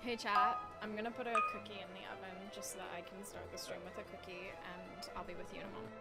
Hey chat, I'm gonna put a cookie in the oven just so that I can start the stream with a cookie, and I'll be with you in a moment.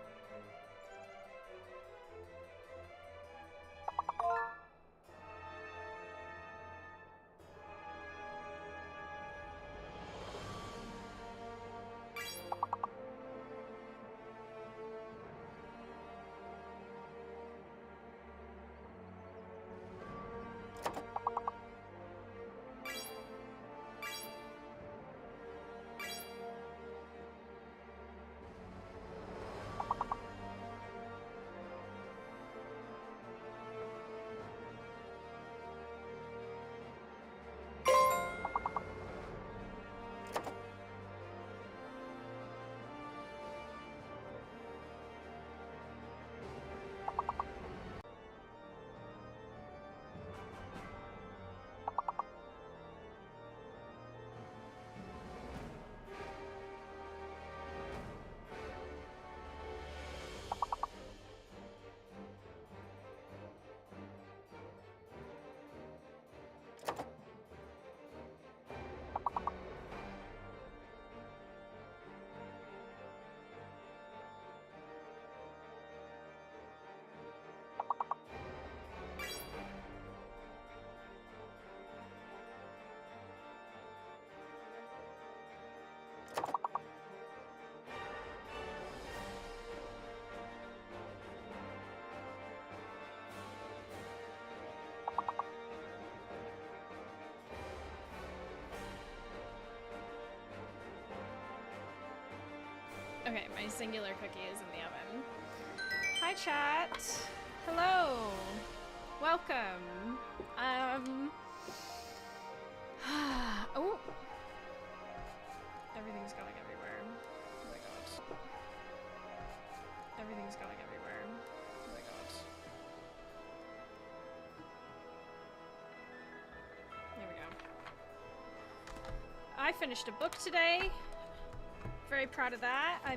Okay, my singular cookie is in the oven. Hi chat! Hello! Welcome! Oh! Everything's going everywhere. Oh my god. Everything's going everywhere. Oh my god. There we go. I finished a book today. Very proud of that. I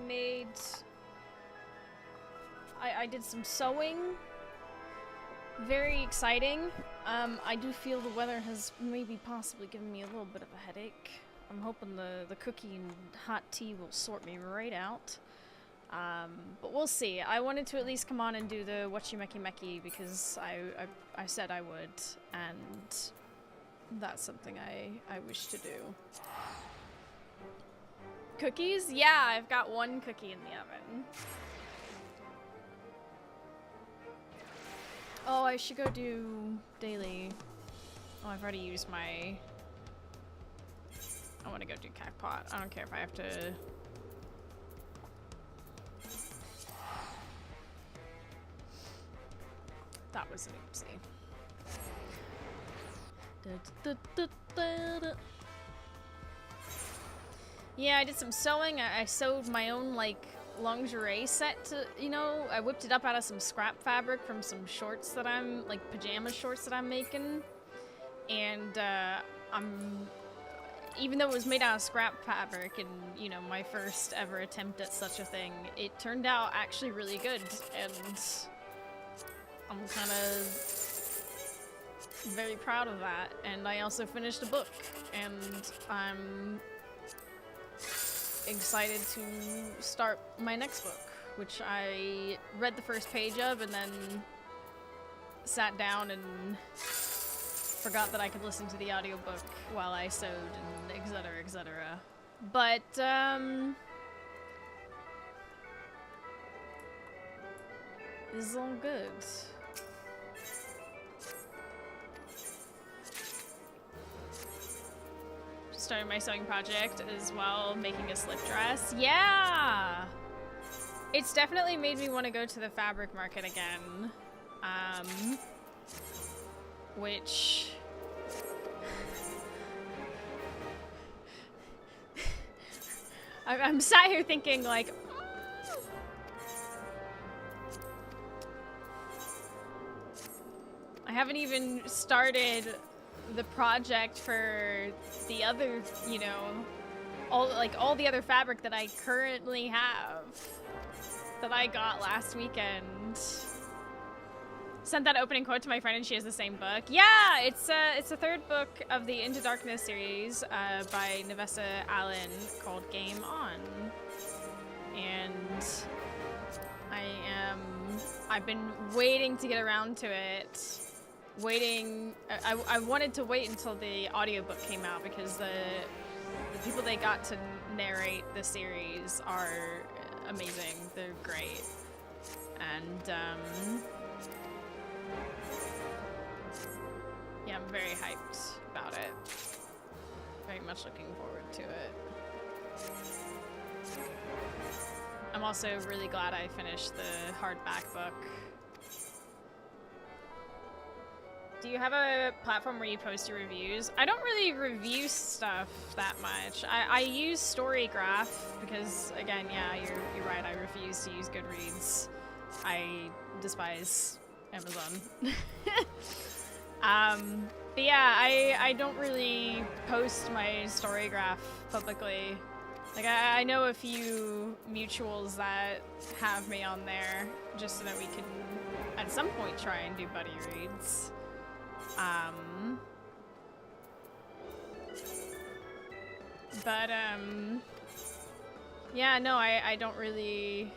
did some sewing. Very exciting. I do feel the weather has maybe possibly given me a little bit of a headache. I'm hoping the cookie and hot tea will sort me right out. But we'll see. I wanted to at least come on and do the wachumeqimeqi because I said I would, and that's something I wish to do. Cookies? Yeah, I've got one cookie in the oven. Oh, I should go do daily. Oh, I've already used my... I want to go do Cacpot. I don't care if I have to... That was an oopsie. Yeah, I did some sewing. I sewed my own, like, lingerie set to, you know, I whipped it up out of some scrap fabric from some shorts that I'm, like, pajama shorts that I'm making. And, even though it was made out of scrap fabric and, you know, my first ever attempt at such a thing, it turned out actually really good, and I'm kind of very proud of that. And I also finished a book, and I'm excited to start my next book, which I read the first page of and then sat down and forgot that I could listen to the audiobook while I sewed and etc, etc. But this is all good. Starting my sewing project as well, making a slip dress. Yeah! It's definitely made me want to go to the fabric market again. Which... I'm sat here thinking, like... I haven't even started the project for the other, you know, all the other fabric that I currently have that I got last weekend. Sent that opening quote to my friend and she has the same book. Yeah, it's the third book of the Into Darkness series by Nevessa Allen called Game On. And I've been waiting to get around to it. I wanted to wait until the audiobook came out because the people they got to narrate the series are amazing. They're great. And yeah, I'm very hyped about it. Very much looking forward to it. I'm also really glad I finished the hardback book. Do you have a platform where you post your reviews? I don't really review stuff that much. I use Storygraph because, again, yeah, you're right. I refuse to use Goodreads. I despise Amazon. But yeah, I don't really post my Storygraph publicly. Like, I know a few mutuals that have me on there just so that we can, at some point, try and do buddy reads. But, yeah, no, I don't really...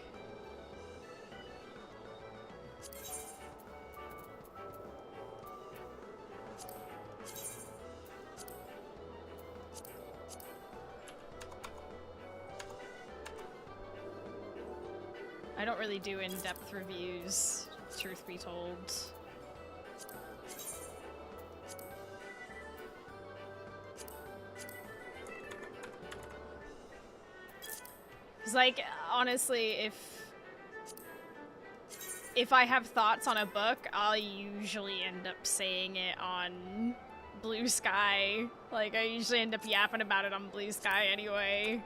I don't really do in-depth reviews, truth be told. It's like, honestly, if I have thoughts on a book, I'll usually end up saying it on Blue Sky. Like, I usually end up yapping about it on Blue Sky anyway.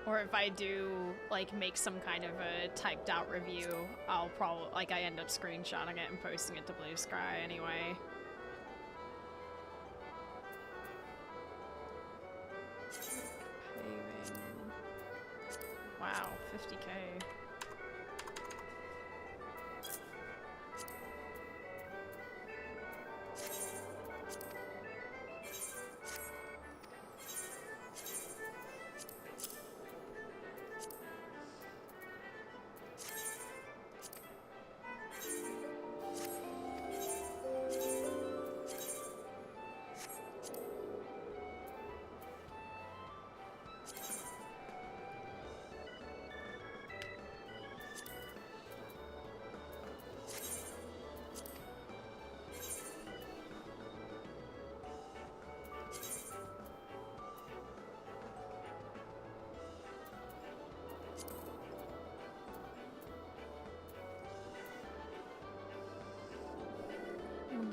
Or if I do, like, make some kind of a typed out review, I'll probably, like, I end up screenshotting it and posting it to Blue Sky anyway. Paving. Wow, 50K.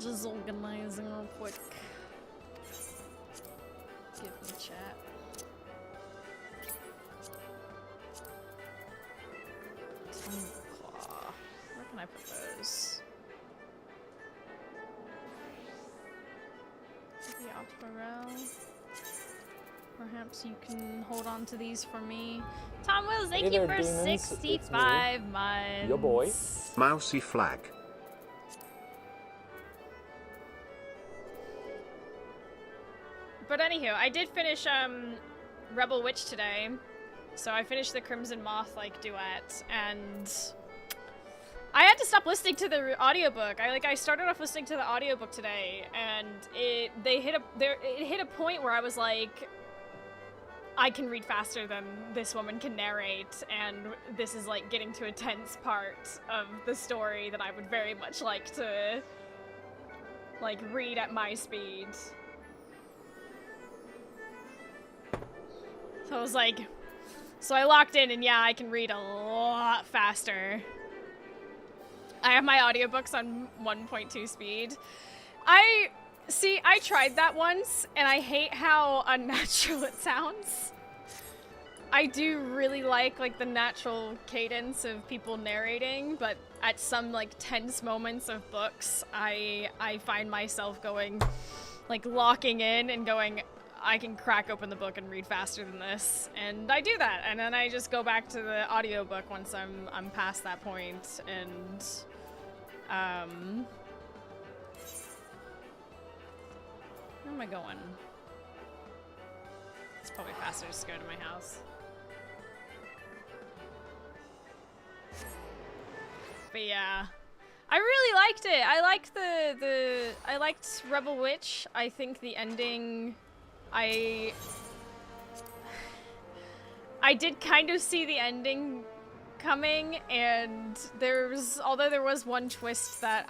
Just organizing real quick. Give me chat. Claw. Where can I put those? The Opera. Perhaps you can hold on to these for me. Tom Wills, thank you for demons. 65 months. Your boy. Mousy flag. But anywho, I did finish Rebel Witch today, so I finished the Crimson Moth like duet, and I had to stop listening to the audiobook. I started off listening to the audiobook today, and it hit a point where I was like, I can read faster than this woman can narrate, and this is like getting to a tense part of the story that I would very much like to like read at my speed. So I was like, so I locked in, and yeah, I can read a lot faster. I have my audiobooks on 1.2 speed. I tried that once, and I hate how unnatural it sounds. I do really like the natural cadence of people narrating, but at some, like, tense moments of books, I find myself going, like, locking in and going, I can crack open the book and read faster than this, and I do that, and then I just go back to the audiobook once I'm past that point, and where am I going? It's probably faster just to go to my house. But yeah, I really liked it. I liked I liked Rebel Witch. I think the ending, I did kind of see the ending coming, and although there was one twist that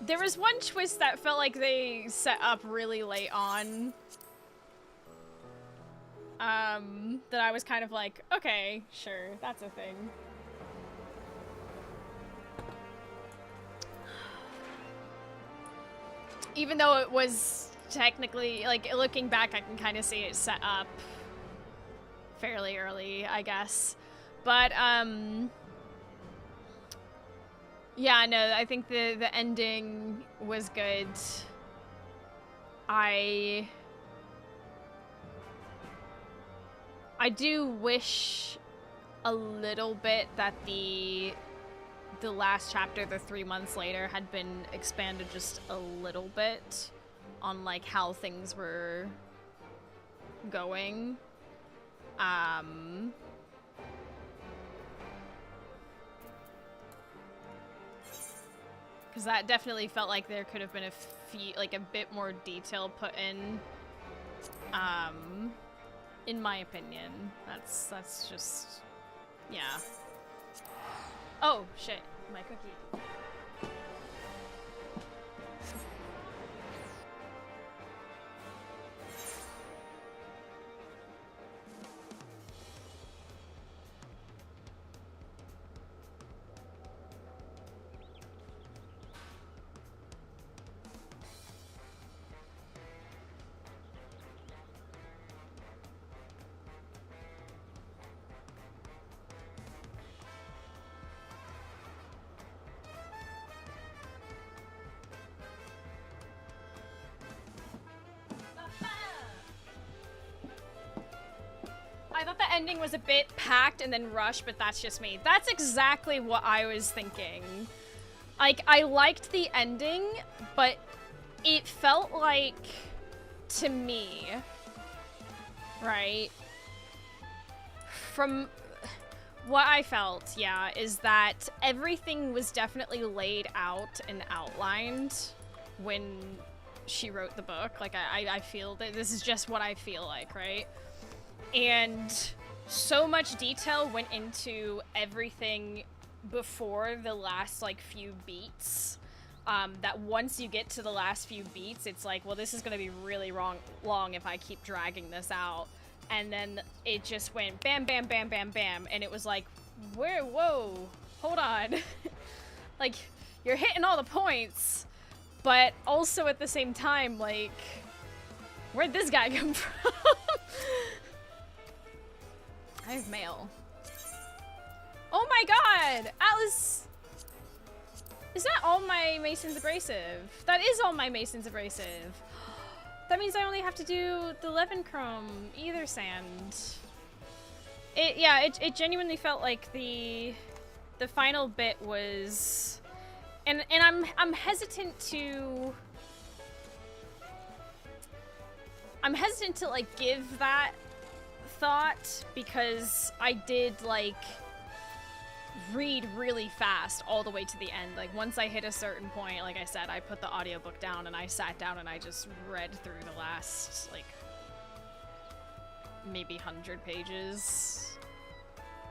there was one twist that felt like they set up really late on. That I was kind of like, okay, sure, that's a thing. Even though it was technically, like, looking back, I can kind of see it set up fairly early, I guess. But, yeah, no, I think the ending was good. I do wish a little bit that the last chapter, the 3 months later, had been expanded just a little bit on, like, how things were going. Because that definitely felt like there could have been a bit more detail put in my opinion. That's just, yeah. Oh, shit, my cookie. I thought the ending was a bit packed and then rushed, but that's just me. That's exactly what I was thinking. Like, I liked the ending, but it felt like, to me, right, from what I felt, yeah, is that everything was definitely laid out and outlined when she wrote the book. Like, I feel that this is just what I feel like, right? And so much detail went into everything before the last, like, few beats, that once you get to the last few beats, it's like, well, this is gonna be really long if I keep dragging this out. And then it just went bam, bam, bam, bam, bam, and it was like, whoa, hold on. Like, you're hitting all the points, but also at the same time, like, where'd this guy come from? I have mail. Oh my god! Atlas! Is that all my Mason's Abrasive? That is all my Mason's Abrasive. That means I only have to do the Levenchrome Ether Sand. It genuinely felt like the final bit was... And I'm hesitant to... I'm hesitant to, like, give that thought, because I did, like, read really fast all the way to the end. Like, once I hit a certain point, like I said, I put the audiobook down and I sat down and I just read through the last, like, maybe 100 pages.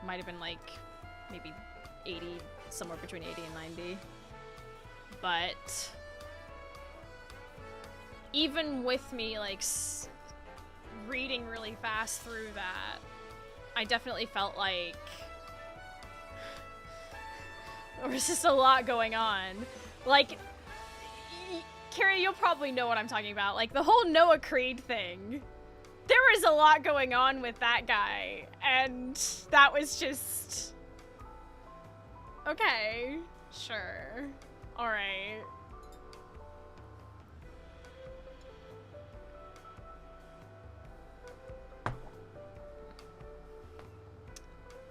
Might have been, like, maybe 80, somewhere between 80 and 90. But even with me, like, reading really fast through that, I definitely felt like there was just a lot going on. Like, Carrie, you'll probably know what I'm talking about. Like, the whole Noah Creed thing. There was a lot going on with that guy, and that was just... okay. Sure. Alright.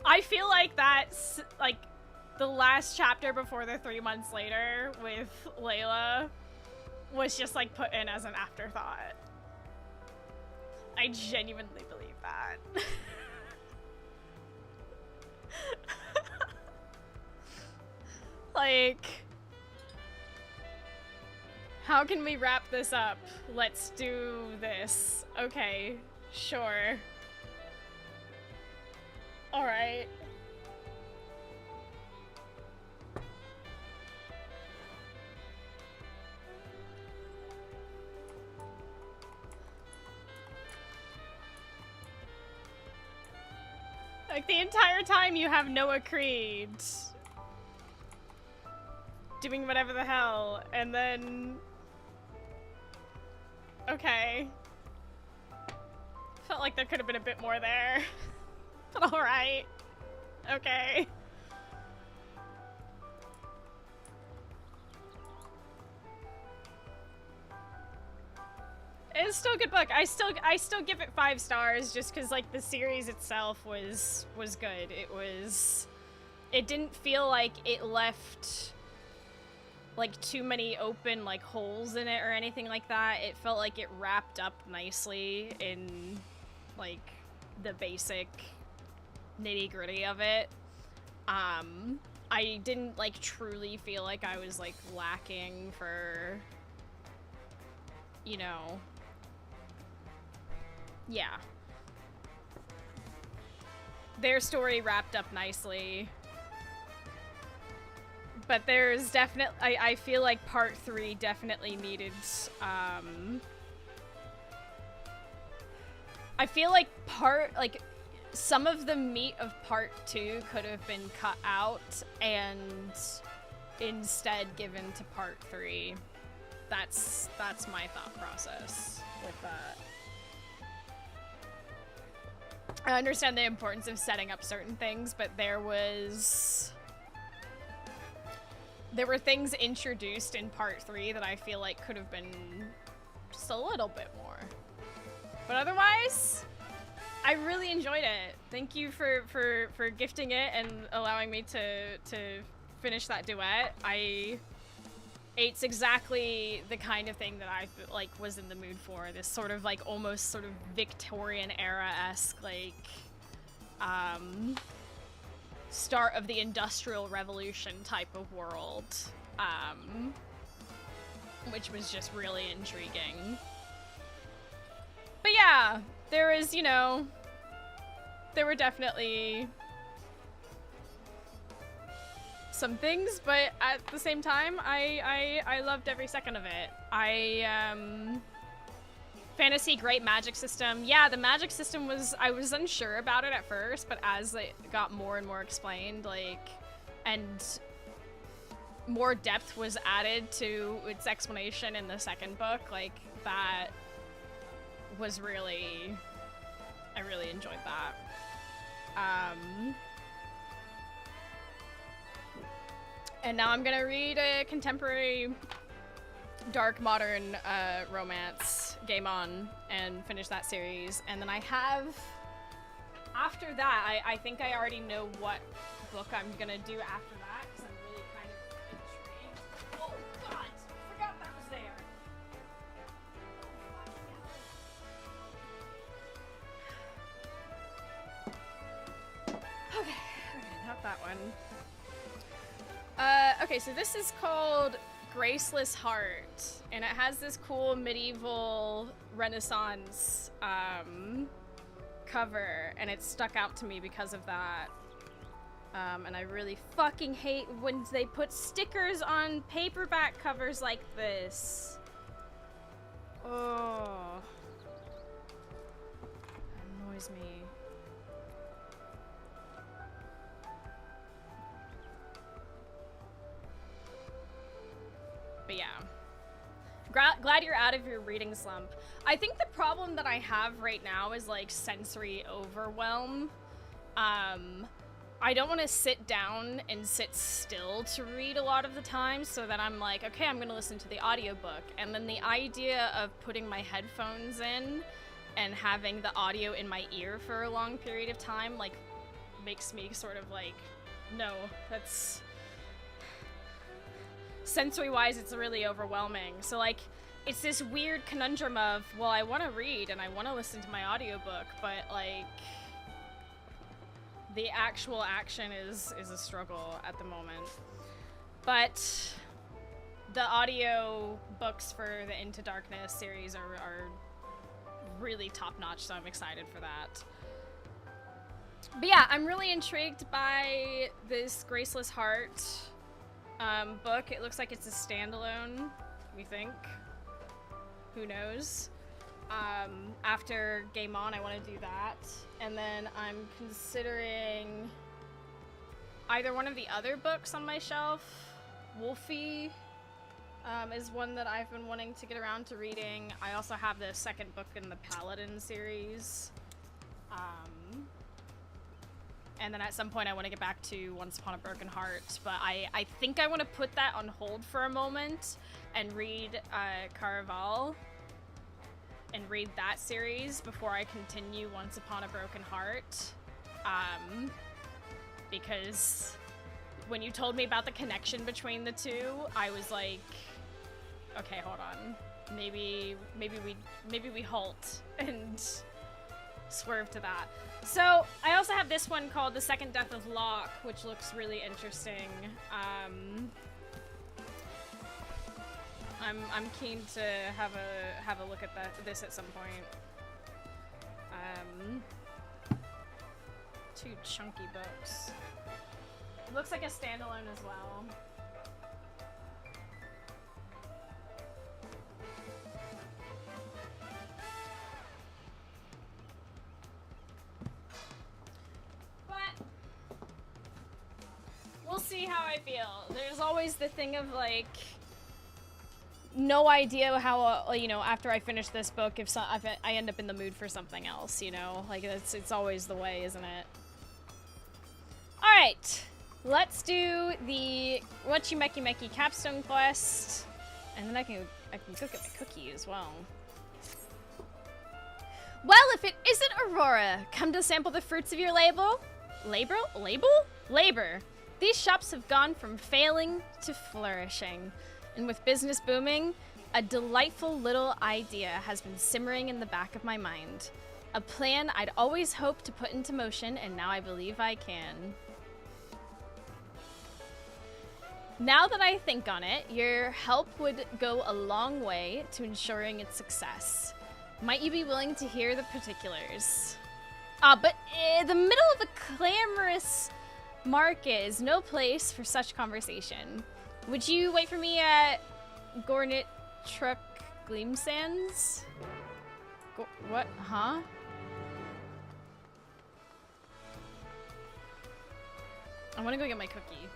I feel like that's, like, the last chapter before the 3 months later with Layla was just, like, put in as an afterthought. I genuinely believe that. Like, how can we wrap this up? Let's do this. Okay, sure. Alright. Like, the entire time you have Noah Creed doing whatever the hell, and then... Okay. Felt like there could have been a bit more there. But alright. Okay. It's still a good book. I still give it 5 stars just because, like, the series itself was good. It didn't feel like it left, like, too many open, like, holes in it or anything like that. It felt like it wrapped up nicely in, like, the basic nitty-gritty of it. I didn't, like, truly feel like I was, like, lacking for, you know... Yeah. Their story wrapped up nicely. But there's definitely... I feel like part 3 definitely needed, I feel like some of the meat of part 2 could have been cut out and instead given to part 3. That's my thought process with that. I understand the importance of setting up certain things, but there were things introduced in part 3 that I feel like could have been just a little bit more. But otherwise, I really enjoyed it. Thank you for gifting it and allowing me to finish that duet. It's exactly the kind of thing that I like was in the mood for. This sort of like almost sort of Victorian era-esque like start of the Industrial Revolution type of world, which was just really intriguing. But yeah, there was, you know, there were definitely some things, but at the same time, I loved every second of it. Fantasy, great magic system. Yeah, the magic system was, I was unsure about it at first, but as it got more and more explained, like, and more depth was added to its explanation in the second book, like, that was really, I really enjoyed that. And now I'm gonna read a contemporary dark modern romance, Game On, and finish that series. And then I have, after that, I think I already know what book I'm gonna do after that, because I'm really kind of intrigued. Oh god, I forgot that was there. Okay, not that one. Okay, so this is called Graceless Heart, and it has this cool medieval Renaissance cover, and it stuck out to me because of that. And I really fucking hate when they put stickers on paperback covers like this. Oh. That annoys me. But yeah, glad you're out of your reading slump. I think the problem that I have right now is like sensory overwhelm. I don't want to sit down and sit still to read a lot of the time, so that I'm like, okay, I'm gonna listen to the audiobook. And then the idea of putting my headphones in and having the audio in my ear for a long period of time, like, makes me sort of like, no, that's... sensory-wise, it's really overwhelming. So, like, it's this weird conundrum of, well, I want to read and I want to listen to my audiobook, but, like, the actual action is a struggle at the moment. But the audio books for the Into Darkness series are really top-notch, so I'm excited for that. But yeah, I'm really intrigued by this Graceless Heart book. It looks like it's a standalone, we think. Who knows? After Game On, I want to do that. And then I'm considering either one of the other books on my shelf. Wolfie is one that I've been wanting to get around to reading. I also have the second book in the Paladin series. And then at some point I want to get back to Once Upon a Broken Heart, but I think I want to put that on hold for a moment and read Caraval and read that series before I continue Once Upon a Broken Heart. Because when you told me about the connection between the two, I was like, okay, hold on. Maybe we halt and swerve to that. So, I also have this one called The Second Death of Locke, which looks really interesting. I'm keen to have a look at this at some point. Two chunky books. It looks like a standalone as well. We'll see how I feel. There's always the thing of, like, no idea how, you know, after I finish this book, if I end up in the mood for something else, you know? Like, it's always the way, isn't it? Alright, let's do the Wachumeqimeqi capstone quest, and then I can go get my cookie as well. Well, if it isn't Aurora, come to sample the fruits of your labor. These shops have gone from failing to flourishing. And with business booming, a delightful little idea has been simmering in the back of my mind. A plan I'd always hoped to put into motion, and now I believe I can. Now that I think on it, your help would go a long way to ensuring its success. Might you be willing to hear the particulars? But the middle of a clamorous market is no place for such conversation. Would you wait for me at Gornit Truck Gleamsands? What? Huh? I want to go get my cookie.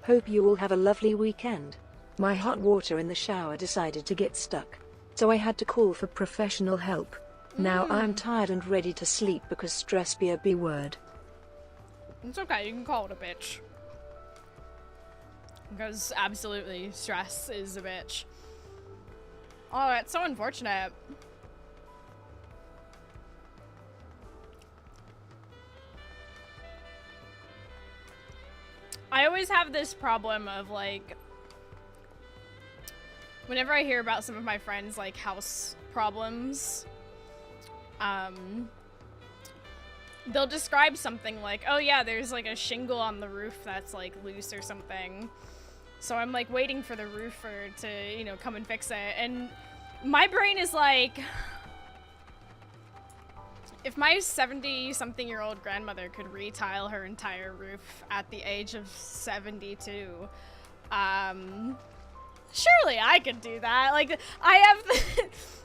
Hope you all have a lovely weekend. My hot water in the shower decided to get stuck, so I had to call for professional help. Now I'm tired and ready to sleep because stress be a B word. It's okay, you can call it a bitch. Because absolutely, stress is a bitch. Oh, that's so unfortunate. I always have this problem of, like, whenever I hear about some of my friends' like house problems, they'll describe something like, oh yeah, there's like a shingle on the roof that's like loose or something. So I'm like waiting for the roofer to, you know, come and fix it. And my brain is like, if my 70-something-year-old grandmother could retile her entire roof at the age of 72, surely I could do that. Like, I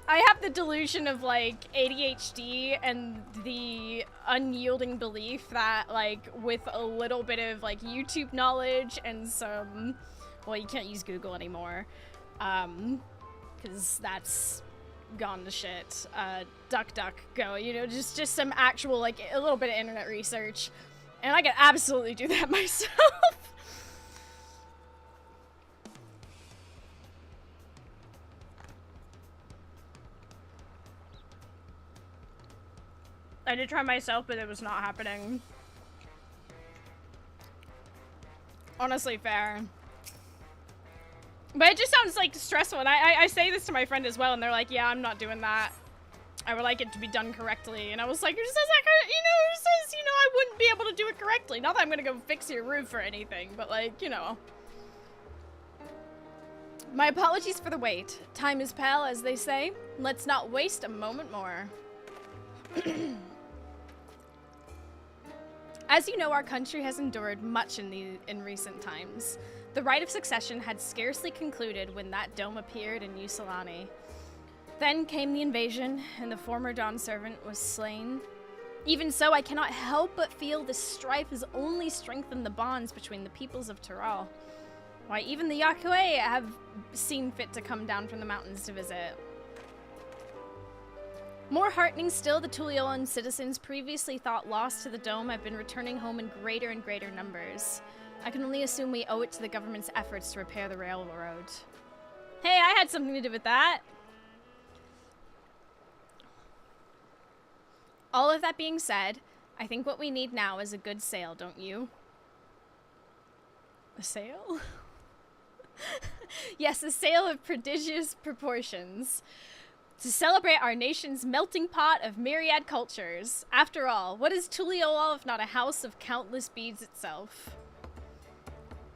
have the delusion of, like, ADHD and the unyielding belief that, like, with a little bit of, like, YouTube knowledge and some, well, you can't use Google anymore, because that's gone to shit. DuckDuckGo, you know, just some actual, like, a little bit of internet research, and I could absolutely do that myself. I did try myself, but it was not happening. Honestly, fair. But it just sounds, like, stressful, and I say this to my friend as well, and they're like, yeah, I'm not doing that. I would like it to be done correctly. And I was like, who says I wouldn't be able to do it correctly? Not that I'm gonna go fix your roof or anything, but, like, you know. My apologies for the wait. Time is pal, as they say. Let's not waste a moment more. As you know, our country has endured much in recent times. The right of succession had scarcely concluded when that dome appeared in Usulani. Then came the invasion, and the former Dawn servant was slain. Even so, I cannot help but feel this strife has only strengthened the bonds between the peoples of Tural. Why, even the Yakue have seen fit to come down from the mountains to visit. More heartening still, the Tuliyolan citizens previously thought lost to the dome have been returning home in greater and greater numbers. I can only assume we owe it to the government's efforts to repair the railroad. Hey, I had something to do with that. All of that being said, I think what we need now is a good sale, don't you? A sale? Yes, a sale of prodigious proportions. To celebrate our nation's melting pot of myriad cultures. After all, what is Tuliyola if not a house of countless beads itself?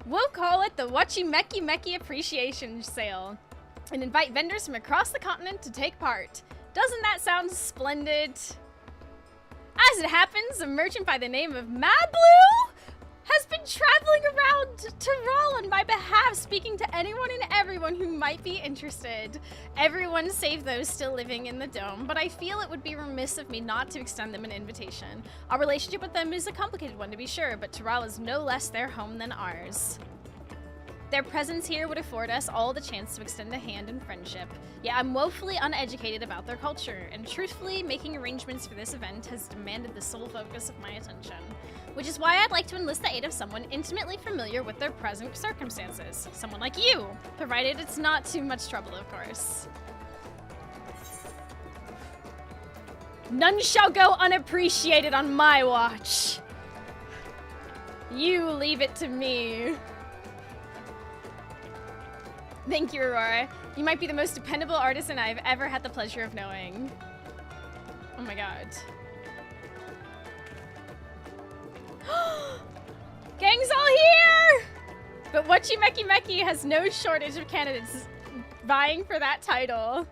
We'll call it the wachumeqimeqi Appreciation Sale and invite vendors from across the continent to take part. Doesn't that sound splendid? As it happens, a merchant by the name of Mablu has been traveling around Tural on my behalf, speaking to anyone and everyone who might be interested. Everyone save those still living in the dome, but I feel it would be remiss of me not to extend them an invitation. Our relationship with them is a complicated one, to be sure, but Tural is no less their home than ours. Their presence here would afford us all the chance to extend a hand in friendship. Yet I'm woefully uneducated about their culture, and truthfully, making arrangements for this event has demanded the sole focus of my attention. Which is why I'd like to enlist the aid of someone intimately familiar with their present circumstances. Someone like you, provided it's not too much trouble, of course. None shall go unappreciated on my watch. You leave it to me. Thank you, Aurora. You might be the most dependable artisan I've ever had the pleasure of knowing. Oh my god. Gang's all here! But wachumeqimeqi has no shortage of candidates vying for that title.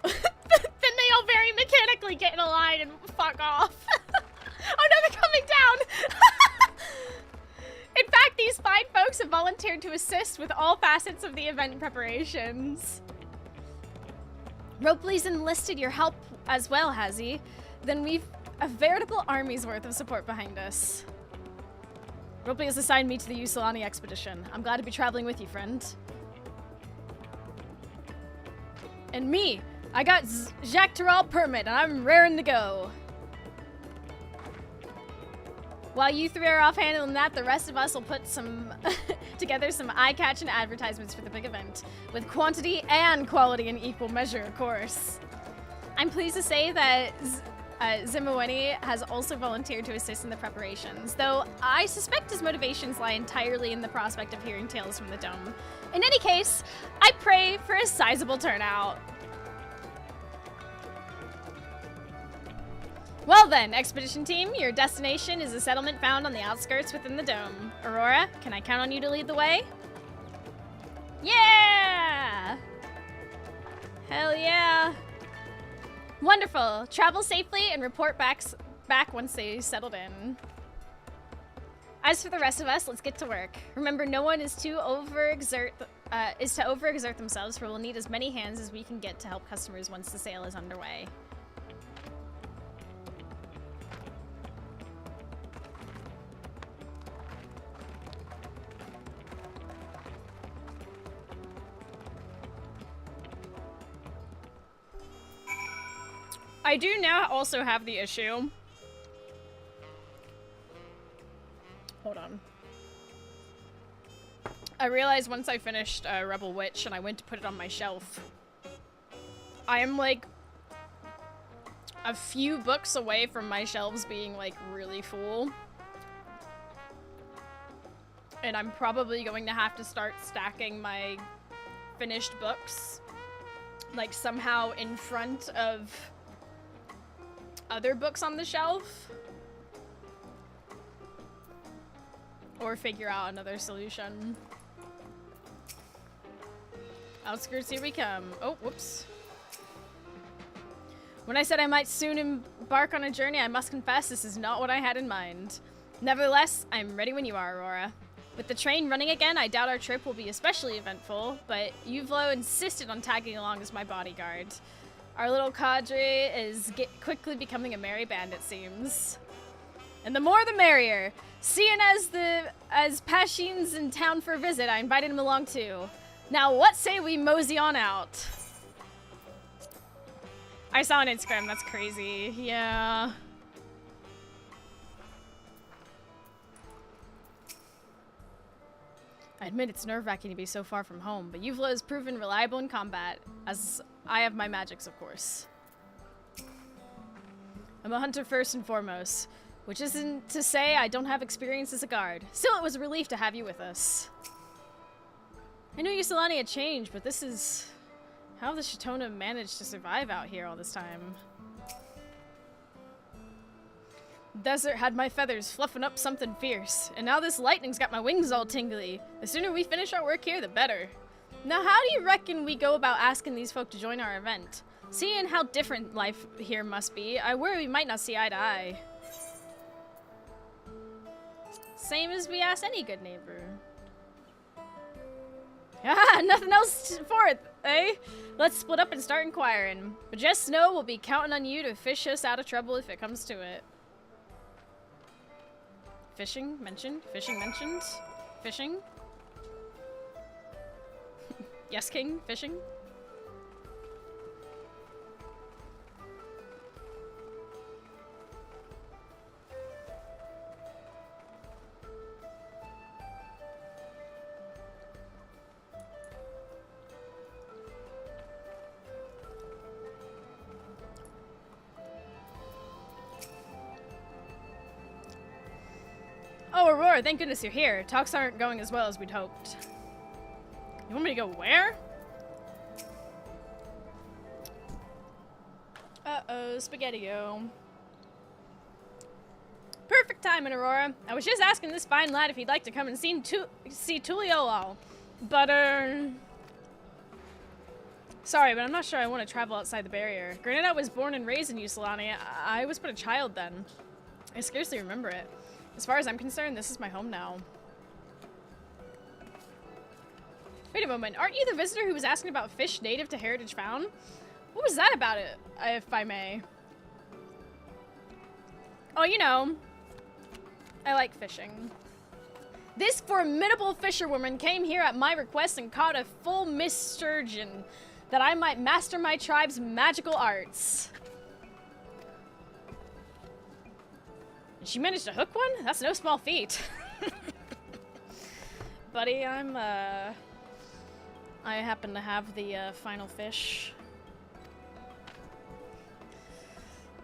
Then they all very mechanically get in a line and fuck off. Oh no, they're coming down! In fact, these fine folks have volunteered to assist with all facets of the event preparations. Ropley's enlisted your help as well, has he? Then we've a veritable army's worth of support behind us. Ropley has assigned me to the Usulani expedition. I'm glad to be traveling with you, friend. And me, I got Jacques Tural permit, and I'm raring to go. While you three are off handling that, the rest of us will put some together some eye-catching advertisements for the big event, with quantity and quality in equal measure, of course. I'm pleased to say that Zimaweni has also volunteered to assist in the preparations, though I suspect his motivations lie entirely in the prospect of hearing tales from the dome. In any case, I pray for a sizable turnout. Well then, expedition team, your destination is a settlement found on the outskirts within the dome. Aurora, can I count on you to lead the way? Yeah! Hell yeah! Wonderful. Travel safely and report back once they settled in. As for the rest of us, let's get to work. Remember, no one is to overexert themselves, for we'll need as many hands as we can get to help customers once the sale is underway. I do now also have the issue. Hold on. I realized once I finished Rebel Witch and I went to put it on my shelf, I am like a few books away from my shelves being like really full. And I'm probably going to have to start stacking my finished books like somehow in front of other books on the shelf, or figure out another solution. Outskirts, here we come. Oh, whoops. When I said I might soon embark on a journey, I must confess this is not what I had in mind. Nevertheless, I'm ready when you are, Aurora. With the train running again, I doubt our trip will be especially eventful, but Yuvlo insisted on tagging along as my bodyguard. Our little cadre is quickly becoming a merry band, it seems. And the more the merrier. Seeing as Pashin's in town for a visit, I invited him along too. Now what say we mosey on out? I saw on Instagram, that's crazy. Yeah. I admit it's nerve-wracking to be so far from home, but Yuvla has proven reliable in combat, as I have my magics, of course. I'm a hunter first and foremost, which isn't to say I don't have experience as a guard. Still, it was a relief to have you with us. I knew Yusilani had changed, but this is how the Shatona managed to survive out here all this time. The desert had my feathers fluffing up something fierce, and now this lightning's got my wings all tingly. The sooner we finish our work here, the better. Now, how do you reckon we go about asking these folk to join our event? Seeing how different life here must be, I worry we might not see eye to eye. Same as we ask any good neighbor. Ah, nothing else for it, eh? Let's split up and start inquiring. But just know we'll be counting on you to fish us out of trouble if it comes to it. Fishing mentioned? Fishing mentioned? Fishing? Yes, King? Fishing? Oh, Aurora, thank goodness you're here. Talks aren't going as well as we'd hoped. You want me to go where? Uh-oh, Spaghetti-O. Perfect timing, Aurora. I was just asking this fine lad if he'd like to come and see Tuliolal. But, sorry, but I'm not sure I want to travel outside the barrier. Granted, I was born and raised in Yusilani. I was but a child then. I scarcely remember it. As far as I'm concerned, this is my home now. Wait a moment, aren't you the visitor who was asking about fish native to Heritage Found? What was that about it, if I may? Oh, you know, I like fishing. This formidable fisherwoman came here at my request and caught a full mist sturgeon that I might master my tribe's magical arts. She managed to hook one? That's no small feat. Buddy, I happen to have the final fish.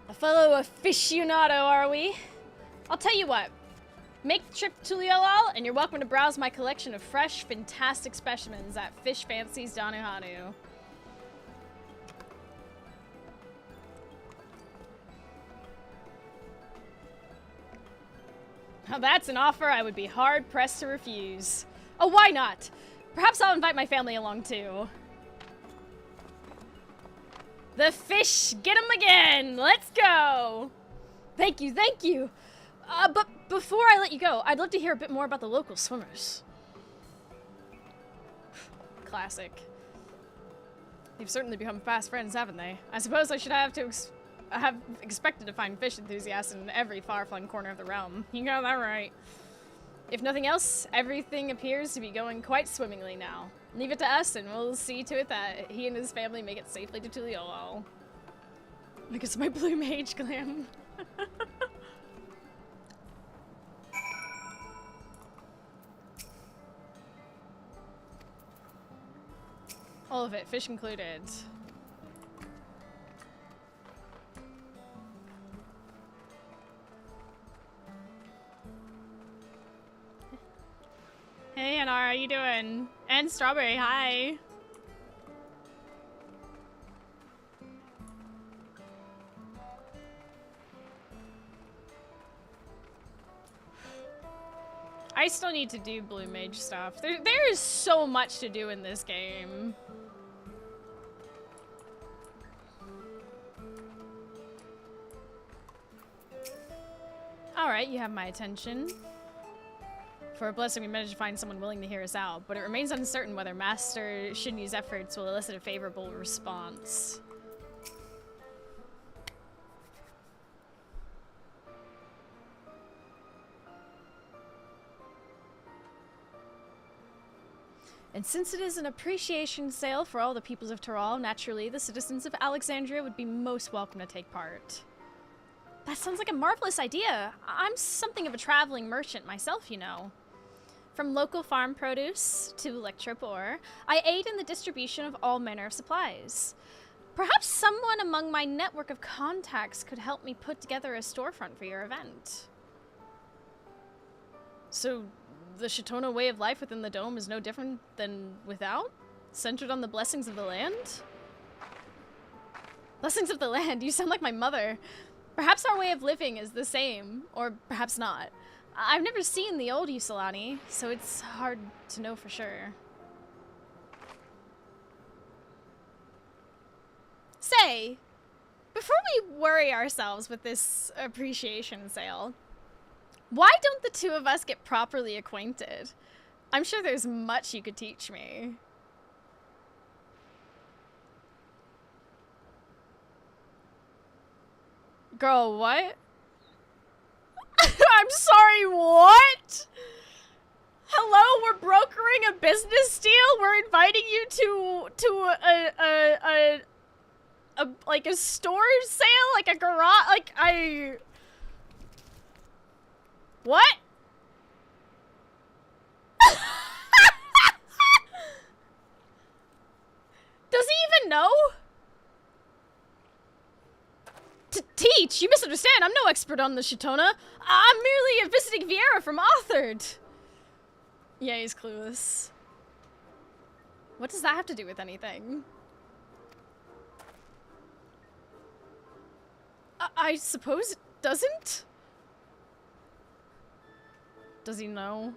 A fellow aficionado, are we? I'll tell you what. Make the trip to Tuliolal, and you're welcome to browse my collection of fresh, fantastic specimens at Fish Fancy's Danuhanu. Now that's an offer I would be hard-pressed to refuse. Oh, why not? Perhaps I'll invite my family along, too. The fish! Get him again! Let's go! Thank you, thank you! But before I let you go, I'd love to hear a bit more about the local swimmers. Classic. They've certainly become fast friends, haven't they? I suppose I should have expected to find fish enthusiasts in every far-flung corner of the realm. You got that right. If nothing else, everything appears to be going quite swimmingly now. Leave it to us, and we'll see to it that he and his family make it safely to Tuliolo. Because of my blue mage glam. All of it, fish included. Hey, Anar, how you doing? And Strawberry, hi. I still need to do blue mage stuff. There is so much to do in this game. Alright, you have my attention. For a blessing, we managed to find someone willing to hear us out, but it remains uncertain whether Master Shinyi's efforts will elicit a favorable response. And since it is an appreciation sale for all the peoples of Taral, naturally, the citizens of Alexandria would be most welcome to take part. That sounds like a marvelous idea. I'm something of a traveling merchant myself, you know. From local farm produce to electropore, I aid in the distribution of all manner of supplies. Perhaps someone among my network of contacts could help me put together a storefront for your event. So, the Shitona way of life within the dome is no different than without? Centered on the blessings of the land? Blessings of the land? You sound like my mother. Perhaps our way of living is the same, or perhaps not. I've never seen the old Yusilani, so it's hard to know for sure. Say, before we worry ourselves with this appreciation sale, why don't the two of us get properly acquainted? I'm sure there's much you could teach me. Girl, what? I'm sorry, what? Hello, we're brokering a business deal? We're inviting you to a like a store sale? Like a garage? Like what? Does he even know? To teach? You misunderstand. I'm no expert on the Shitona. I'm merely a visiting Viera from Authard. Yeah, he's clueless. What does that have to do with anything? I suppose it doesn't? Does he know?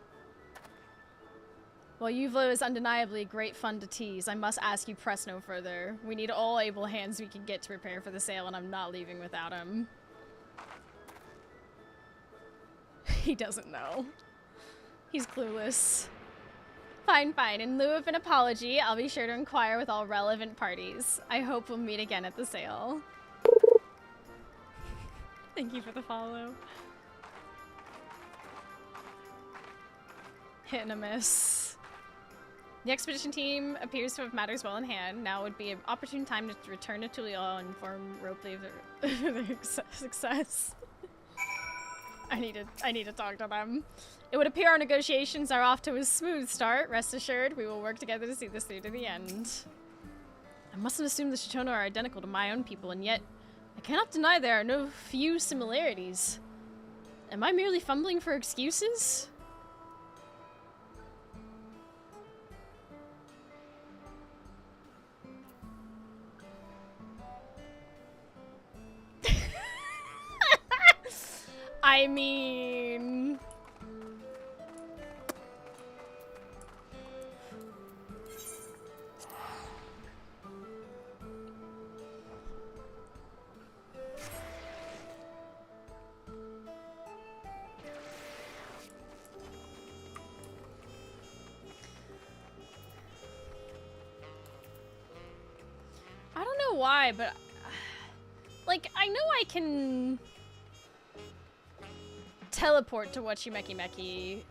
While Yuvlo is undeniably great fun to tease, I must ask you press no further. We need all able hands we can get to prepare for the sale, and I'm not leaving without him. He doesn't know. He's clueless. Fine, fine. In lieu of an apology, I'll be sure to inquire with all relevant parties. I hope we'll meet again at the sale. Thank you for the follow. Hit and a miss. The expedition team appears to have matters well in hand. Now would be an opportune time to return to Tuliolo and inform Ropley of their success. I need to talk to them. It would appear our negotiations are off to a smooth start. Rest assured, we will work together to see this through to the end. I mustn't assume the Shitona are identical to my own people, and yet I cannot deny there are no few similarities. Am I merely fumbling for excuses? I mean... know why, but like I know I can teleport to wachumeqimeqi,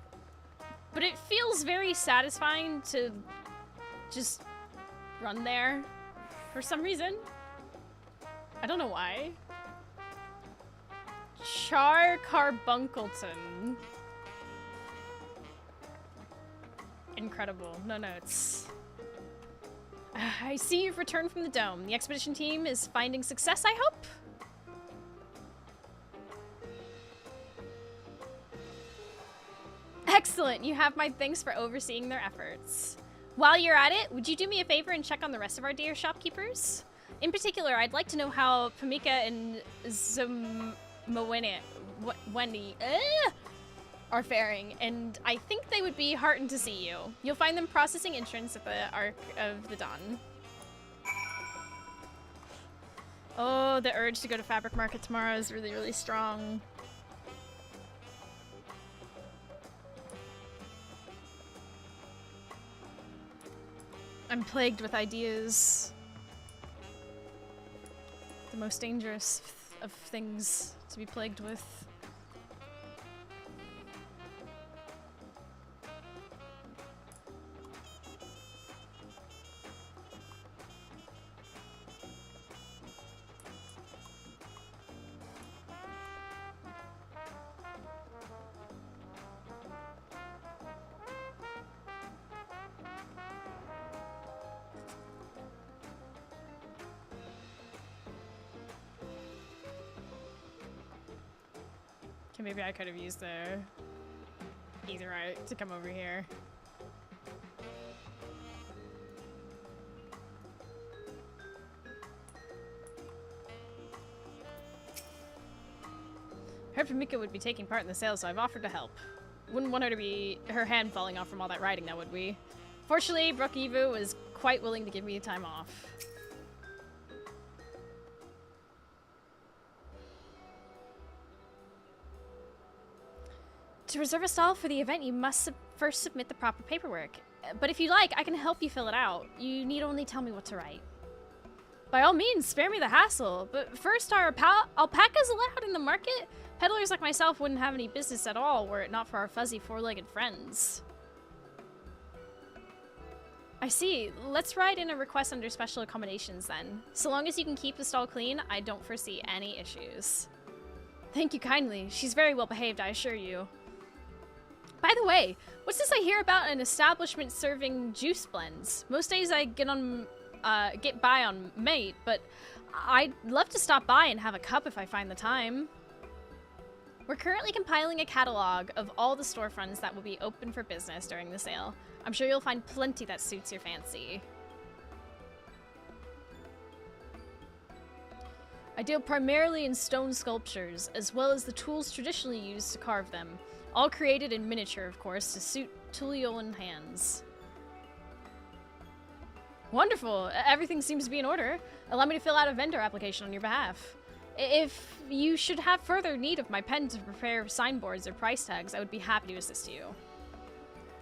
but it feels very satisfying to just run there for some reason. I don't know why. Char Carbuncleton. Incredible. No notes. I see you've returned from the dome. The expedition team is finding success, I hope? Excellent. You have my thanks for overseeing their efforts. While you're at it, would you do me a favor and check on the rest of our dear shopkeepers? In particular, I'd like to know how Pamika and Wendy are faring, and I think they would be heartened to see you. You'll find them processing entrance at the Ark of the Dawn. Oh, the urge to go to Fabric Market tomorrow is really, really strong. I'm plagued with ideas. The most dangerous of things to be plagued with. Okay, maybe I could have used the Etherite to come over here. Heard Pamika would be taking part in the sale, so I've offered to help. Wouldn't want her to be her hand falling off from all that riding now, would we? Fortunately, Brooke Evu was quite willing to give me time off. To reserve a stall for the event, you must first submit the proper paperwork. But if you like, I can help you fill it out. You need only tell me what to write. By all means, spare me the hassle. But first, are alpacas allowed in the market? Peddlers like myself wouldn't have any business at all were it not for our fuzzy four-legged friends. I see. Let's write in a request under special accommodations then. So long as you can keep the stall clean, I don't foresee any issues. Thank you kindly. She's very well behaved, I assure you. By the way, what's this I hear about an establishment serving juice blends? Most days I get by on mate, but I'd love to stop by and have a cup if I find the time. We're currently compiling a catalog of all the storefronts that will be open for business during the sale. I'm sure you'll find plenty that suits your fancy. I deal primarily in stone sculptures, as well as the tools traditionally used to carve them. All created in miniature, of course, to suit Tulioan hands. Wonderful! Everything seems to be in order. Allow me to fill out a vendor application on your behalf. If you should have further need of my pen to prepare signboards or price tags, I would be happy to assist you.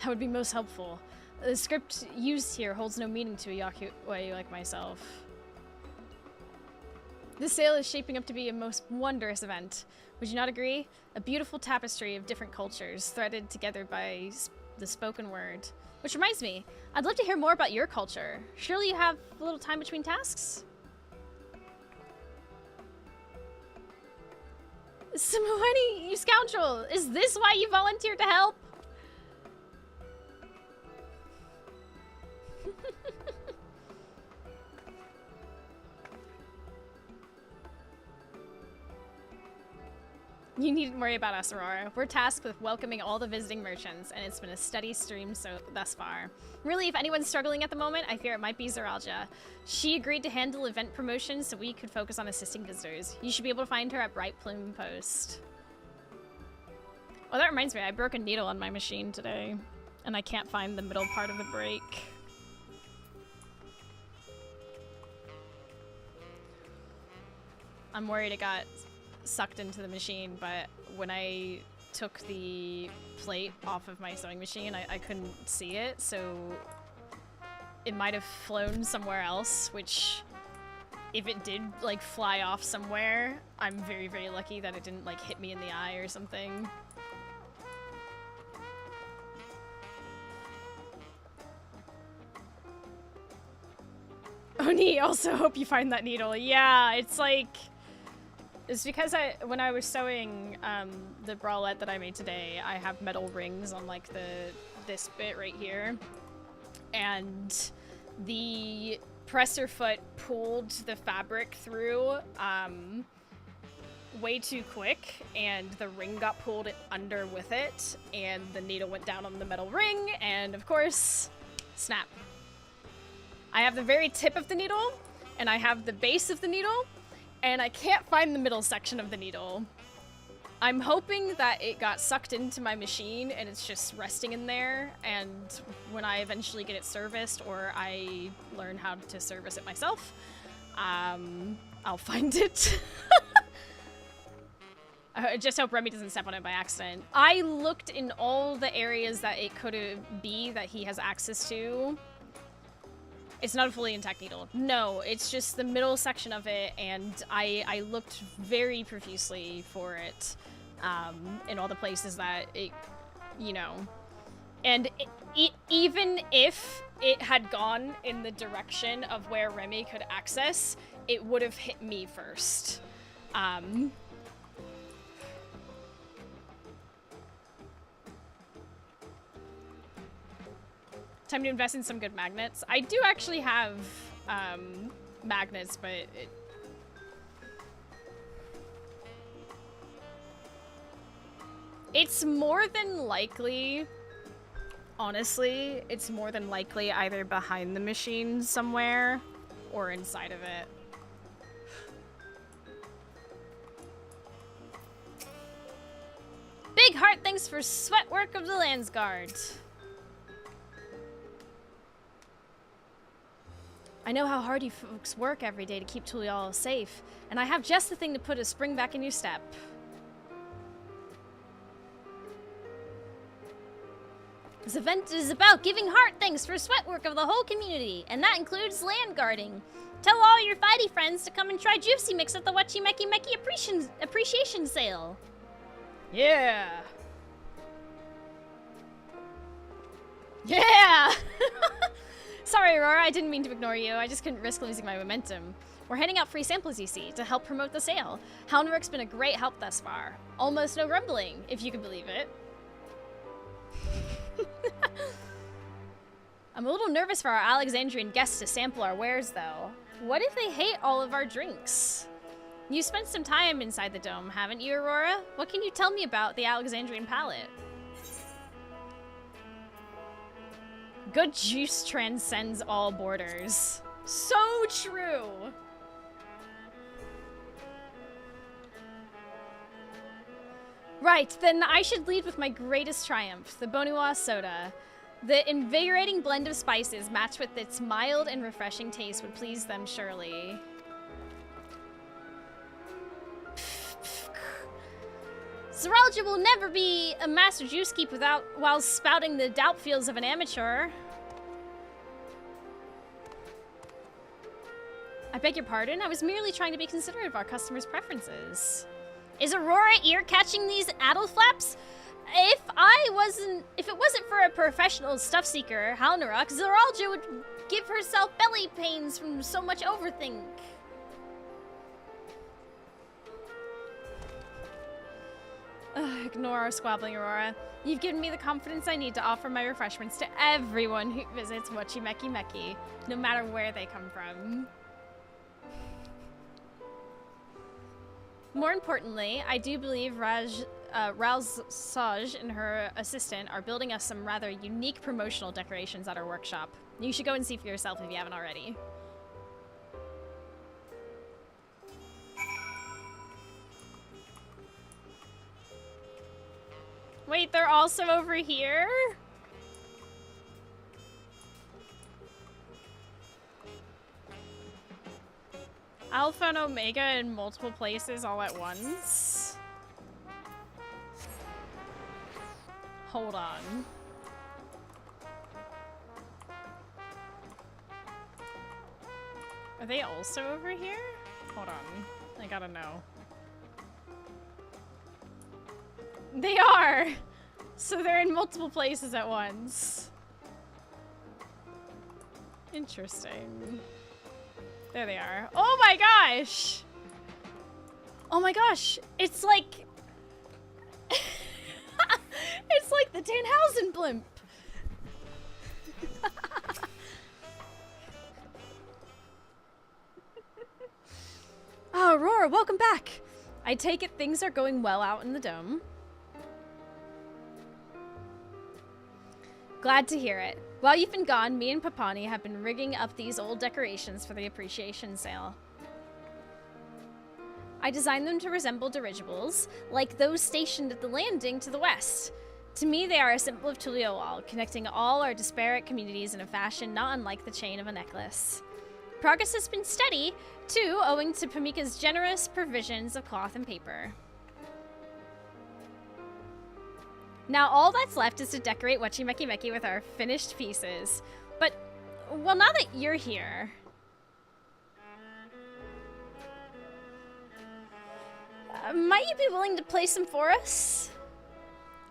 That would be most helpful. The script used here holds no meaning to a Yaku like myself. This sale is shaping up to be a most wondrous event. Would you not agree? A beautiful tapestry of different cultures threaded together by the spoken word. Which reminds me, I'd love to hear more about your culture. Surely you have a little time between tasks? Samoani, you scoundrel! Is this why you volunteered to help? You needn't worry about us, Aurora. We're tasked with welcoming all the visiting merchants, and it's been a steady stream thus far. Really, if anyone's struggling at the moment, I fear it might be Zeralja. She agreed to handle event promotions so we could focus on assisting visitors. You should be able to find her at Bright Plume Post. Oh, that reminds me, I broke a needle on my machine today, and I can't find the middle part of the break. I'm worried it got sucked into the machine, but when I took the plate off of my sewing machine, I couldn't see it, so it might have flown somewhere else, which if it did, like, fly off somewhere, I'm very, very lucky that it didn't, like, hit me in the eye or something. Oni, also hope you find that needle. Yeah, it's like... It's because when I was sewing the bralette that I made today, I have metal rings on, like, this bit right here. And the presser foot pulled the fabric through way too quick, and the ring got pulled under with it, and the needle went down on the metal ring, and of course, snap. I have the very tip of the needle, and I have the base of the needle, and I can't find the middle section of the needle. I'm hoping that it got sucked into my machine and it's just resting in there, and when I eventually get it serviced or I learn how to service it myself, I'll find it. I just hope Remy doesn't step on it by accident. I looked in all the areas that it could be that he has access to. It's not a fully intact needle. No, it's just the middle section of it, and I looked very profusely for it in all the places that it, you know. And even if it had gone in the direction of where Remy could access, it would have hit me first. Time to invest in some good magnets. I do actually have magnets, but it's more than likely, honestly, it's more than likely either behind the machine somewhere or inside of it. Big heart, thanks for sweat work of the Landsguard. I know how hard you folks work every day to keep Tulial safe, and I have just the thing to put a spring back in your step. This event is about giving heart thanks for sweat work of the whole community, and that includes land guarding. Tell all your fighty friends to come and try Juicy Mix at the wachumeqimeqi appreciation sale. Yeah! Yeah! Sorry, Aurora, I didn't mean to ignore you. I just couldn't risk losing my momentum. We're handing out free samples, you see, to help promote the sale. Houndwork's been a great help thus far. Almost no grumbling, if you can believe it. I'm a little nervous for our Alexandrian guests to sample our wares, though. What if they hate all of our drinks? You spent some time inside the dome, haven't you, Aurora? What can you tell me about the Alexandrian palate? Good juice transcends all borders. So true! Right, then I should lead with my greatest triumph, the Bonua soda. The invigorating blend of spices matched with its mild and refreshing taste would please them surely. Zeralja will never be a master juice keep while spouting the doubt feels of an amateur. I beg your pardon, I was merely trying to be considerate of our customers' preferences. Is Aurora ear-catching these addle flaps? If it wasn't for a professional stuff seeker, Halnarok, Zeralja would give herself belly pains from so much overthink. Ignore our squabbling, Aurora. You've given me the confidence I need to offer my refreshments to everyone who visits wachumeqimeqi, no matter where they come from. More importantly, I do believe Raoul's Saj and her assistant are building us some rather unique promotional decorations at our workshop. You should go and see for yourself if you haven't already. Wait, they're also over here? Alpha and Omega in multiple places all at once? Hold on. Are they also over here? Hold on. I gotta know. They are! So they're in multiple places at once. Interesting. There they are. Oh my gosh! Oh my gosh! It's like... it's like the Danhausen blimp! Oh, Aurora, welcome back! I take it things are going well out in the dome. Glad to hear it. While you've been gone, me and Papani have been rigging up these old decorations for the appreciation sale. I designed them to resemble dirigibles, like those stationed at the landing to the west. To me, they are a symbol of Tuliowal, connecting all our disparate communities in a fashion not unlike the chain of a necklace. Progress has been steady, too, owing to Pamika's generous provisions of cloth and paper. Now all that's left is to decorate wachumeqimeqi with our finished pieces. But, well, now that you're here... might you be willing to play some for us?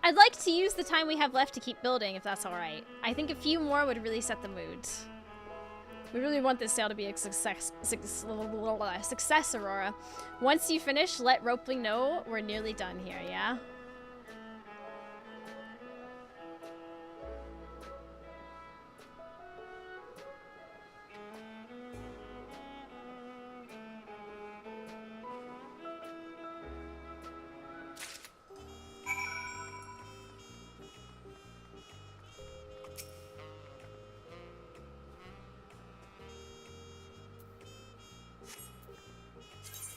I'd like to use the time we have left to keep building, if that's alright. I think a few more would really set the mood. We really want this sale to be a success, Aurora. Once you finish, let Ropely know we're nearly done here, yeah?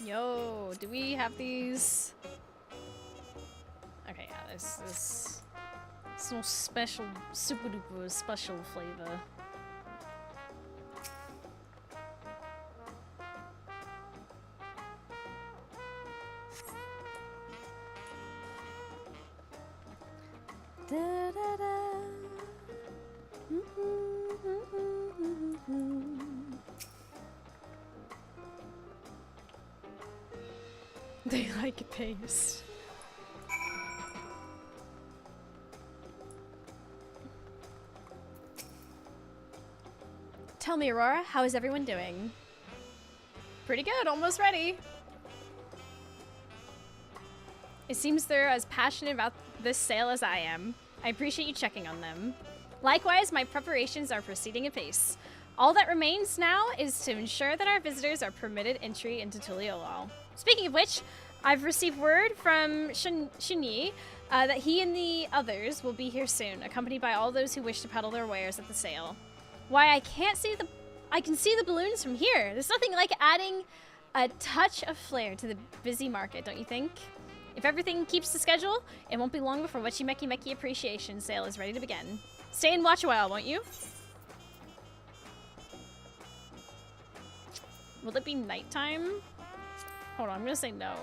Yo, do we have these? Okay, yeah, this it's no special, super duper special flavor. Da, da, da. They like paste. Tell me, Aurora, how is everyone doing? Pretty good, almost ready. It seems they're as passionate about this sale as I am. I appreciate you checking on them. Likewise, my preparations are proceeding apace. All that remains now is to ensure that our visitors are permitted entry into Tuliowal. Speaking of which, I've received word from Shinyi that he and the others will be here soon, accompanied by all those who wish to peddle their wares at the sale. Why, I can see the balloons from here. There's nothing like adding a touch of flair to the busy market, don't you think? If everything keeps to schedule, it won't be long before wachumeqimeqi appreciation sale is ready to begin. Stay and watch a while, won't you? Will it be nighttime? Hold on, I'm gonna say no.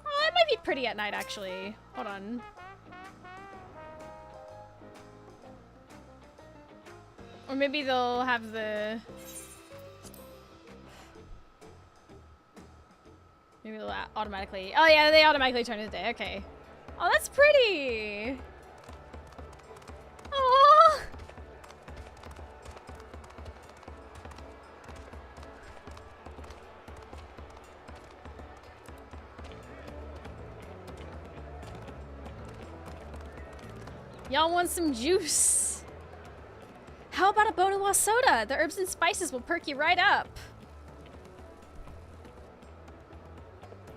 Oh, it might be pretty at night, actually. Hold on. Or maybe they'll have the... Maybe they'll automatically... Oh yeah, they automatically turn to day, okay. Oh, that's pretty! Aww! Y'all want some juice? How about a Bonawa soda? The herbs and spices will perk you right up.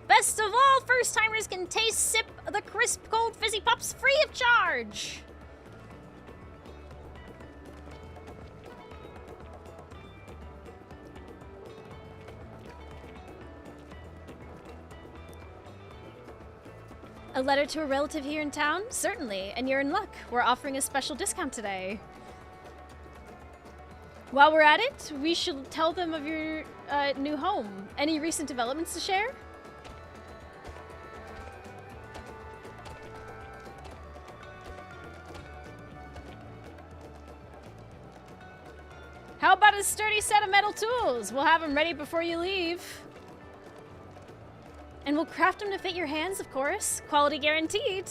Best of all, first-timers can sip the crisp, cold, fizzy pops free of charge. A letter to a relative here in town? Certainly, and you're in luck. We're offering a special discount today. While we're at it, we should tell them of your new home. Any recent developments to share? How about a this sturdy set of metal tools. We'll have them ready before you leave. And we'll craft them to fit your hands, of course. Quality guaranteed.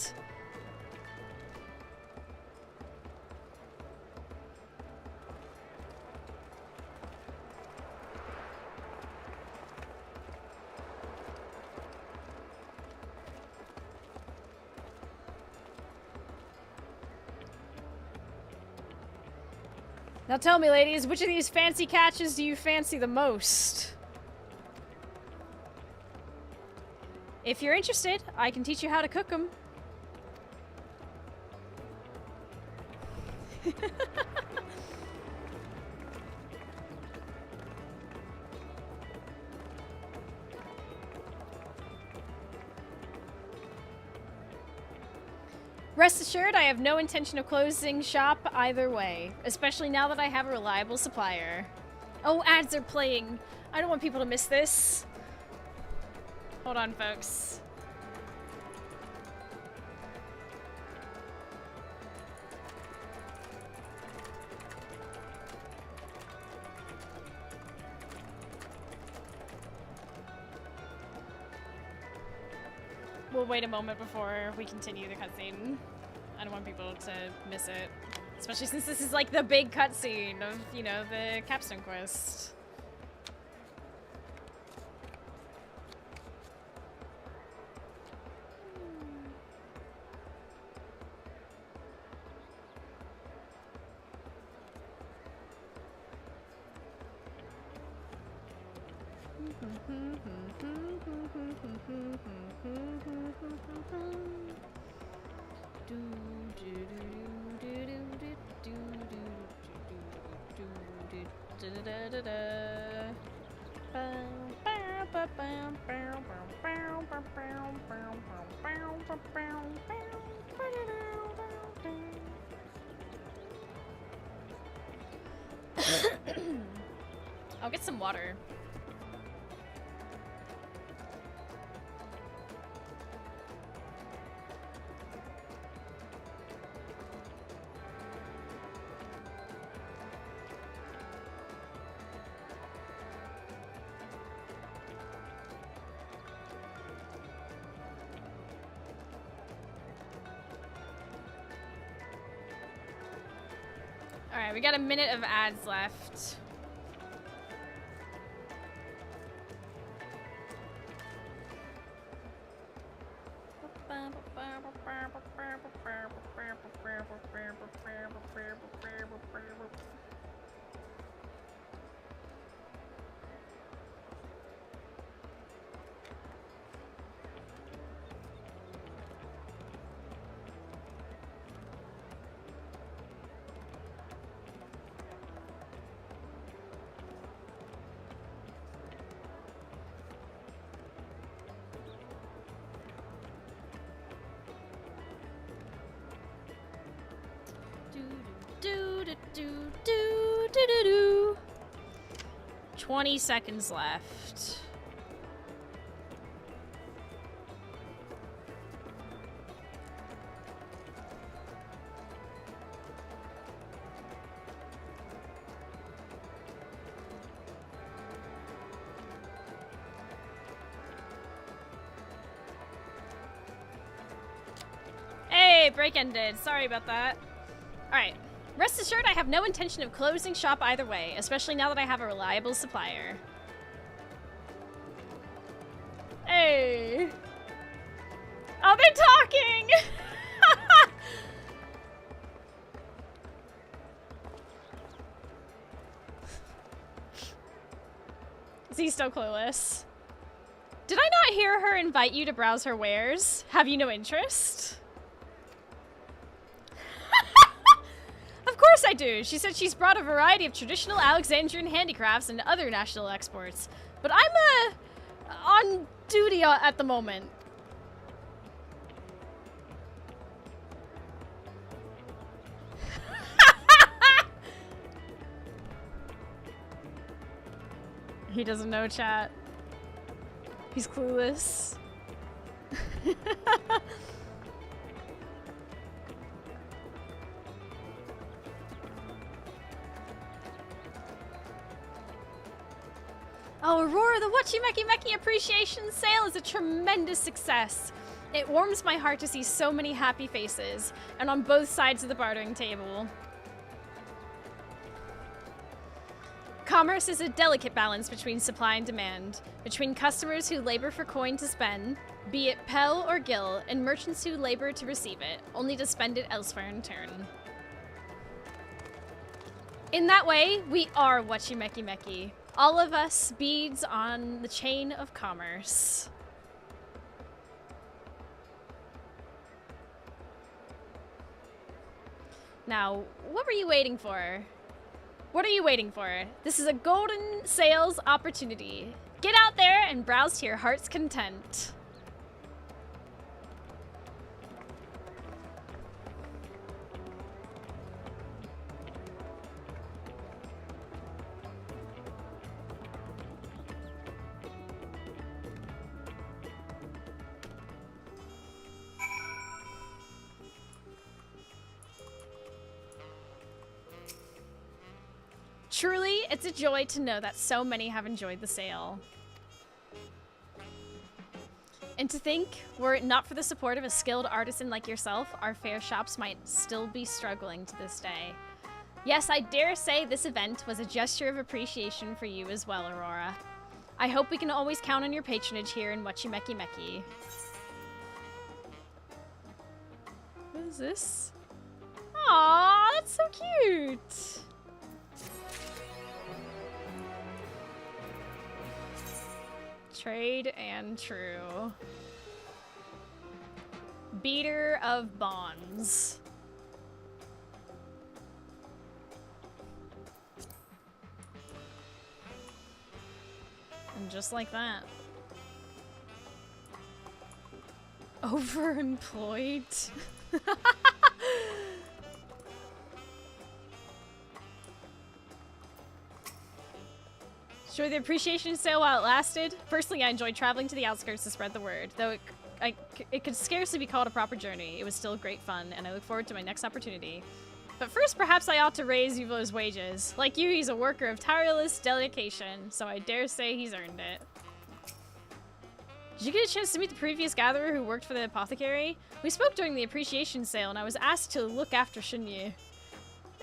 Now tell me, ladies, which of these fancy catches do you fancy the most? If you're interested, I can teach you how to cook them. Rest assured, I have no intention of closing shop either way, especially now that I have a reliable supplier. Oh, ads are playing. I don't want people to miss this. Hold on, folks. We'll wait a moment before we continue the cutscene. I don't want people to miss it. Especially since this is like the big cutscene of, you know, the capstone quest. I'll get some water. Alright, we got a minute of ads left. Do, 20 seconds left. Hey, break ended. Sorry about that. Alright. Rest assured, I have no intention of closing shop either way, especially now that I have a reliable supplier. Hey! Oh, they're talking! Is he still clueless? Did I not hear her invite you to browse her wares? Have you no interest? Of course I do. She said she's brought a variety of traditional Alexandrian handicrafts and other national exports. But I'm on duty at the moment. He doesn't know chat. He's clueless. Oh, Aurora, the wachumeqimeqi appreciation sale is a tremendous success. It warms my heart to see so many happy faces, and on both sides of the bartering table. Commerce is a delicate balance between supply and demand, between customers who labor for coin to spend, be it Pell or Gil, and merchants who labor to receive it, only to spend it elsewhere in turn. In that way, we are wachumeqimeqi. All of us beads on the chain of commerce. Now, what were you waiting for? What are you waiting for? This is a golden sales opportunity. Get out there and browse to your heart's content. Truly, it's a joy to know that so many have enjoyed the sale. And to think, were it not for the support of a skilled artisan like yourself, our fair shops might still be struggling to this day. Yes, I dare say this event was a gesture of appreciation for you as well, Aurora. I hope we can always count on your patronage here in wachumeqimeqi. What is this? Aww, that's so cute! Trade and true. Beater of bonds. And just like that. Overemployed? Sure, the appreciation sale while it lasted. Personally, I enjoyed traveling to the outskirts to spread the word, though it could scarcely be called a proper journey. It was still great fun, and I look forward to my next opportunity. But first, perhaps I ought to raise Yuvo's wages. Like you, he's a worker of tireless dedication, so I dare say he's earned it. Did you get a chance to meet the previous gatherer who worked for the apothecary? We spoke during the appreciation sale, and I was asked to look after Shunyi.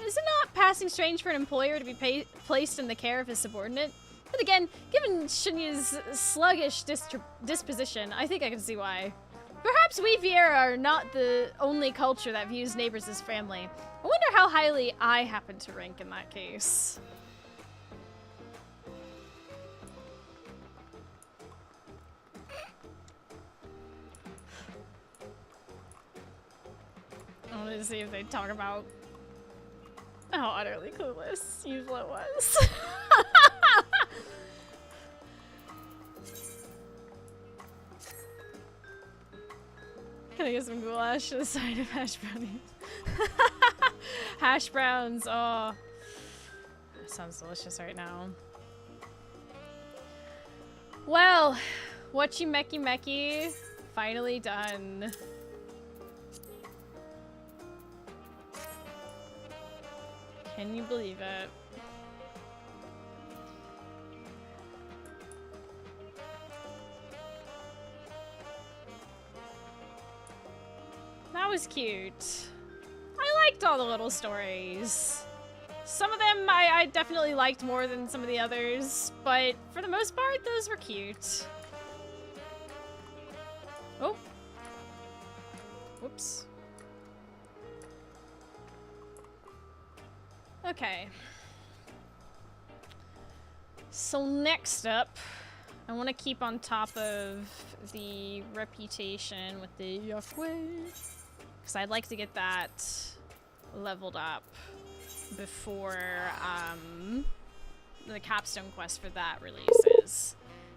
Is it not passing strange for an employer to be placed in the care of his subordinate? But again, given Shunyi's sluggish disposition, I think I can see why. Perhaps we Viera are not the only culture that views neighbors as family. I wonder how highly I happen to rank in that case. I wanted to see if they'd talk about how utterly clueless Yuval was. Can I get some goulash to the side of hash brownies? Hash browns, oh. That sounds delicious right now. Well, wachumeqimeqi, finally done. Can you believe it? That was cute. I liked all the little stories. Some of them I definitely liked more than some of the others, but for the most part, those were cute. Oh. Whoops. Okay. So next up, I want to keep on top of the reputation with the Yakwe, because I'd like to get that leveled up before the capstone quest for that releases.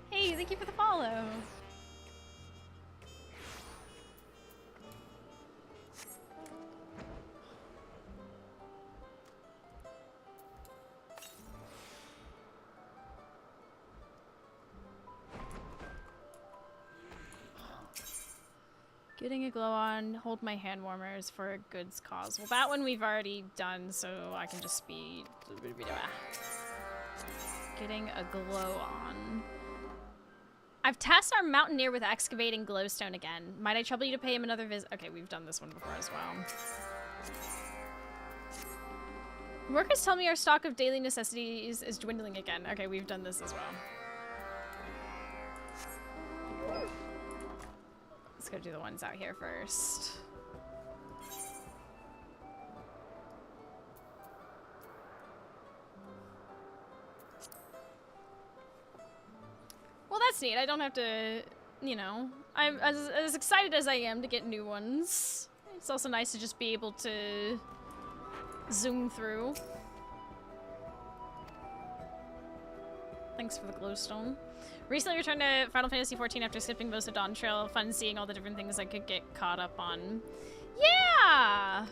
Hey, thank you for the follow. Getting a glow on, hold my hand warmers for a goods cause. Well, that one we've already done, so I can just be... Getting a glow on. I've tasked our mountaineer with excavating glowstone again. Might I trouble you to pay him another visit? Okay, we've done this one before as well. Workers tell me our stock of daily necessities is dwindling again. Okay, we've done this as well. Let's go do the ones out here first. Well, that's neat. I don't have to, you know, I'm as excited as I am to get new ones. It's also nice to just be able to zoom through. Thanks for the glowstone. Recently returned to Final Fantasy XIV after skipping most of Dawn Trail. Fun seeing all the different things I could get caught up on. Yeah!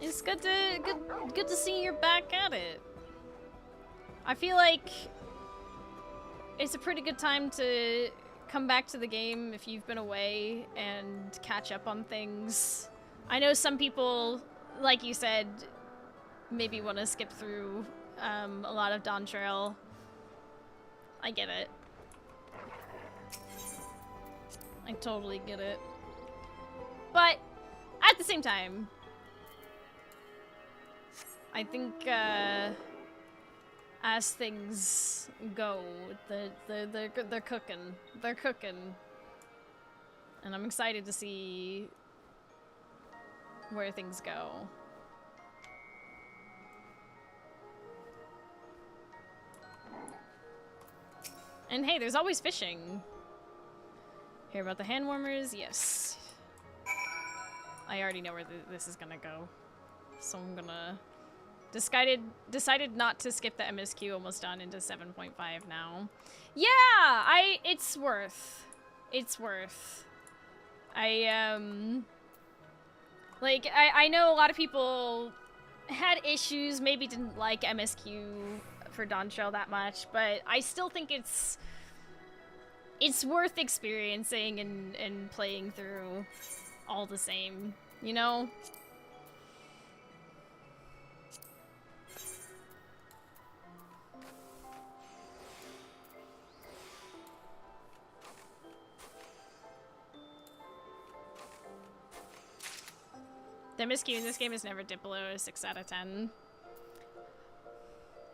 It's good to see you're back at it. I feel like it's a pretty good time to come back to the game if you've been away and catch up on things. I know some people, like you said, maybe want to skip through a lot of Dawn Trail. I get it. I totally get it. But at the same time, I think as things go, they're cooking. They're cooking. And I'm excited to see where things go. And hey, there's always fishing. Hear about the hand warmers? Yes. I already know where this is gonna go. So I'm gonna... Decided not to skip the MSQ, almost done, into 7.5 now. Yeah! It's worth. It's worth. Like, I know a lot of people had issues, maybe didn't like MSQ for Dawn Trail that much, but I still think it's worth experiencing and playing through all the same, you know? The MSQ in this game has never dipped below a 6 out of 10.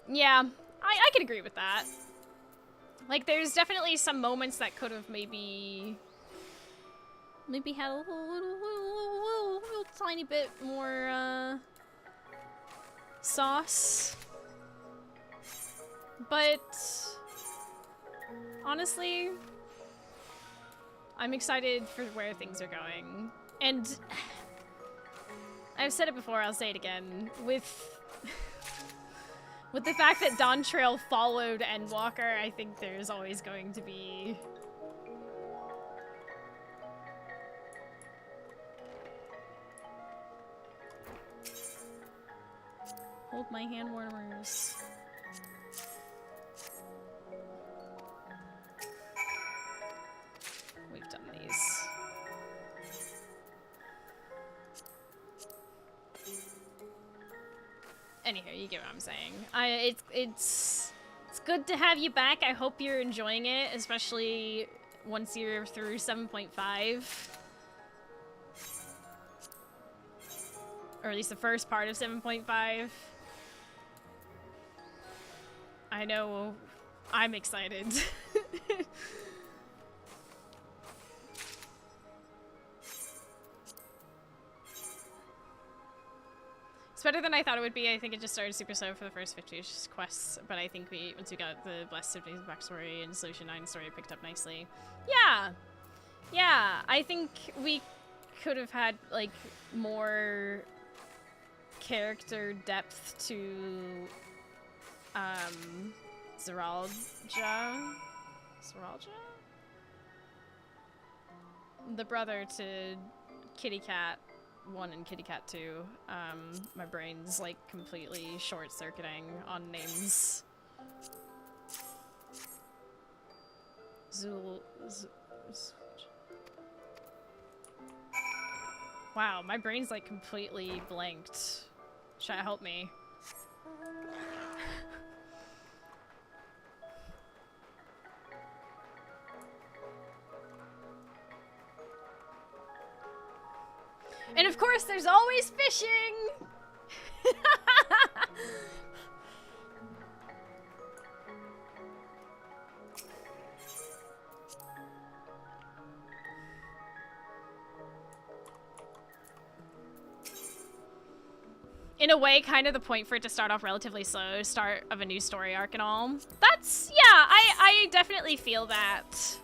Yeah, I could agree with that. Like, there's definitely some moments that could have maybe had a little tiny bit more, sauce. But, honestly, I'm excited for where things are going. And... I've said it before, I'll say it again. With the fact that Dawn Trail followed Endwalker, I think there's always going to be... Hold my hand warmers. We've done these. Anyhow, you get what I'm saying. It's good to have you back. I hope you're enjoying it, especially once you're through 7.5. Or at least the first part of 7.5. I know I'm excited. It's better than I thought it would be. I think it just started super slow for the first 50 quests, but I think once we got the Blessed Symphony's backstory and Solution 9 story picked up nicely. Yeah! Yeah, I think we could have had, like, more character depth to, Zeralja? The brother to Kitty Cat 1 and Kitty Cat 2. My brain's like completely short-circuiting on names. Wow, my brain's like completely blanked. Should I help me? And of course, there's always fishing! In a way, kind of the point for it to start off relatively slow, start of a new story arc and all. That's, yeah, I definitely feel that.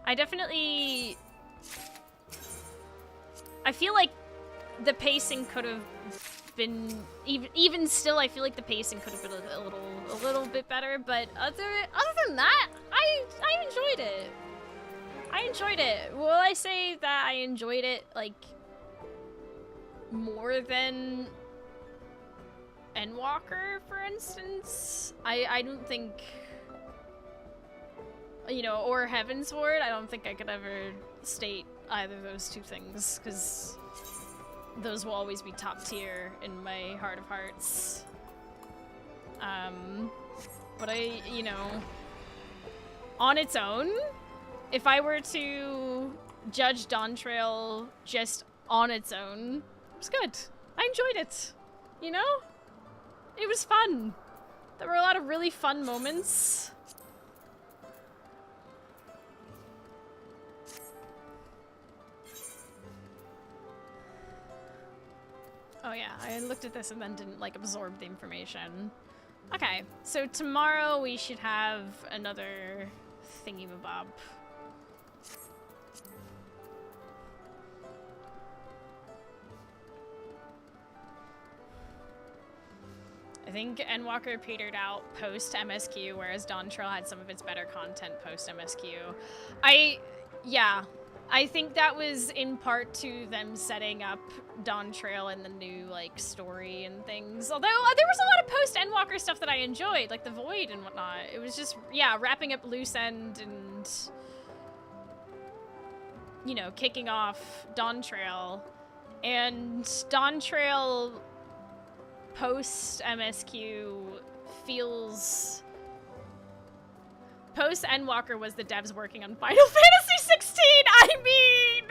I feel like the pacing could have been, even still, I feel like the pacing could have been a little bit better, but other than that, I enjoyed it. I enjoyed it. Will I say that I enjoyed it, like, more than Endwalker, for instance? I don't think, you know, or Heavensward, I don't think I could ever state either of those two things, because those will always be top tier in my heart of hearts. But you know, on its own, if I were to judge Dawn Trail just on its own, it was good. I enjoyed it, you know? It was fun. There were a lot of really fun moments. Oh yeah, I looked at this and then didn't, like, absorb the information. Okay, so tomorrow we should have another thingy-mabob. I think Endwalker petered out post-MSQ, whereas Dawn Trail had some of its better content post-MSQ. Yeah. I think that was in part to them setting up Dawn Trail and the new, like, story and things. Although, there was a lot of post-Endwalker stuff that I enjoyed, like the Void and whatnot. It was just, yeah, wrapping up Loose End and, you know, kicking off Dawn Trail. And Dawn Trail post-MSQ feels... Post-Endwalker was the devs working on Final Fantasy 16, I mean!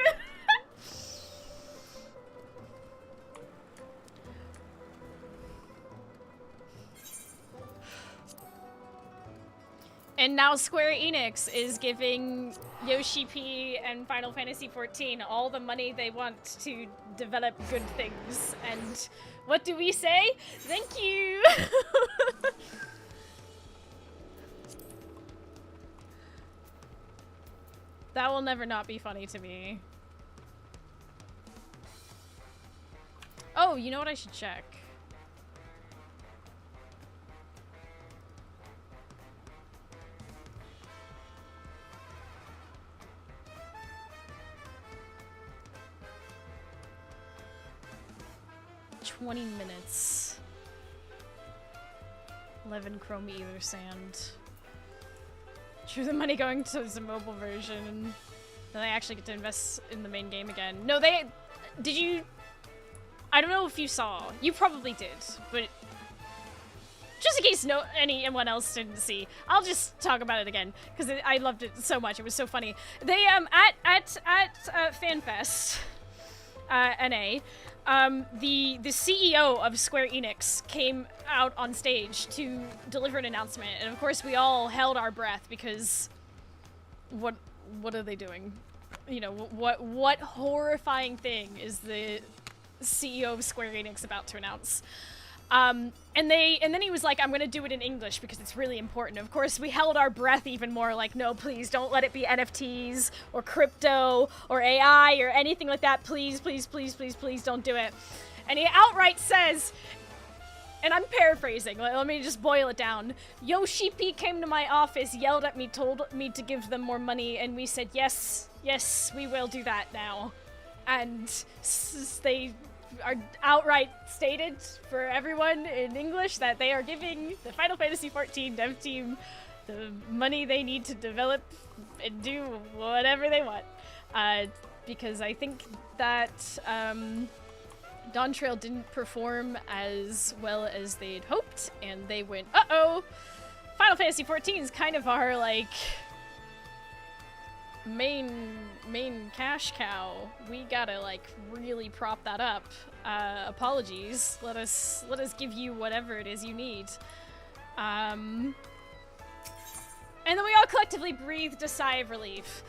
And now Square Enix is giving Yoshi P and Final Fantasy 14 all the money they want to develop good things. And what do we say? Thank you! That will never not be funny to me. Oh, you know what I should check? $20 minutes. 11 chrome ether sand. True, the money going to the mobile version, and then I actually get to invest in the main game again. No, did you, I don't know if you saw, you probably did, but just in case anyone else didn't see, I'll just talk about it again, because I loved it so much, it was so funny. They, at FanFest, NA, the CEO of Square Enix came out on stage to deliver an announcement, and of course we all held our breath because what are they doing? You know, what horrifying thing is the CEO of Square Enix about to announce? And then he was like, I'm gonna do it in English because it's really important. Of course, we held our breath even more, like, no, please, don't let it be NFTs or crypto or AI or anything like that. Please, please, please, please, please don't do it. And he outright says, and I'm paraphrasing, let me just boil it down. Yoshi P came to my office, yelled at me, told me to give them more money, and we said, yes, yes, we will do that now. And they are outright stated for everyone in English that they are giving the Final Fantasy XIV dev team the money they need to develop and do whatever they want. because I think that Dawn Trail didn't perform as well as they'd hoped, and they went, uh-oh, Final Fantasy XIV is kind of our, like, main cash cow. We gotta, like, really prop that up. Apologies. Let us give you whatever it is you need. And then we all collectively breathed a sigh of relief.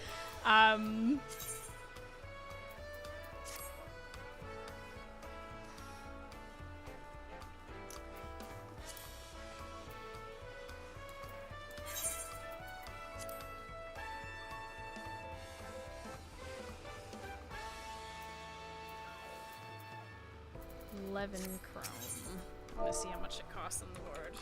11 chrome. I'm gonna see how much it costs on the board.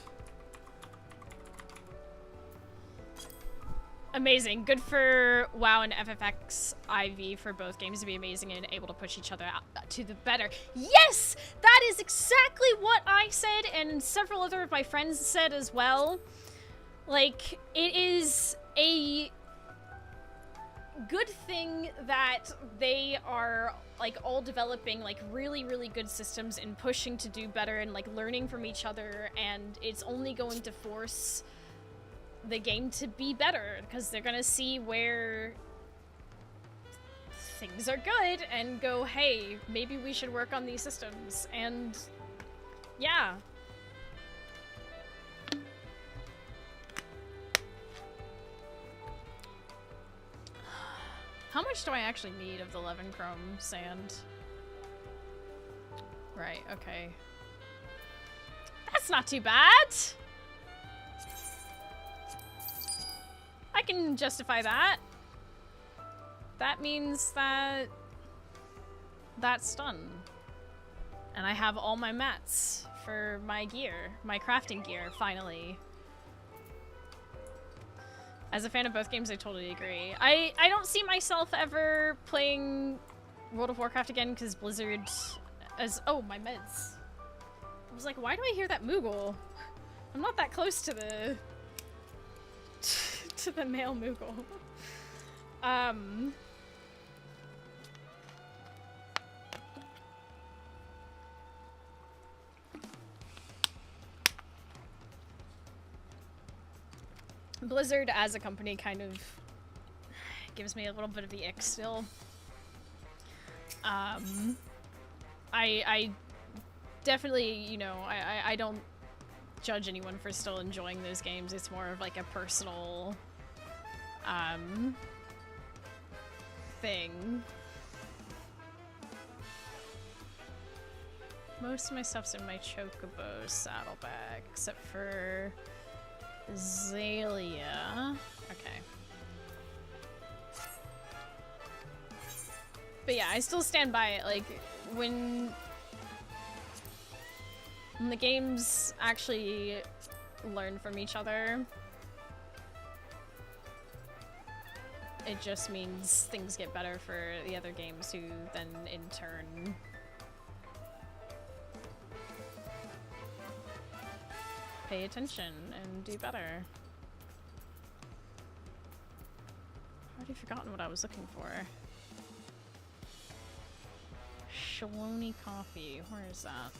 Amazing. Good for WoW and FFXIV for both games to be amazing and able to push each other out to the better. Yes! That is exactly what I said, and several other of my friends said as well. Like, it is a good thing that they are, like, all developing, like, really, really good systems and pushing to do better and, like, learning from each other, and it's only going to force the game to be better, because they're gonna see where things are good and go, hey, maybe we should work on these systems, and yeah. How much do I actually need of the 11 chrome sand? Right, okay. That's not too bad! I can justify that. That means that that's done. And I have all my mats for my gear, my crafting gear, finally. As a fan of both games, I totally agree. I don't see myself ever playing World of Warcraft again because Blizzard as— oh, my meds. I was like, why do I hear that Moogle? I'm not that close to the to the male Moogle. Blizzard as a company kind of gives me a little bit of the ick still. I definitely, you know, I don't judge anyone for still enjoying those games. It's more of like a personal thing. Most of my stuff's in my Chocobo saddlebag, except for Azalea. Okay. But yeah, I still stand by it. Like, when the games actually learn from each other, it just means things get better for the other games, who then in turn pay attention and do better. I've already forgotten what I was looking for. Shaloni coffee. Where is that?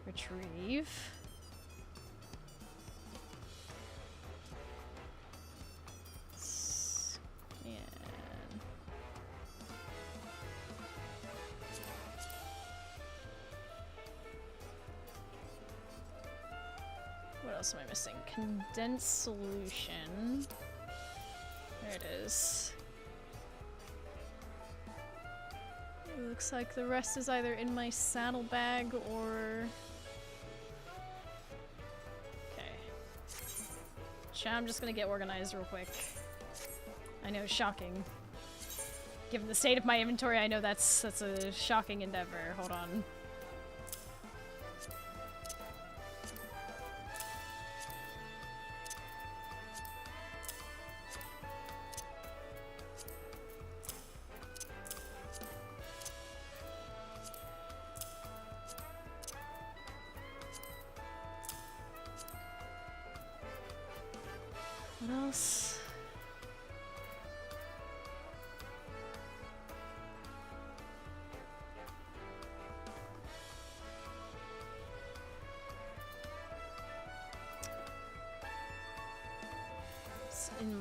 Retrieve. Scan. What else am I missing? Condensed solution. There it is. It looks like the rest is either in my saddlebag or... okay. I'm just gonna get organized real quick. I know, shocking. Given the state of my inventory, I know that's a shocking endeavor. Hold on. What else?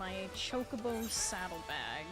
my chocobo saddlebag.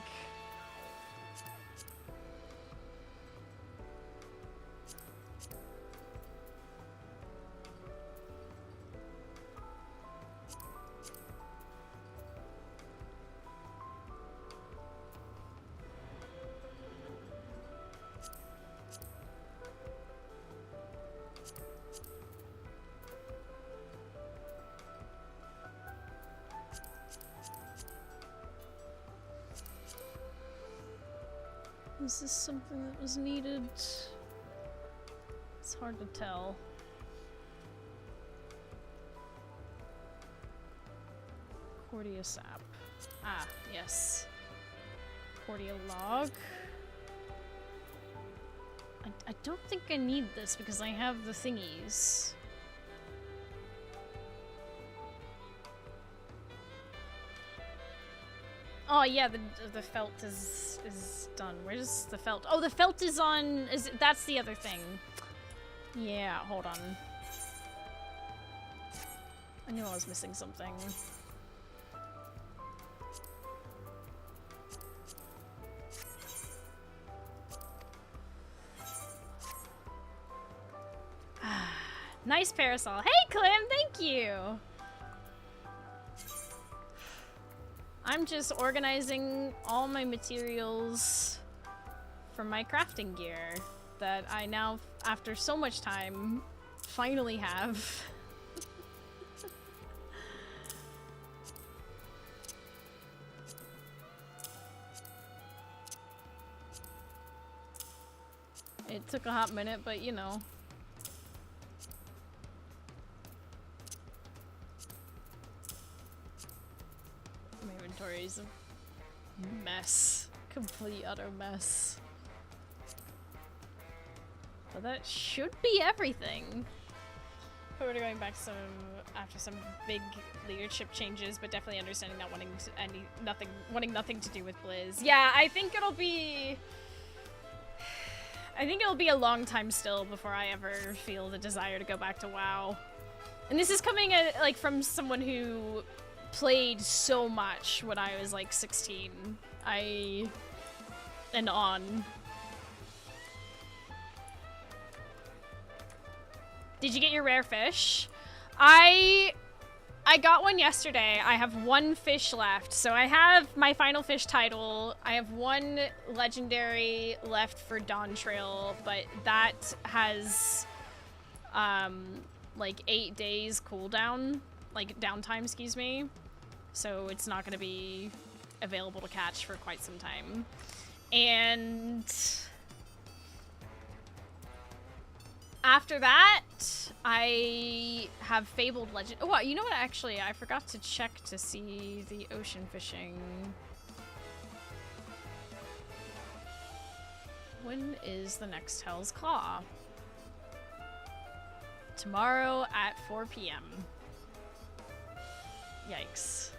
Is this something that was needed? It's hard to tell. Cordia sap. Ah, yes. Cordia log. I don't think I need this because I have the thingies. Oh yeah, the felt is done. Where's the felt? Oh, the felt is on. That's the other thing? Yeah, hold on. I knew I was missing something. Nice parasol. Hey, Clem, thank you. I'm just organizing all my materials for my crafting gear that I now, after so much time, finally have. It took a hot minute, but you know. My inventory's a mess. Complete utter mess. But that should be everything. But we're going back after some big leadership changes, but definitely understanding not wanting wanting nothing to do with Blizz. Yeah, I think it'll be a long time still before I ever feel the desire to go back to WoW. And this is coming like from someone who played so much when I was like 16. And on. Did you get your rare fish? I got one yesterday. I have one fish left. So I have my final fish title. I have one legendary left for Dawn Trail, but that has like 8 days cooldown, like downtime, excuse me. So it's not going to be available to catch for quite some time. And after that, I have Fabled Legend. Oh, you know what? Actually, I forgot to check to see the ocean fishing. When is the next Hell's Claw? Tomorrow at 4 p.m. Yikes.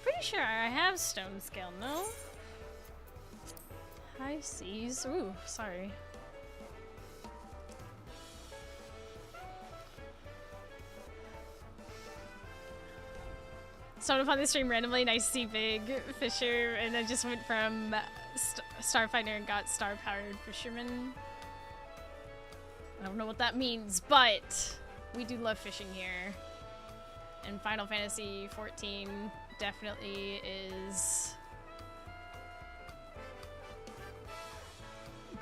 Pretty sure I have stone scale, no? High seas. Ooh, sorry. Started upon the stream randomly, nice to see Big Fisher, and I just went from Starfighter and got Star-Powered Fisherman. I don't know what that means, but we do love fishing here. And Final Fantasy XIV definitely is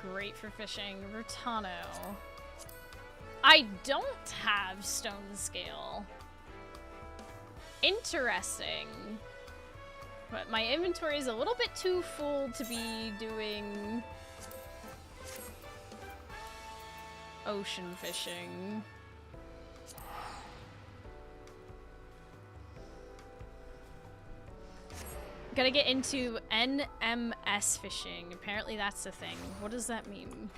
great for fishing. Rutano. I don't have stone scale. Interesting. But my inventory is a little bit too full to be doing ocean fishing. Gotta get into NMS fishing. Apparently that's the thing. What does that mean?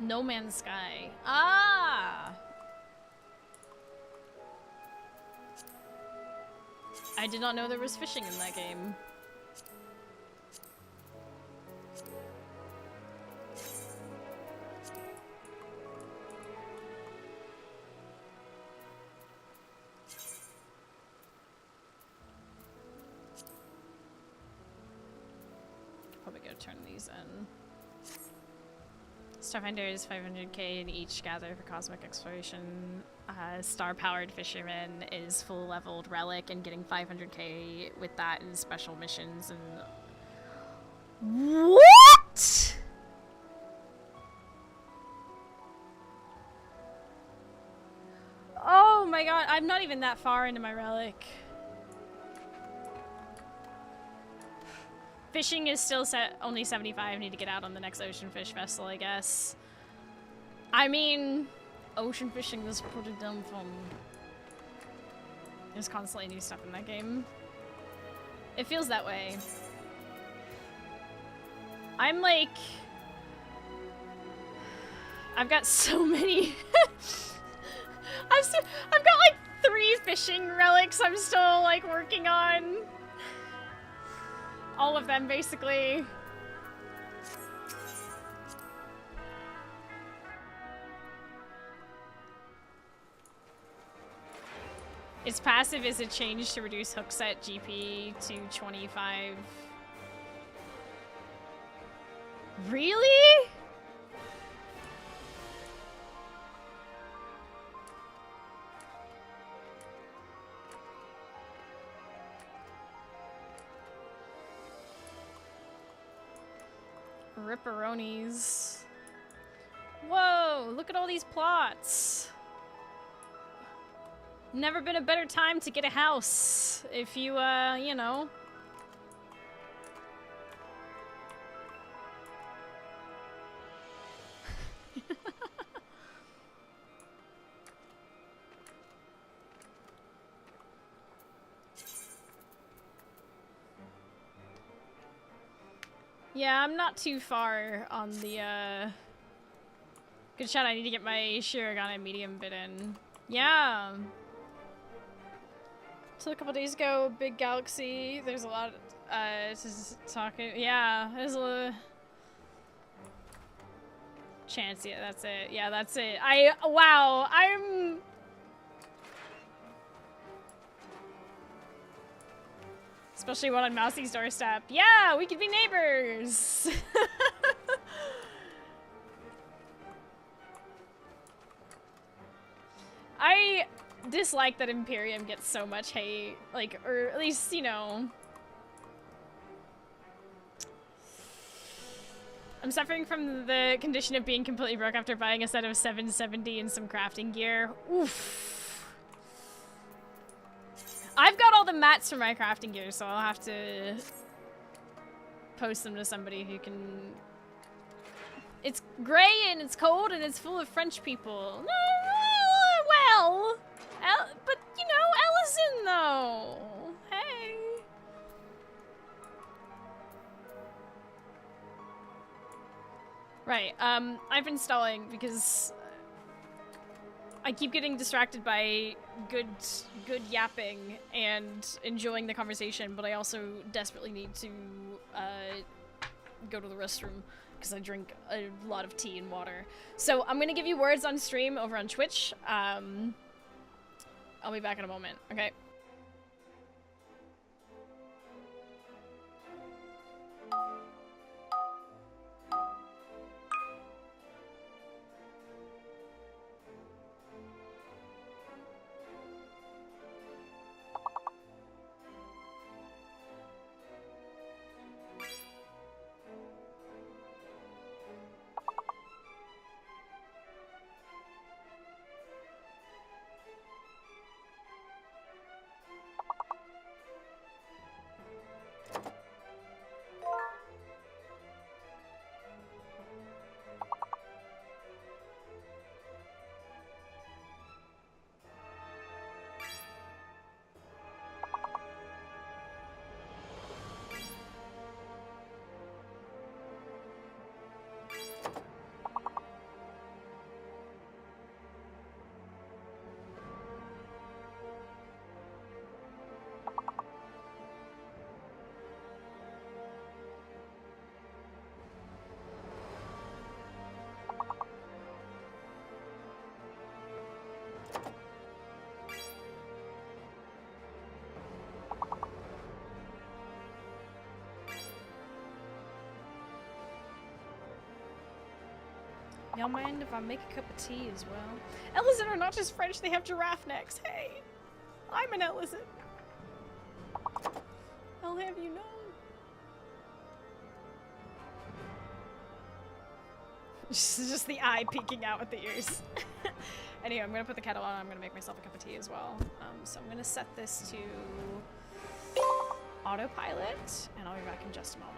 No Man's Sky. Ah! I did not know there was fishing in that game. turn these in. Starfinder is 500k in each gather for cosmic exploration. Star-powered fisherman is full-leveled relic and getting 500k with that in special missions and... What?! Oh my god, I'm not even that far into my relic. Fishing is still only 75. I need to get out on the next ocean fish vessel, I guess. I mean, ocean fishing was pretty dumb fun. There's constantly new stuff in that game. It feels that way. I'm like... I've got so many... I've got like 3 fishing relics I'm still like working on. All of them, basically. Its passive is a change to reduce hookset GP to 25. Really? Ripperonis. Whoa, look at all these plots. Never been a better time to get a house. If you, you know. Yeah, I'm not too far on the, Good shot, I need to get my Shirogane medium bit in. Yeah. So a couple days ago, big galaxy, there's a lot, talking, yeah, there's a... Chance, yeah, that's it. Yeah, that's it. Wow, I'm... Especially one on Mousie's doorstep. Yeah, we could be neighbors! I dislike that Imperium gets so much hate, like, or at least, you know... I'm suffering from the condition of being completely broke after buying a set of 770 and some crafting gear. Oof. I've got all the mats for my crafting gear, so I'll have to post them to somebody who can... It's gray and it's cold and it's full of French people. Well, but you know, Ellison though. Hey. Right, I've been stalling because I keep getting distracted by good yapping and enjoying the conversation, but I also desperately need to go to the restroom because I drink a lot of tea and water. So I'm gonna give you words on stream over on Twitch. I'll be back in a moment, okay? Y'all mind if I make a cup of tea as well? Ellison are not just French, they have giraffe necks. Hey! I'm an Ellison. I'll have you know. Just the eye peeking out at the ears. Anyway, I'm gonna put the kettle on. I'm gonna make myself a cup of tea as well. So I'm gonna set this to autopilot, and I'll be back in just a moment.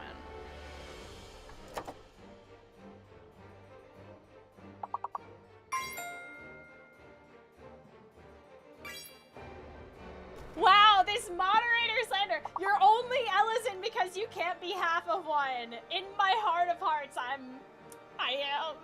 Wow, this moderator slander! You're only Ellison because you can't be half of one. In my heart of hearts, I am.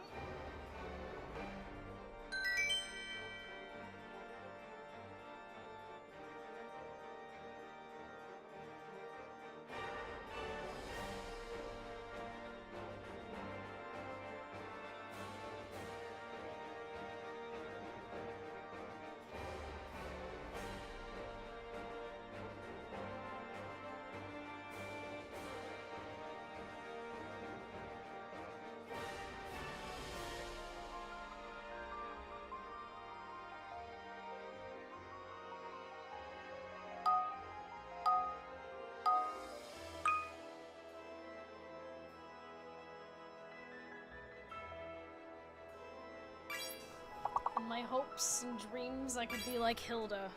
In my hopes and dreams, I could be like Hilda.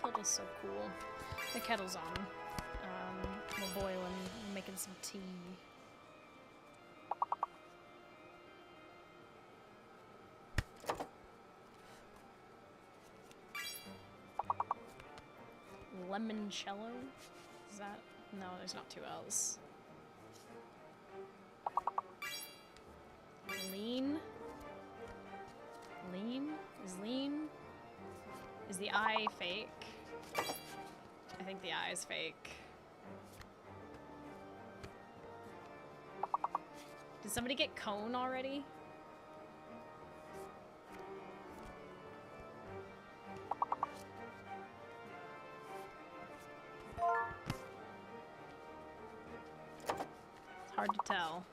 Hilda's so cool. The kettle's on. We're boiling. We're making some tea. Limoncello? Is that? No, there's not two L's. Lean? Lean? Is lean? Is the eye fake? I think the eye is fake. Did somebody get cone already? It's hard to tell.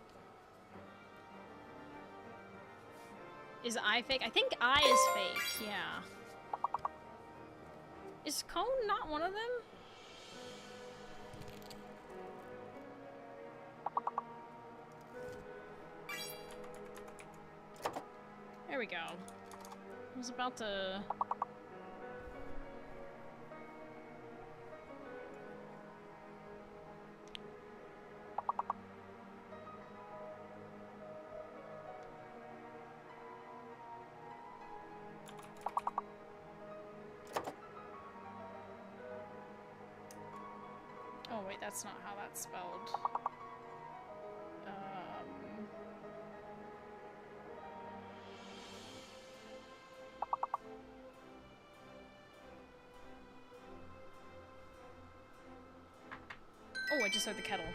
Is eye fake? I think eye is fake, yeah. Is cone not one of them? There we go. I was about to... Oh wait, that's not how that's spelled. Oh, I just heard the kettle.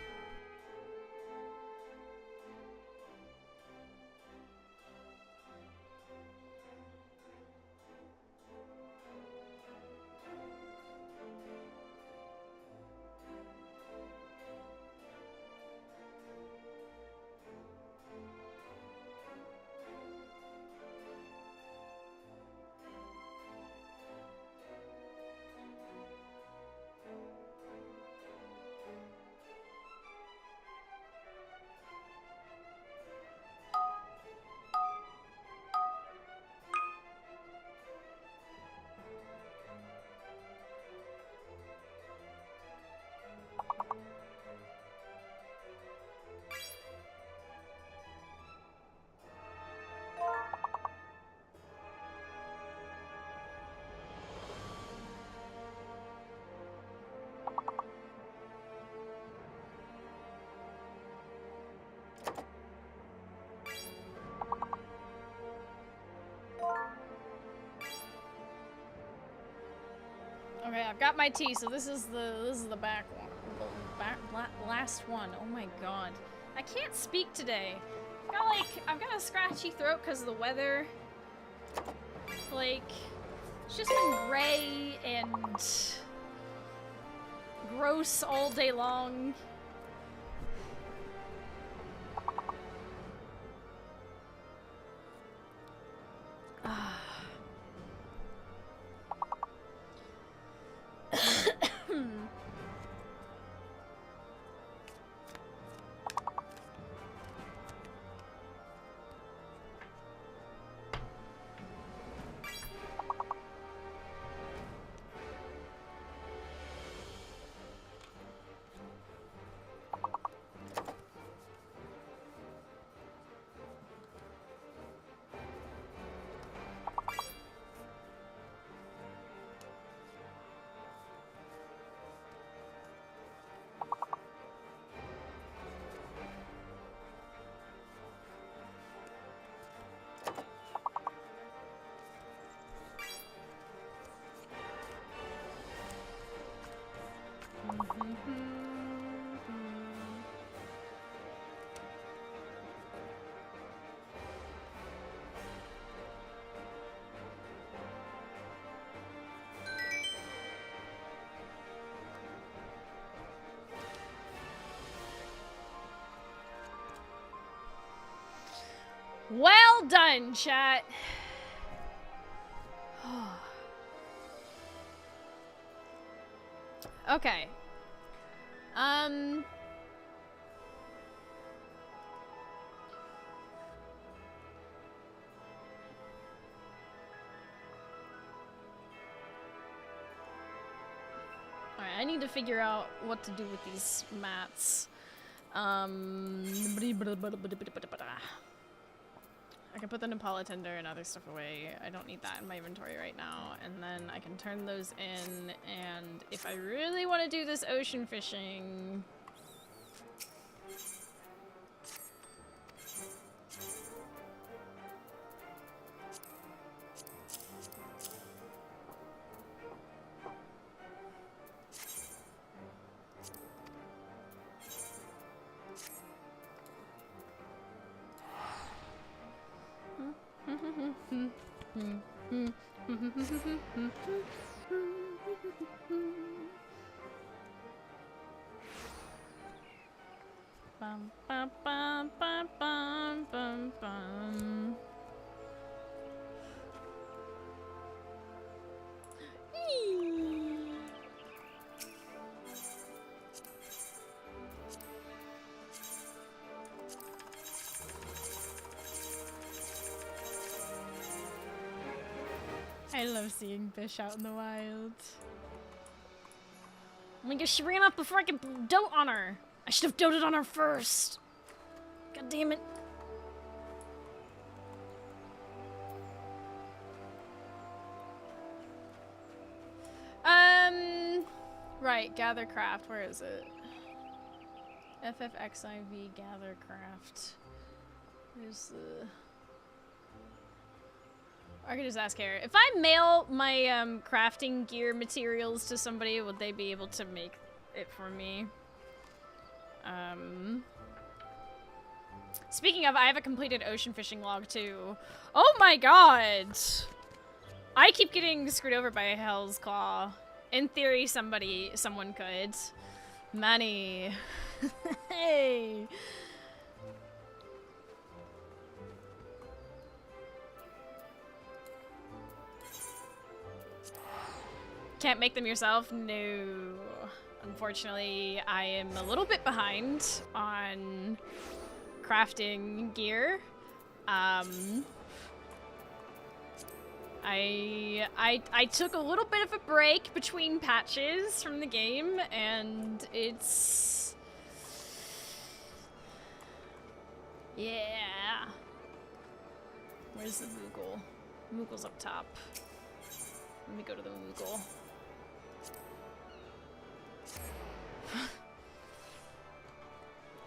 Okay, I've got my tea, so this is the back one. The last one. Oh my god. I can't speak today. I've got a scratchy throat because of the weather. Like, it's just been gray and gross all day long. all done, chat. Okay. Alright, I need to figure out what to do with these mats. I can put the Nepal tender and other stuff away. I don't need that in my inventory right now. And then I can turn those in, and if I really want to do this ocean fishing... Bum, bum, bum, bum, bum, bum, bum. I love seeing fish out in the wild. Oh my gosh, she ran off before I could dote on her. I should have doted on her first. God damn it. Right, gather craft. Where is it? FFXIV gather craft. Where's the... I could just ask Kara. If I mail my crafting gear materials to somebody, would they be able to make it for me? Speaking of, I have a completed ocean fishing log too. Oh my god! I keep getting screwed over by Hell's Claw. In theory, someone could. Money. Hey! Can't make them yourself? No. Unfortunately, I am a little bit behind on crafting gear. I took a little bit of a break between patches from the game, and it's... yeah. Where's the Moogle? Moogle's up top. Let me go to the Moogle.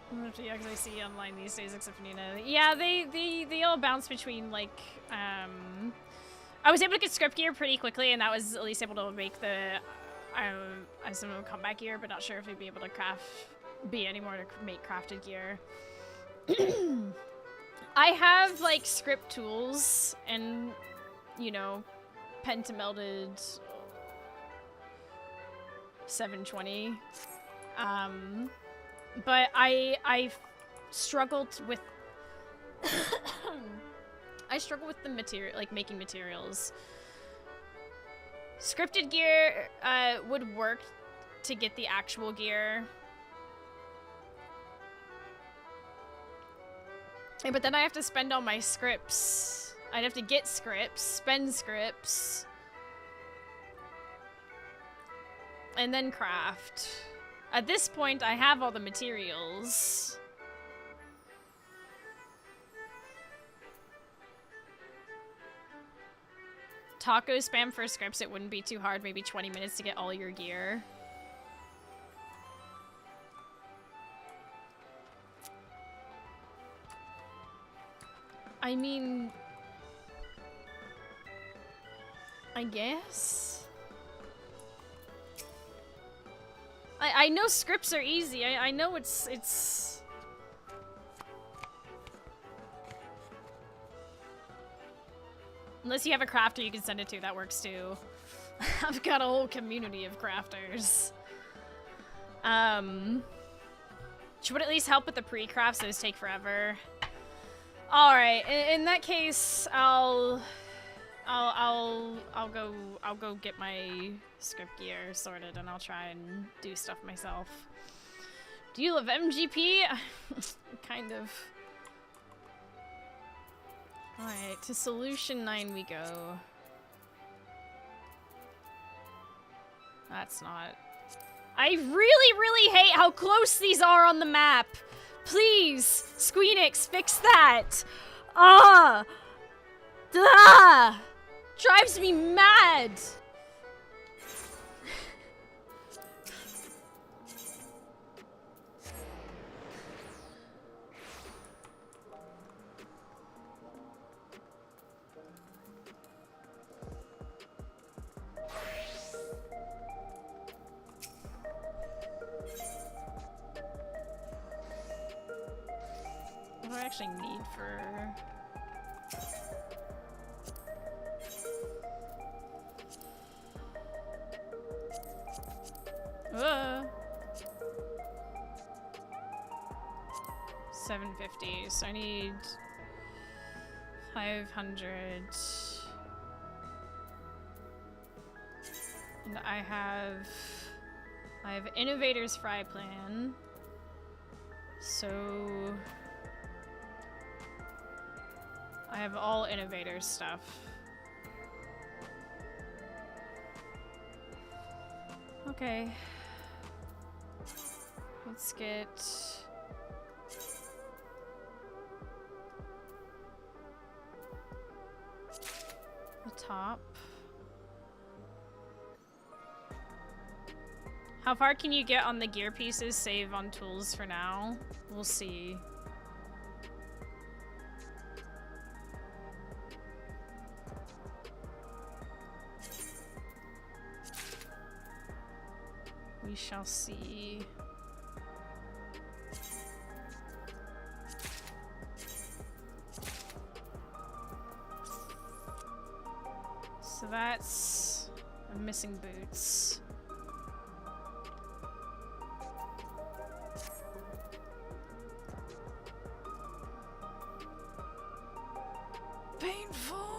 What do you actually see online these days except for Nina? Yeah, they all bounce between, like, I was able to get script gear pretty quickly, and that was at least able to make the, I some combat gear, but not sure if they'd be able to be anymore to make crafted gear. I have, like, script tools and, you know, pentamelded 720. But I struggled with I struggle with the material, like making materials. Scripted gear would work to get the actual gear. Yeah, but then I have to spend all my scripts. I'd have to get scripts, spend scripts, and then craft. At this point, I have all the materials. Taco spam for scripts, it wouldn't be too hard, maybe 20 minutes to get all your gear. I mean... I guess? I know scripts are easy. I know it's... Unless you have a crafter you can send it to, that works too. I've got a whole community of crafters. Which would at least help with the pre-crafts, those take forever. All right. In that case, I'll go get my script gear sorted, and I'll try and do stuff myself. Do you love MGP? Kind of. All right, to solution 9 we go. That's not. I really hate how close these are on the map. Please, Squeenix, fix that. Ah! Drives me mad. What do I actually need for... Uh, 750, so I need 500. And I have Innovator's Fry Plan. So I have all Innovator's stuff. Okay. Let's get the top. How far can you get on the gear pieces? Save on tools for now. We'll see. We shall see. So that's... I'm missing boots. Painful!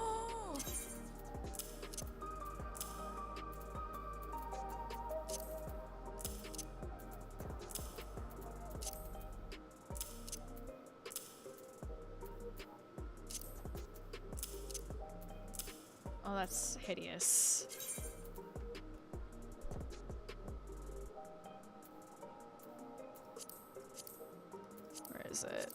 Oh, that's hideous. Where is it?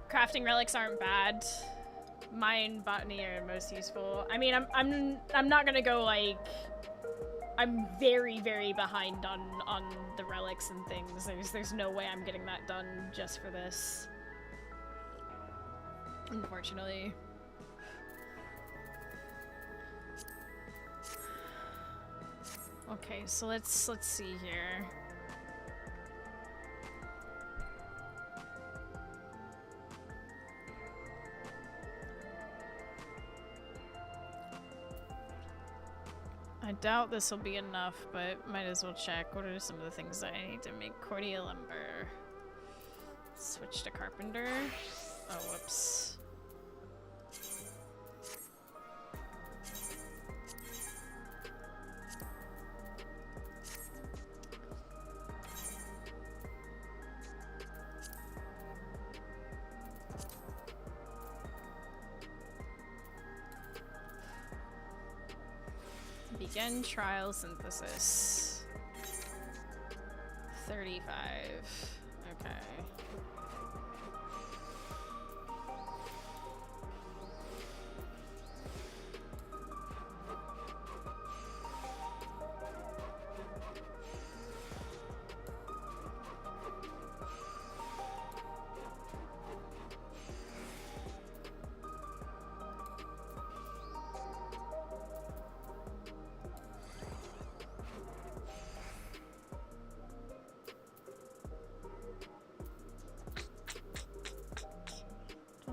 Crafting relics aren't bad. Mine, botany are most useful. I mean, I'm not gonna go like. I'm very behind on the relics and things. There's no way I'm getting that done just for this. Unfortunately. Okay, so let's see here. I doubt this will be enough, but might as well check. What are some of the things that I need to make? Cordia lumber. Switch to carpenter. Oh, whoops. Begin trial synthesis. 35. Okay.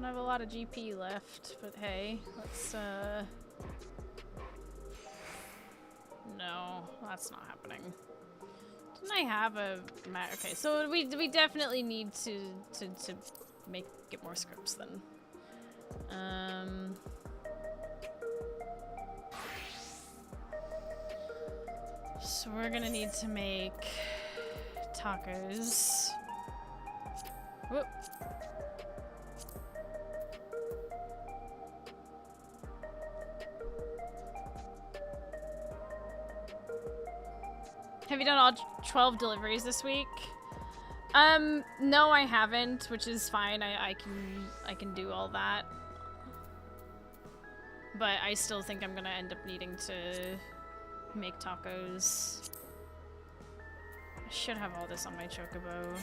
Don't have a lot of GP left, but hey, let's no, that's not happening. Didn't I have a okay, so we definitely need to get more scripts then. So we're gonna need to make tacos. Whoop. Have you done all 12 deliveries this week? No, I haven't, which is fine. I can do all that. But I still think I'm gonna end up needing to make tacos. I should have all this on my chocobo.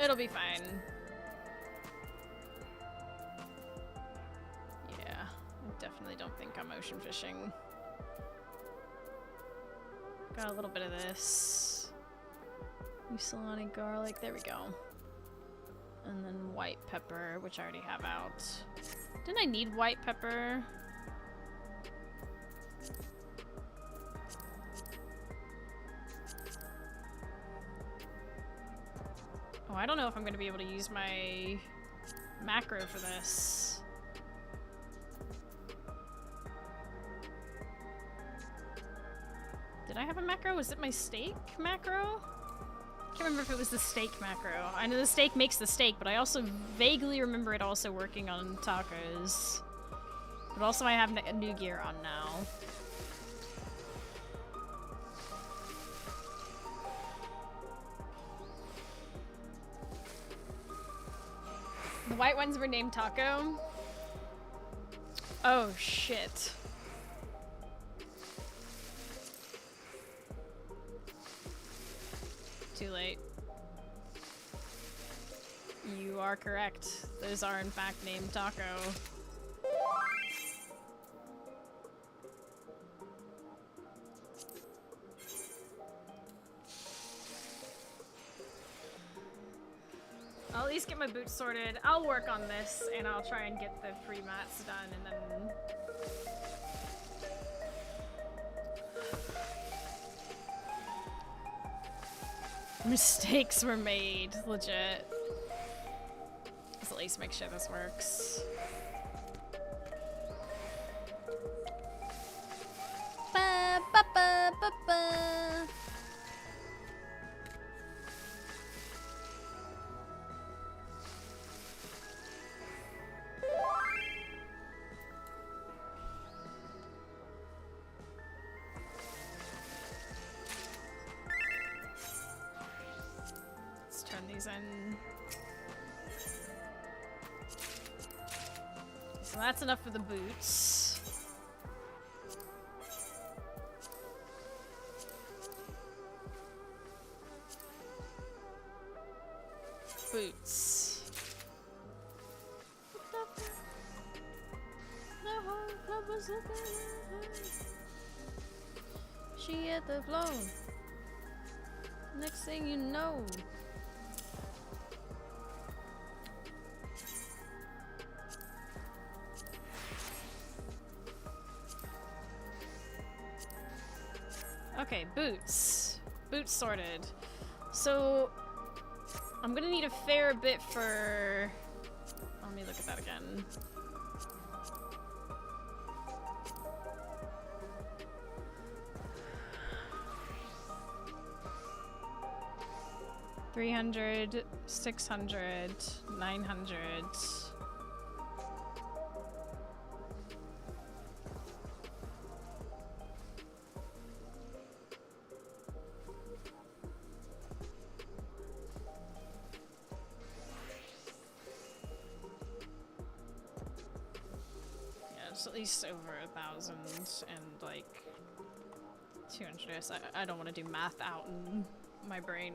It'll be fine. Yeah, I definitely don't think I'm ocean fishing. Got a little bit of this. Mucilani garlic, there we go. And then white pepper, which I already have out. Didn't I need white pepper? Oh, I don't know if I'm gonna be able to use my macro for this. Did I have a macro? Was it my steak macro? I can't remember if it was the steak macro. I know the steak makes the steak, but I also vaguely remember it also working on tacos. But also I have new gear on now. The white ones were named Taco? Oh shit. Too late. You are correct. Those are in fact named Taco. I'll at least get my boots sorted. I'll work on this and I'll try and get the free mats done and then... Mistakes were made, legit. Let's at least make sure this works. Ba, ba, ba, ba, ba. In. So that's enough for the boots. Boots. She at the flow. Next thing you know. Okay, boots. Boots sorted. So, I'm gonna need a fair bit for... Let me look at that again. $300, $600, $900. At least over 1,000 and like 200. I don't want to do math out in my brain.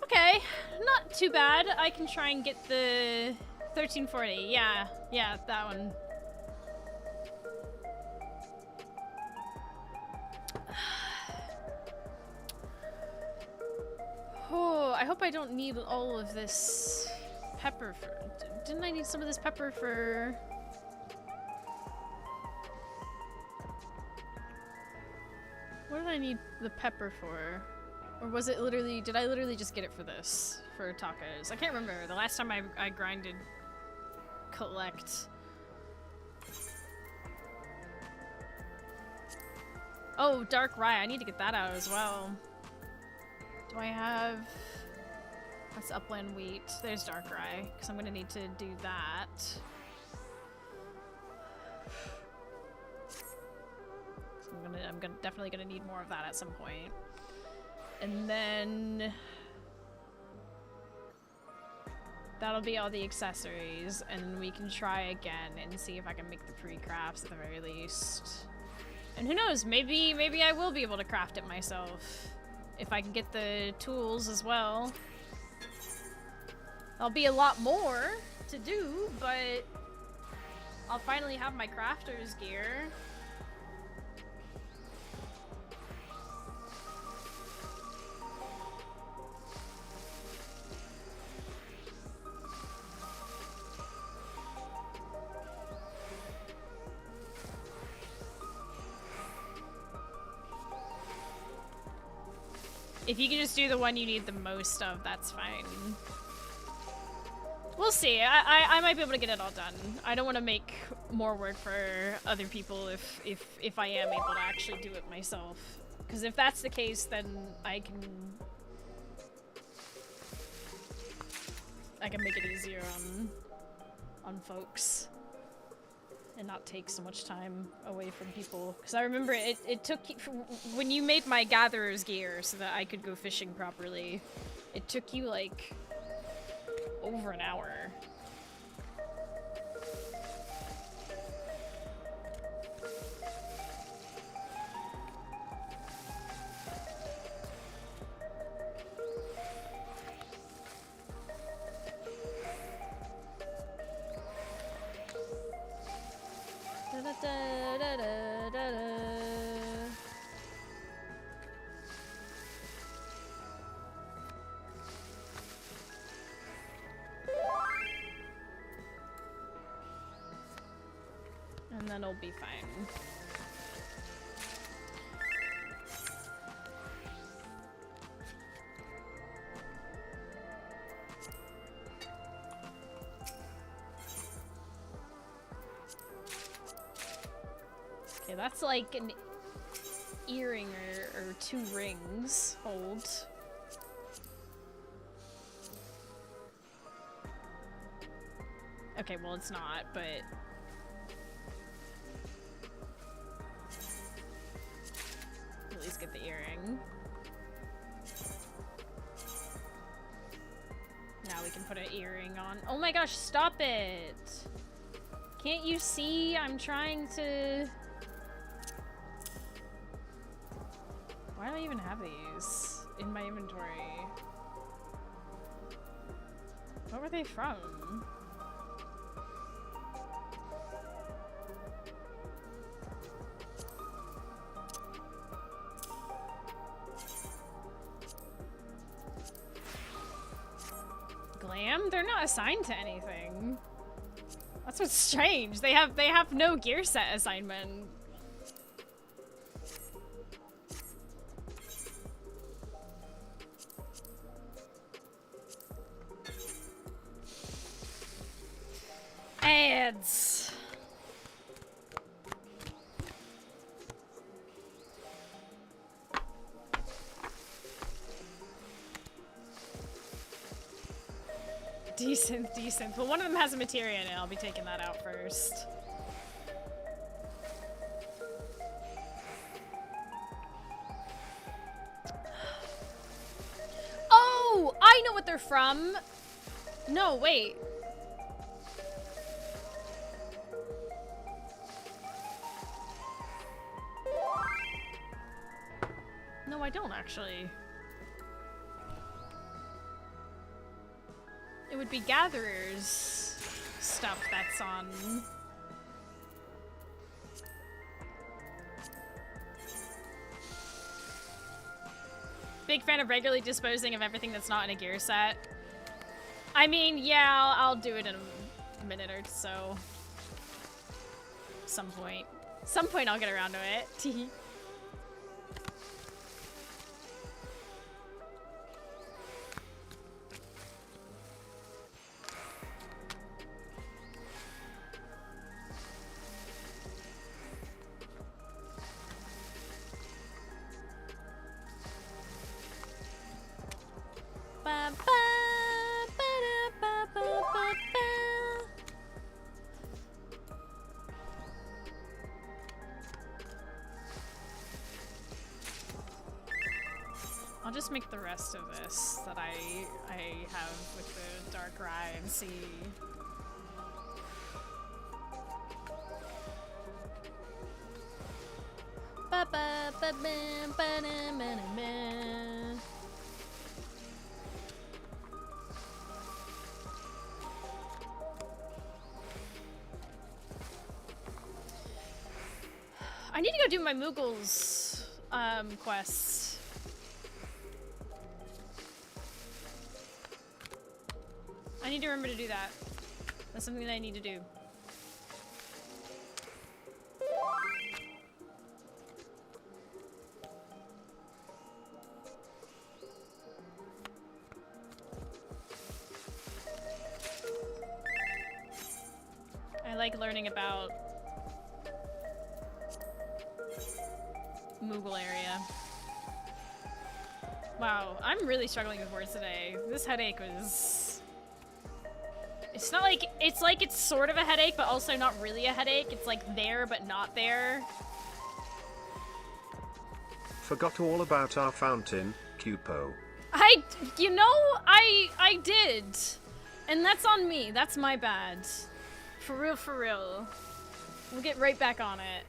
Okay, not too bad. I can try and get the 1340. Yeah, that one. hope I don't need all of this pepper for... Didn't I need some of this pepper for... What did I need the pepper for? Or was it literally... Did I literally just get it for this? For tacos? I can't remember. The last time I grinded... Collect... Oh, dark rye. I need to get that out as well. Do I have... That's upland wheat. There's dark rye, because I'm gonna need to do that. So I'm definitely gonna need more of that at some point. And then that'll be all the accessories, and we can try again and see if I can make the pre-crafts at the very least. And who knows, maybe I will be able to craft it myself if I can get the tools as well. There'll be a lot more to do, but I'll finally have my crafter's gear. If you can just do the one you need the most of, that's fine. We'll see. I might be able to get it all done. I don't want to make more work for other people if I am able to actually do it myself. Because if that's the case, then I can make it easier on folks and not take so much time away from people. Because I remember it took, when you made my gatherer's gear so that I could go fishing properly, it took you like over an hour. And then it'll be fine. Okay, that's like an earring or 2 rings hold. Okay, well it's not, but at least get the earring. Now we can put an earring on. Oh my gosh, stop it! Can't you see? I'm trying to... Why do I even have these in my inventory? What were they from? Glam? They're not assigned to anything. That's what's strange. They have no gear set assignment. Ads. Decent. Well, one of them has a materia in it. I'll be taking that out first. Oh, I know what they're from. No, wait. No, I don't actually. It would be gatherers stuff that's on. big fan of regularly disposing of everything that's not in a gear set. I mean, yeah, I'll do it in a minute or so. Some point. Some point I'll get around to it. I'll just make the rest of this that I have with the dark rye and see. I need to go do my Moogles quests. I need to remember to do that. That's something that I need to do. I like learning about Moogle area. Wow, I'm really struggling with words today. This headache was... It's not like... It's like it's sort of a headache, but also not really a headache. It's like there, but not there. Forgot all about our fountain, Cupo. You know, I did. And that's on me. That's my bad. For real, for real. We'll get right back on it.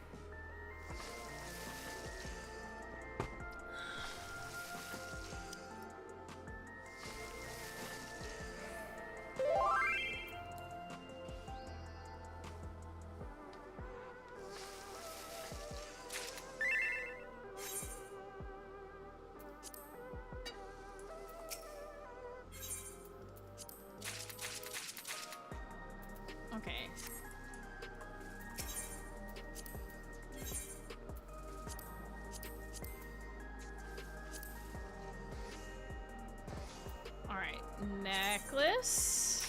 Okay. All right, necklace,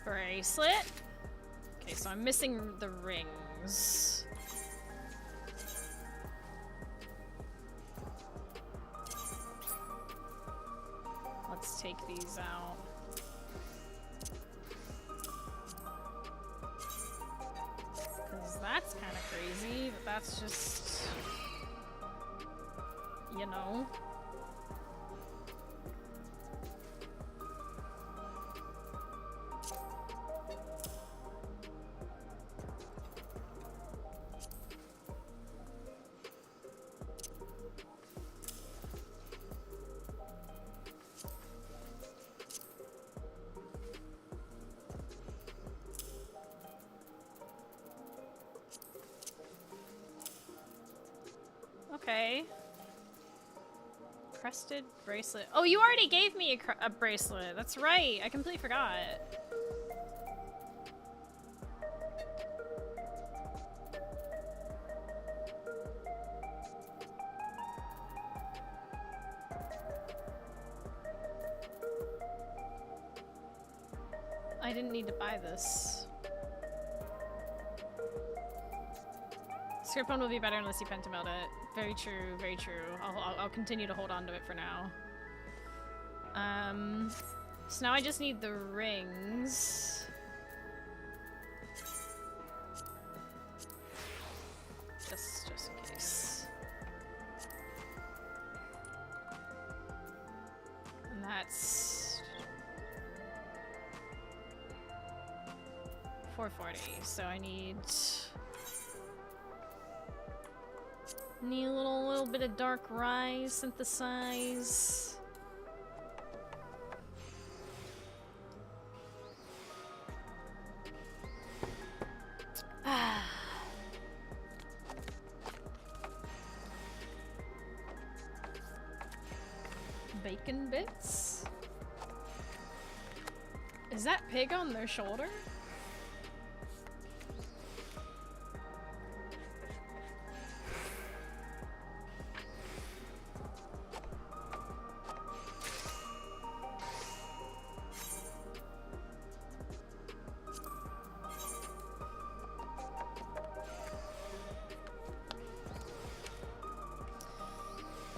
bracelet. Okay, so I'm missing the rings. Let's take these out. That's kind of crazy, but that's just, you know. Okay. Crested bracelet. Oh, you already gave me a bracelet. That's right. I completely forgot. I didn't need to buy this. Script one will be better unless you pentamelt it. Very true, very true. I'll continue to hold on to it for now. So now I just need the rings. Just in case. And that's 440. So I need a little bit of dark rye synthesize. bacon bits? Is that pig on their shoulder?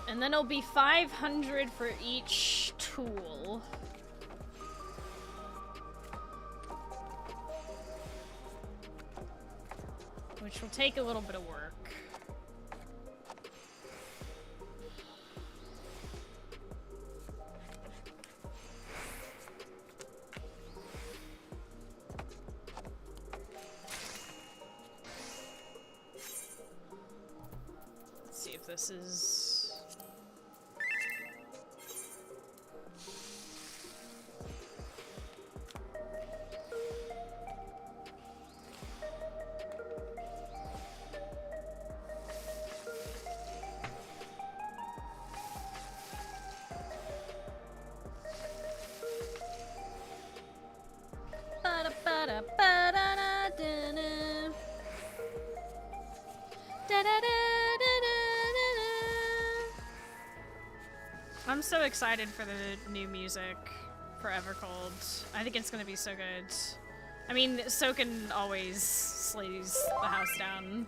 And then it'll be 500 for each tool. Which will take a little bit of work. Let's see if this is... I'm so excited for the new music for Evercold. I think it's gonna be so good. I mean, Soken always slays the house down.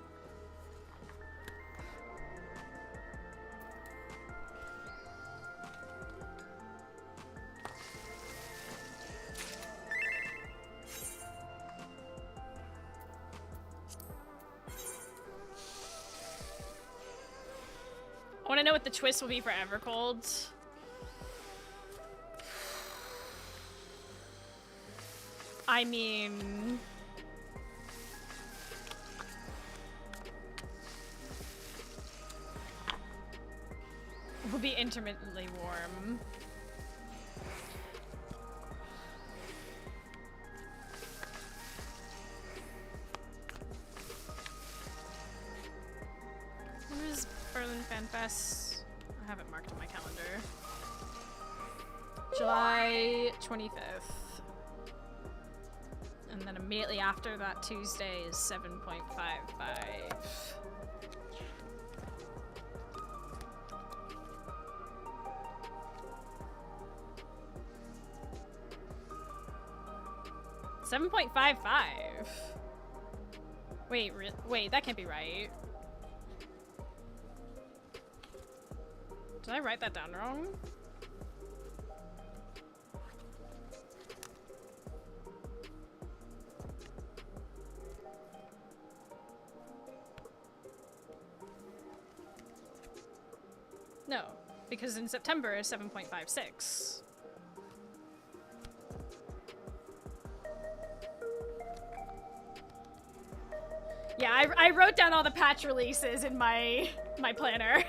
I want to know what the twist will be for Evercold. I mean... it will be intermittently warm. When is Berlin Fan Fest? I have it marked on my calendar. July 25th. And then immediately after that Tuesday is 7.55. $7.55. Wait, that can't be right. Did I write that down wrong? No, because in September is 7.56. Yeah, I wrote down all the patch releases in my planner.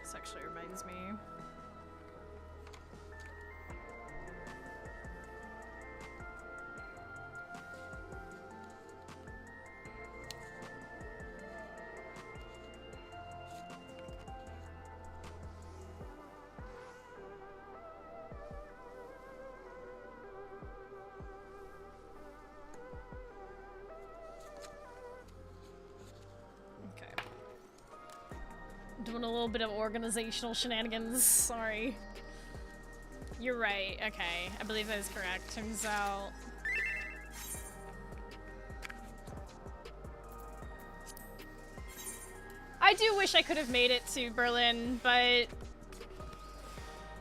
This actually reminds me. Doing a little bit of organizational shenanigans, sorry. You're right, okay. I believe that is correct. Turns out... I do wish I could have made it to Berlin, but...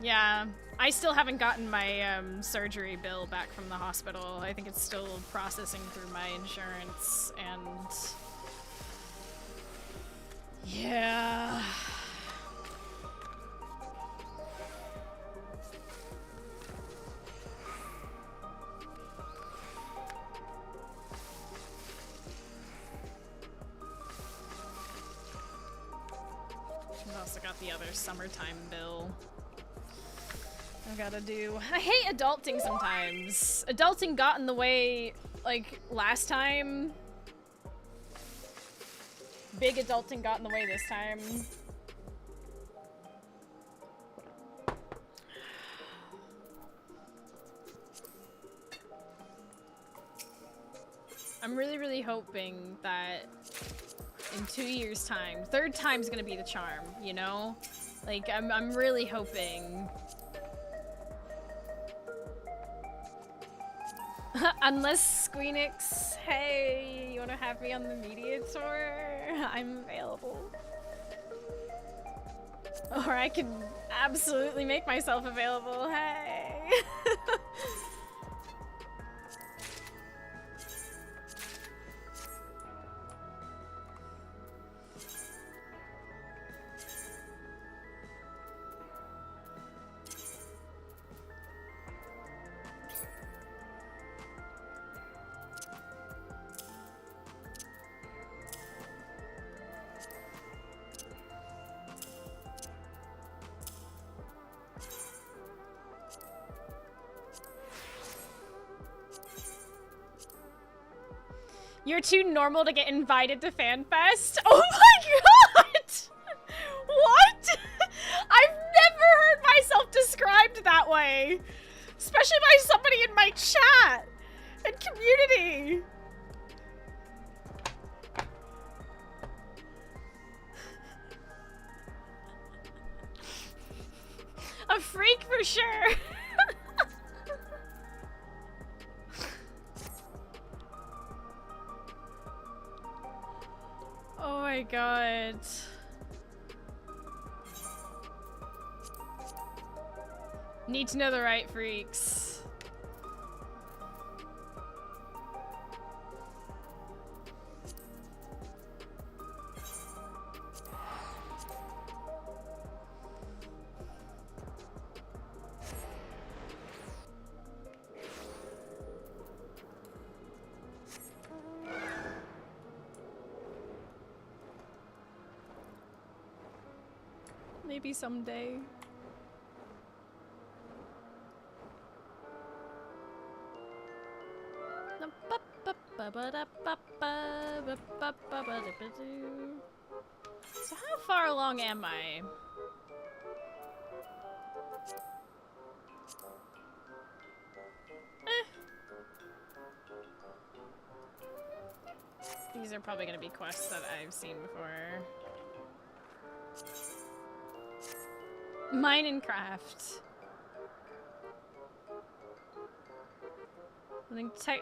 yeah, I still haven't gotten my surgery bill back from the hospital. I think it's still processing through my insurance, and... yeah. got the other summertime bill I gotta do. I hate adulting sometimes. Adulting got in the way, like, last time. Big adulting got in the way this time. I'm really, really hoping that in 2 years' time, third time's gonna be the charm, you know? Like, I'm really hoping. Unless Squeenix, hey, you wanna have me on the media tour? I'm available. Or I can absolutely make myself available, hey! You're too normal to get invited to FanFest? Oh my god! What? I've never heard myself described that way. Especially by somebody in my chat and community. A freak for sure. Oh my god. Need to know the right freaks. Maybe someday. So how far along am I? These are probably gonna be quests that I've seen before. Mine and craft.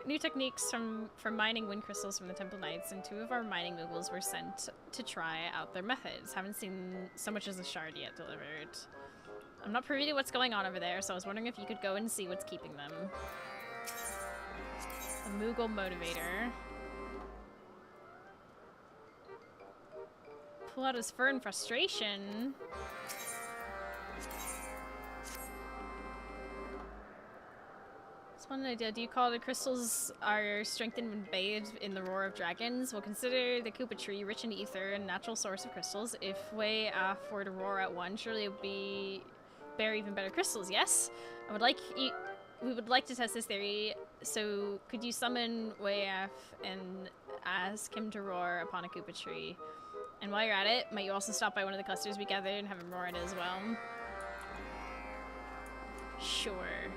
New techniques from mining wind crystals from the Temple Knights, and 2 of our mining moogles were sent to try out their methods. Haven't seen so much as a shard yet delivered. I'm not privy to what's going on over there, so I was wondering if you could go and see what's keeping them. A moogle motivator. Pull out his fur in frustration. One idea. Do you call the crystals are strengthened when bathed in the roar of dragons? Well, consider the Koopa tree rich in ether and natural source of crystals. If Way Af were to roar at one, surely it would bear even better crystals, yes? We would like to test this theory, so could you summon Way Af and ask him to roar upon a Koopa tree? And while you're at it, might you also stop by one of the clusters we gathered and have him roar at it as well? Sure.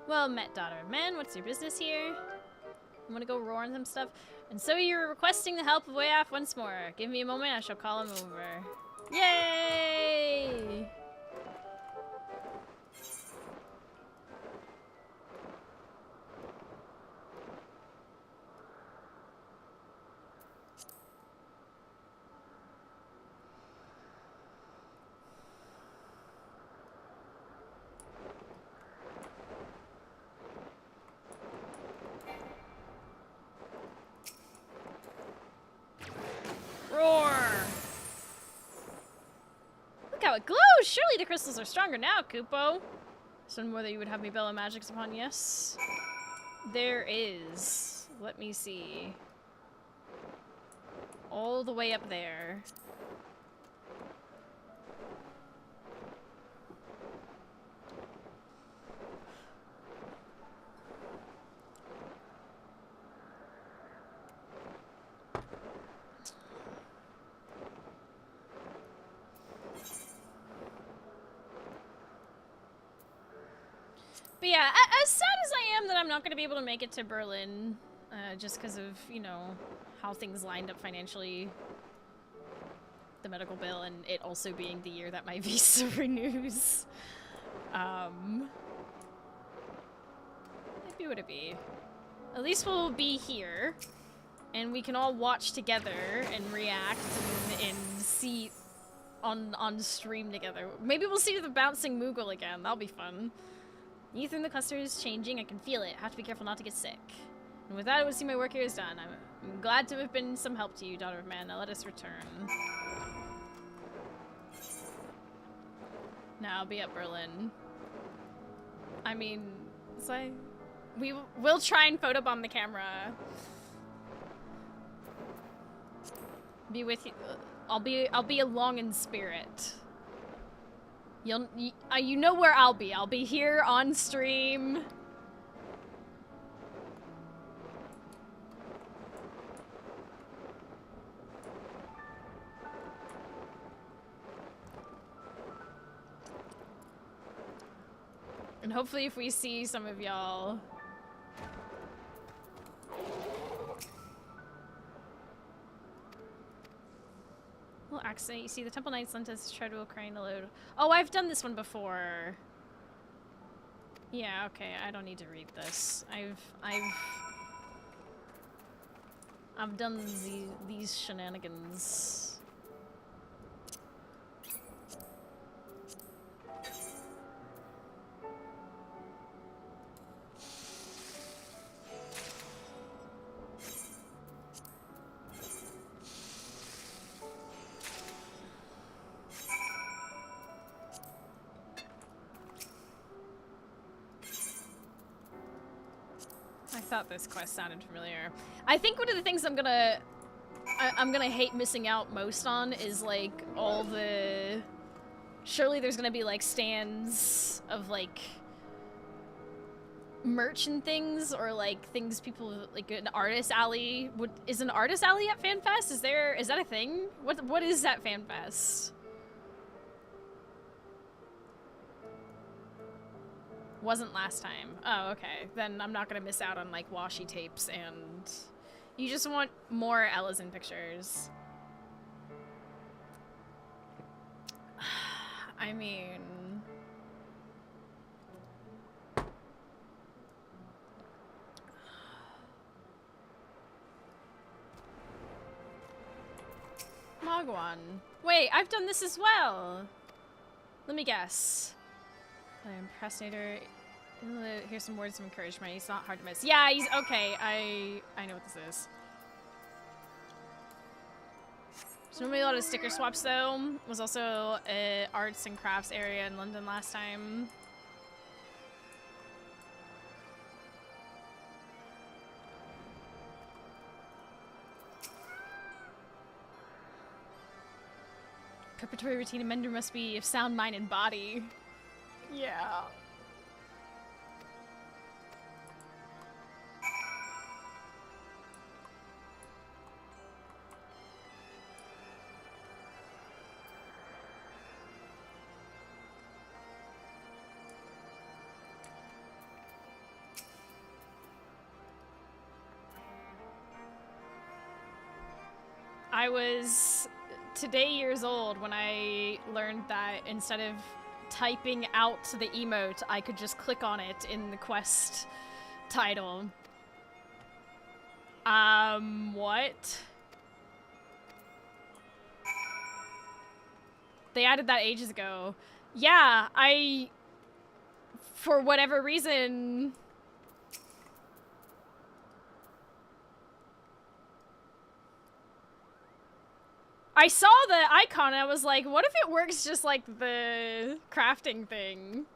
Well met, daughter of man. What's your business here? I want to go roar on some stuff. And so you're requesting the help of Way Off once more. Give me a moment, I shall call him over. Yay! Roar! Look how it glows! Surely the crystals are stronger now, Kupo. Some more that you would have me bellow magics upon, yes? There is. let me see. All the way up there. But yeah, as sad as I am that I'm not going to be able to make it to Berlin, just because of, you know, how things lined up financially, the medical bill, and it also being the year that my visa renews. Maybe would it be? At least we'll be here, and we can all watch together and react and see on stream together. Maybe we'll see the bouncing Moogle again. That'll be fun. Ether in the cluster is changing. I can feel it. Have to be careful not to get sick. And with that, I would see my work here is done. I'm glad to have been some help to you, daughter of man. Now let us return. Now I'll be at Berlin. I mean, it's like we'll try and photobomb the camera. Be with you. I'll be along in spirit. You know where I'll be. I'll be here on stream. And hopefully if we see some of y'all. Little accident. You see the Temple Knights lent us Treadwheel crying to load. Oh, I've done this one before. Yeah, okay, I don't need to read this. I've done these shenanigans. I thought this quest sounded familiar. I think one of the things I'm gonna hate missing out most on is like all the. Surely there's gonna be like stands of like merch and things, or like things people like an artist alley. Is an artist alley at FanFest? Is that a thing? What is that FanFest? Wasn't last time. Oh, okay. Then I'm not gonna miss out on like washi tapes, and you just want more Ellison pictures. I mean, Mogwan. Wait, I've done this as well. Let me guess. I'm procrastinator. Here's some words of encouragement. He's not hard to miss. Yeah, he's okay. I know what this is. There's normally a lot of sticker swaps though. Was also a arts and crafts area in London last time. Preparatory routine and Mender must be of sound mind and body. Yeah. I was today years old when I learned that instead of typing out the emote, I could just click on it in the quest title. What? They added that ages ago. Yeah, for whatever reason... I saw the icon and I was like, what if it works just like the crafting thing?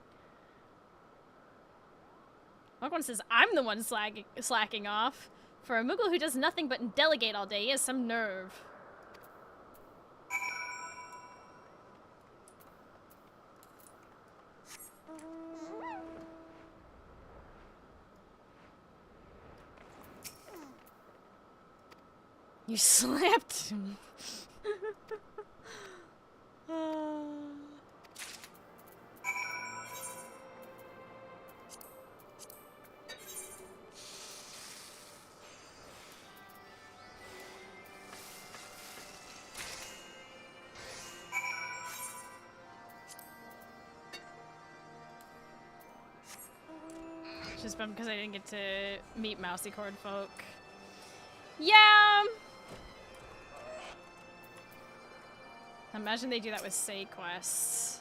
One says, I'm the one slacking off. For a Moogle who does nothing but delegate all day, he has some nerve. You slapped him. Just bummed because I didn't get to meet Mousy Cord folk. Yeah! Imagine they do that with Say quests.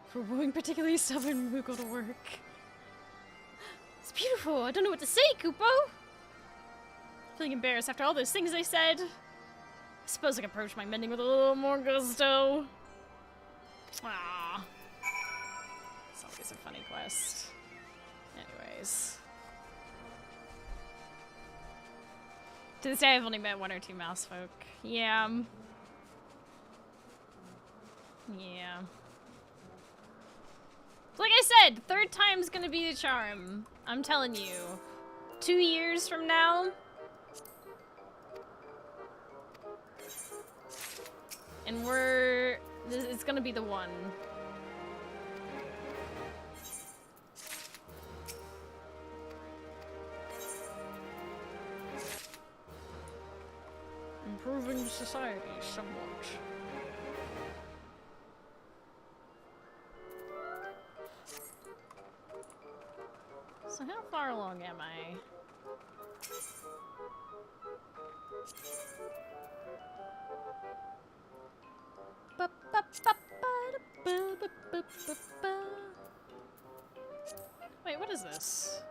For wooing particularly stubborn Moogle to work. It's beautiful. I don't know what to say, Kupo. Feeling embarrassed after all those things I said. I suppose I can approach my mending with a little more gusto. Ah. It's always a funny quest. Anyways. To this day, I've only met 1 or 2 mouse folk. Yeah. Yeah. Like I said, 3rd time's gonna be the charm. I'm telling you. 2 years from now. And it's gonna be the one. Improving society somewhat. So how far along am I? Wait, what is this?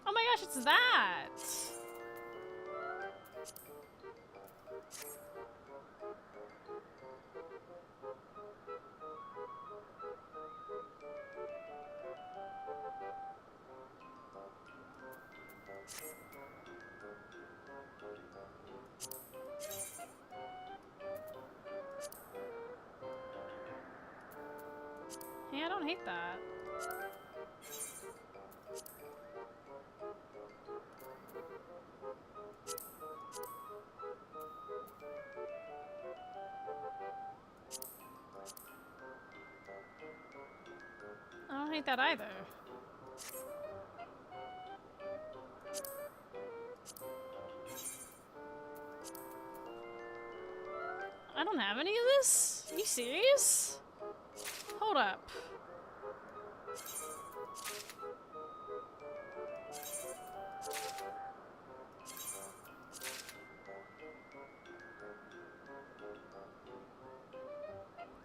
Oh my gosh, it's that! Yeah, I don't hate that. I don't hate that either. I don't have any of this? Are you serious? Hold up.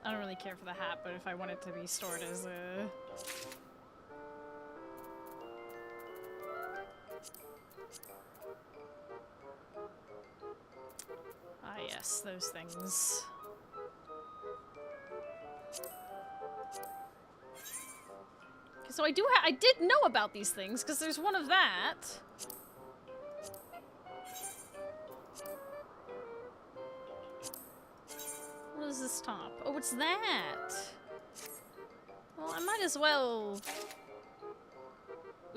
I don't really care for the hat, but if I want it to be stored as a... Ah yes, those things. Okay, so I did know about these things, because there's one of that. What is this top? Oh, it's that! Well, I might as well...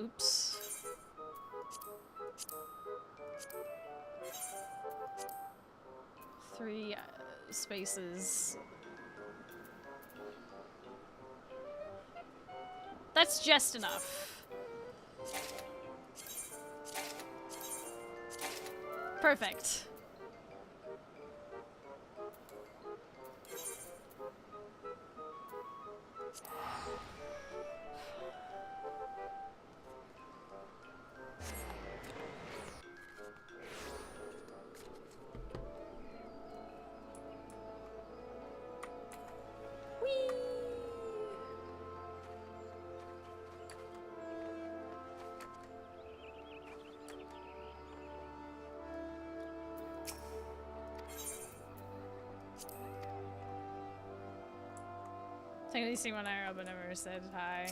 Oops. Three spaces. That's just enough. Perfect. Technically seen one arrow, but never said hi.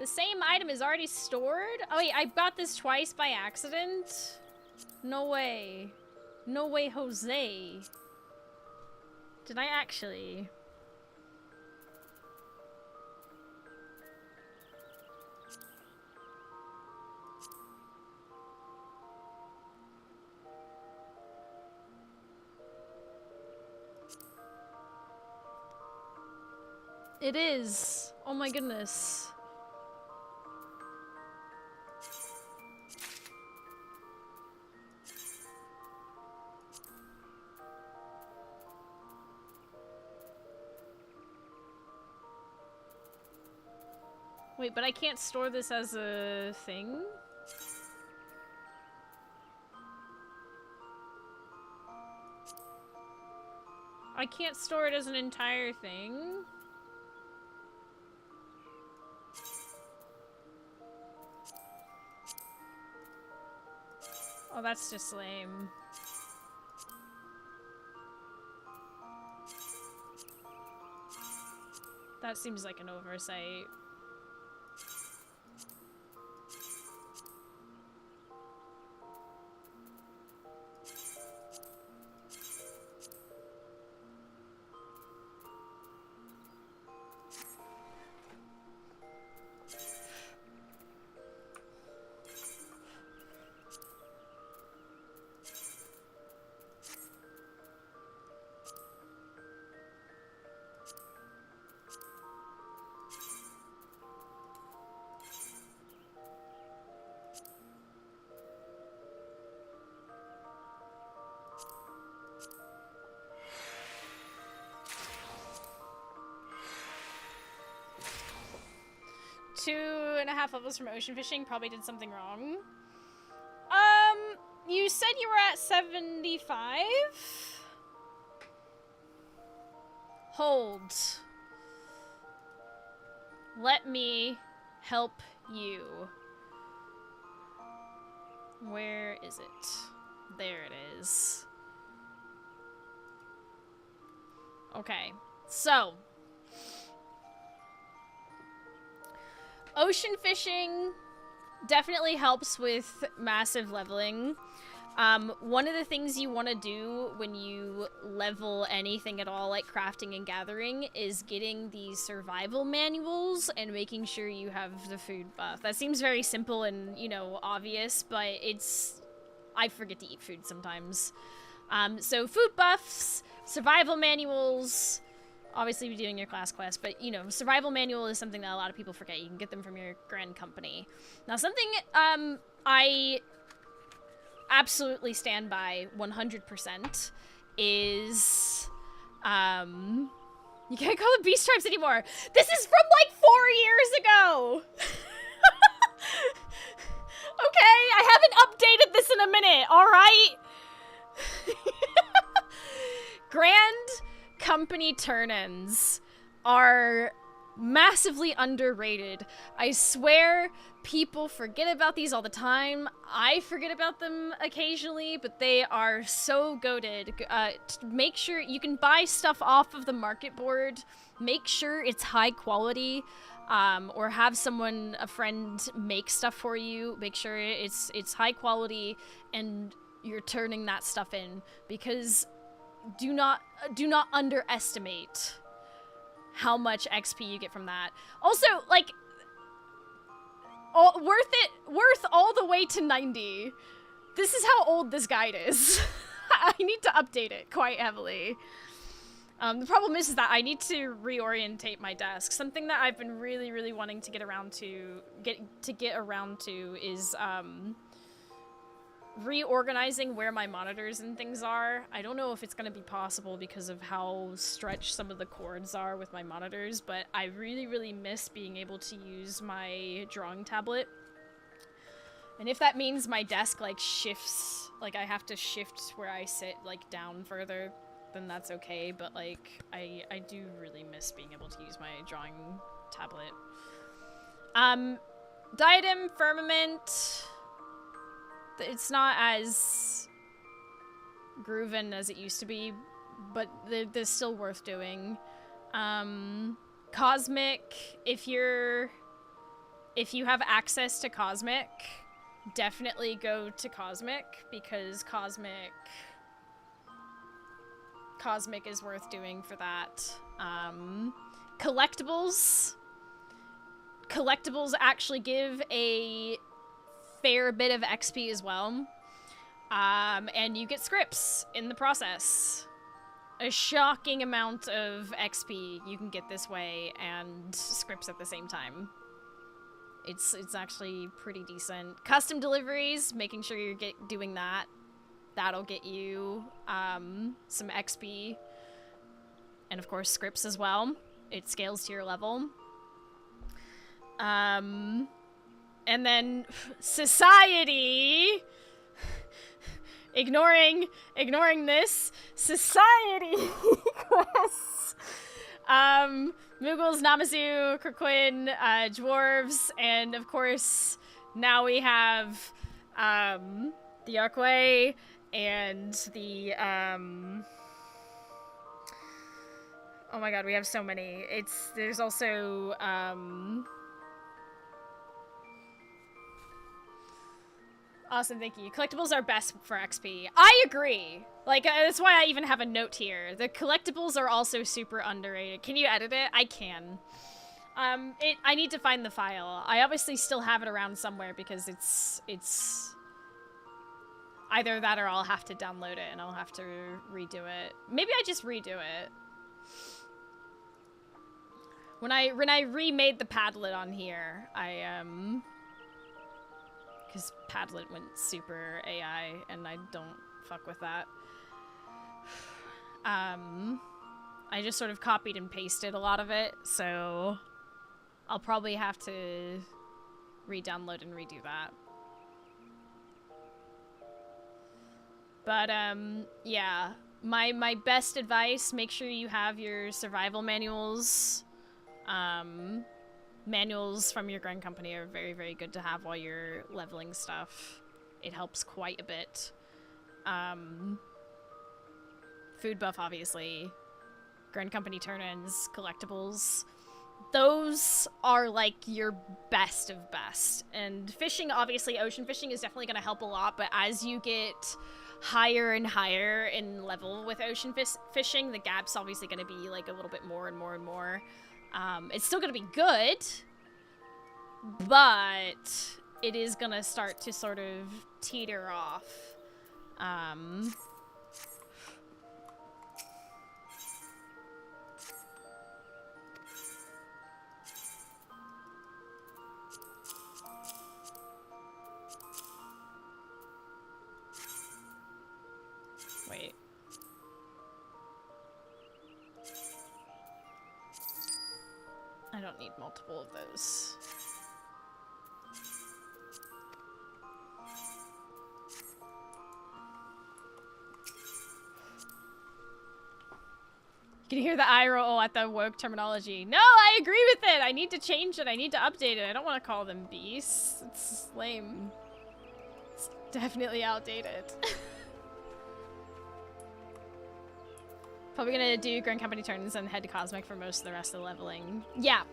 The same item is already stored? Oh wait, I got this twice by accident? No way. No way, Jose. Did I actually? It is. Oh my goodness. Wait, but I can't store this as a thing? I can't store it as an entire thing? Oh, that's just lame. That seems like an oversight. Two and a half levels from ocean fishing, probably did something wrong. You said you were at 75? Hold. Let me help you. Where is it? There it is. Okay, so ocean fishing definitely helps with massive leveling. One of the things you want to do when you level anything at all, like crafting and gathering, is getting the survival manuals and making sure you have the food buff. That seems very simple and, you know, obvious, but I forget to eat food sometimes. So food buffs, survival manuals, obviously be doing your class quest, but, you know, survival manual is something that a lot of people forget. You can get them from your grand company. Now, something I absolutely stand by 100% is, you can't call them beast tribes anymore. This is from, like, 4 years ago! Okay, I haven't updated this in a minute, alright? Grand company turn-ins are massively underrated. I swear people forget about these all the time. I forget about them occasionally, but they are so goated. Make sure you can buy stuff off of the market board. Make sure it's high quality, or have someone, a friend, make stuff for you. Make sure it's high quality and you're turning that stuff in, because do not underestimate how much XP you get from that. Also, like, worth all the way to 90. This is how old this guide is. I need to update it quite heavily. The problem is that I need to reorientate my desk. Something that I've been really, really wanting to get around to is reorganizing where my monitors and things are. I don't know if it's going to be possible because of how stretched some of the cords are with my monitors, but I really, really miss being able to use my drawing tablet. And if that means my desk, like, shifts, like, I have to shift where I sit, like, down further, then that's okay, but, like, I do really miss being able to use my drawing tablet. Diadem, Firmament, it's not as groovin' as it used to be, but they're still worth doing. Cosmic, if you're if you have access to Cosmic, definitely go to Cosmic, because Cosmic is worth doing for that. Collectibles actually give a fair bit of XP as well. And you get scripts in the process. A shocking amount of XP you can get this way, and scripts at the same time. It's actually pretty decent. Custom deliveries, making sure you're doing that. That'll get you some XP. And of course scripts as well. It scales to your level. And then society. Ignoring this, society quests. Mughals, Namazu, Kirkwin, dwarves, and of course now we have the Arquay and the oh my god, we have so many. There's also awesome, thank you. Collectibles are best for XP. I agree. Like, that's why I even have a note here. The collectibles are also super underrated. Can you edit it? I can. I need to find the file. I obviously still have it around somewhere because it's either that or I'll have to download it and I'll have to redo it. Maybe I just redo it. When I remade the Padlet on here, because Padlet went super AI, and I don't fuck with that. I just sort of copied and pasted a lot of it, so I'll probably have to re-download and redo that. But, yeah. My best advice, make sure you have your survival manuals. Manuals from your Grand Company are very, very good to have while you're leveling stuff. It helps quite a bit. Food buff, obviously. Grand Company turn-ins, collectibles. Those are, like, your best of best. And fishing, obviously, ocean fishing is definitely going to help a lot, but as you get higher and higher in level with ocean fishing, the gap's obviously going to be, like, a little bit more and more and more. It's still gonna be good, but it is gonna start to sort of teeter off. Wait. I don't need multiple of those. You can hear the eye roll at the woke terminology. No, I agree with it! I need to change it. I need to update it. I don't want to call them beasts. It's lame. It's definitely outdated. Probably gonna do Grand Company turns and head to Cosmic for most of the rest of the leveling. Yeah.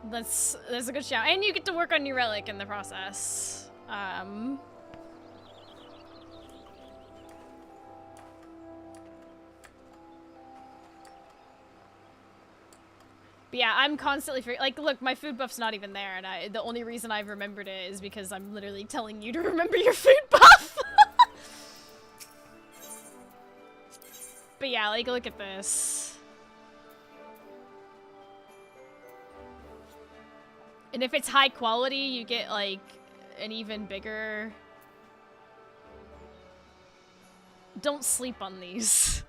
That's a good shout. And you get to work on New Relic in the process. But yeah, I'm constantly like, look, my food buff's not even there, and the only reason I've remembered it is because I'm literally telling you to remember your food buff. But yeah, like, look at this. And if it's high quality, you get, like, an even bigger... Don't sleep on these.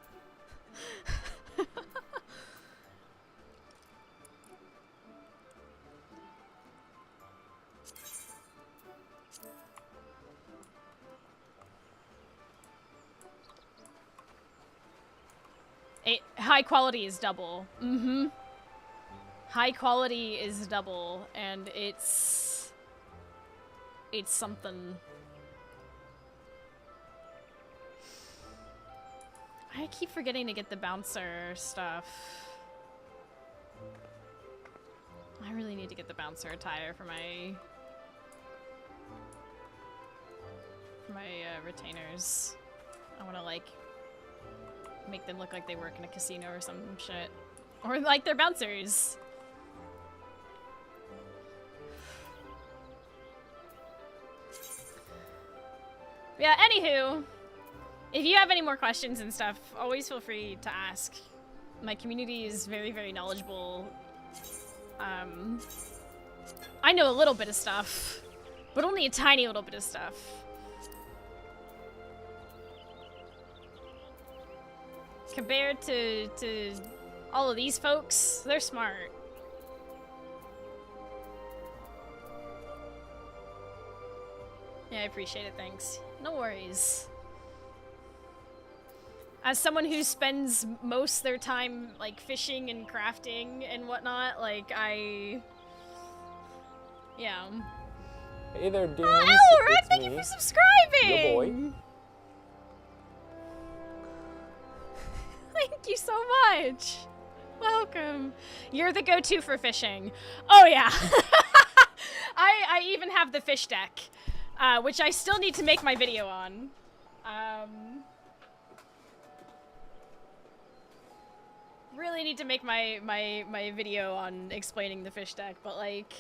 High quality is double. Mm-hmm. High quality is double, and it's something. I keep forgetting to get the bouncer stuff. I I really need to get the bouncer attire for my retainers. I want to like make them look like they work in a casino or some shit, or like they're bouncers. Yeah, anywho, if you have any more questions and stuff, always feel free to ask. My community is very, very knowledgeable. I know a little bit of stuff, but only a tiny little bit of stuff. Compared to all of these folks, they're smart. Yeah, I appreciate it, thanks. No worries. As someone who spends most of their time, like, fishing and crafting and whatnot, like, yeah. Hey there, dudes. Oh, Elric, It's thank me, you for subscribing! your boy. Thank you so much! Welcome. You're the go-to for fishing. Oh, yeah. I even have the fish deck, which I still need to make my video on. Really need to make my video on explaining the fish deck, but like,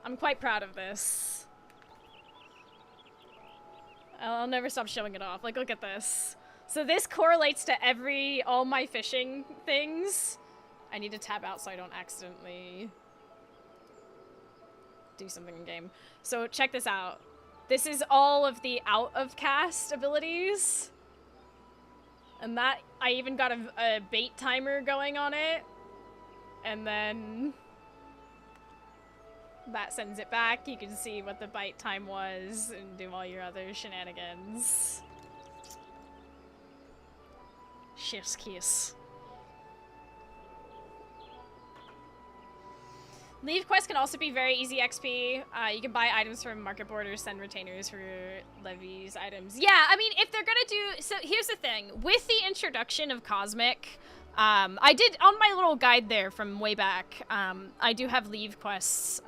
I'm quite proud of this. I'll never stop showing it off. Like, look at this. So this correlates to all my fishing things. I need to tab out so I don't accidentally do something in game. So check this out. This is all of the out of cast abilities. And that, I even got a bait timer going on it. And then that sends it back. You can see what the bite time was and do all your other shenanigans. Chef's kiss. Leave quests can also be very easy XP. You can buy items from market borders, send retainers for levies items. Yeah, I mean, if they're gonna do... So here's the thing. With the introduction of Cosmic, I did, on my little guide there from way back, I do have leave quests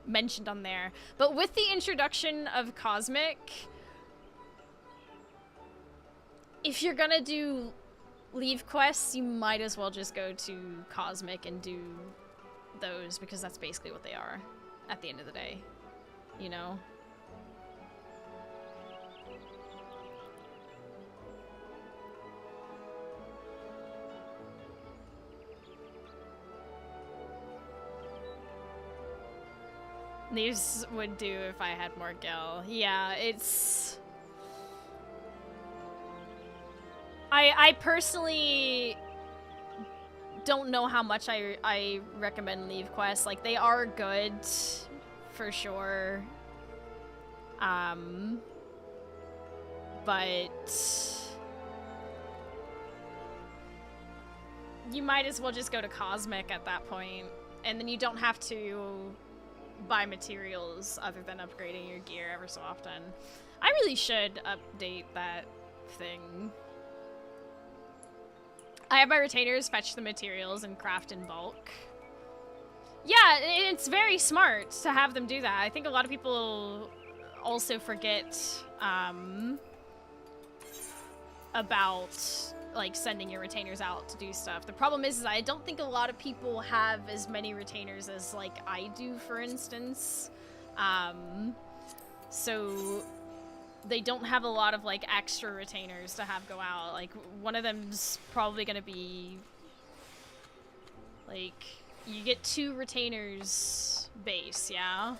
mentioned on there. But with the introduction of Cosmic, if you're gonna do leave quests, you might as well just go to Cosmic and do those, because that's basically what they are at the end of the day, you know? These would do if I had more gil. Yeah, it's... I personally don't know how much I recommend leave quests. Like, they are good, for sure. But you might as well just go to Cosmic at that point, and then you don't have to buy materials other than upgrading your gear ever so often. I really should update that thing. I have my retainers fetch the materials and craft in bulk. Yeah, it's very smart to have them do that. I think a lot of people also forget about like sending your retainers out to do stuff. The problem is I don't think a lot of people have as many retainers as like I do, for instance. So they don't have a lot of like extra retainers to have go out. Like, one of them's probably gonna be like, you get 2 retainers base, yeah?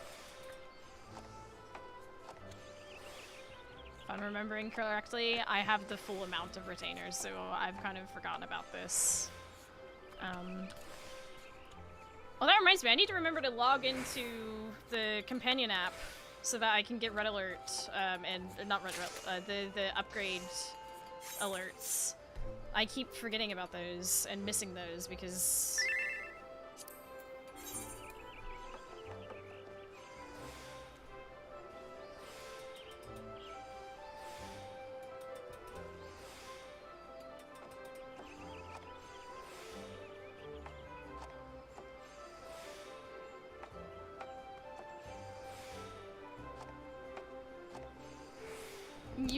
If I'm remembering correctly, I have the full amount of retainers, so I've kind of forgotten about this. Well, that reminds me, I need to remember to log into the companion app so that I can get red alert, and not red alert, the upgrade alerts. I keep forgetting about those and missing those because...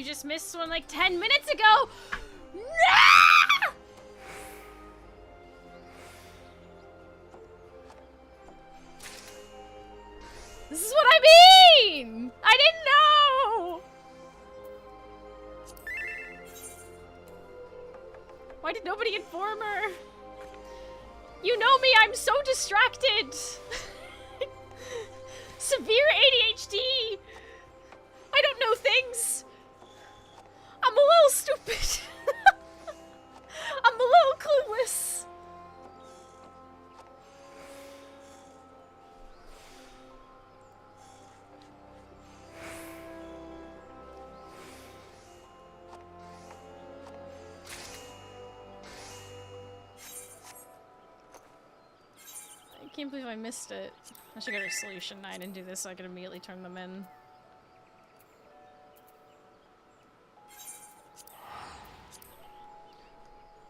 You just missed one like 10 minutes ago! No! This is what I mean! I didn't know! Why did nobody inform her? You know me, I'm so distracted! Severe ADHD! I don't know things! I'm a little stupid! I'm a little clueless! I can't believe I missed it. I should go to Solution 9 and do this so I can immediately turn them in.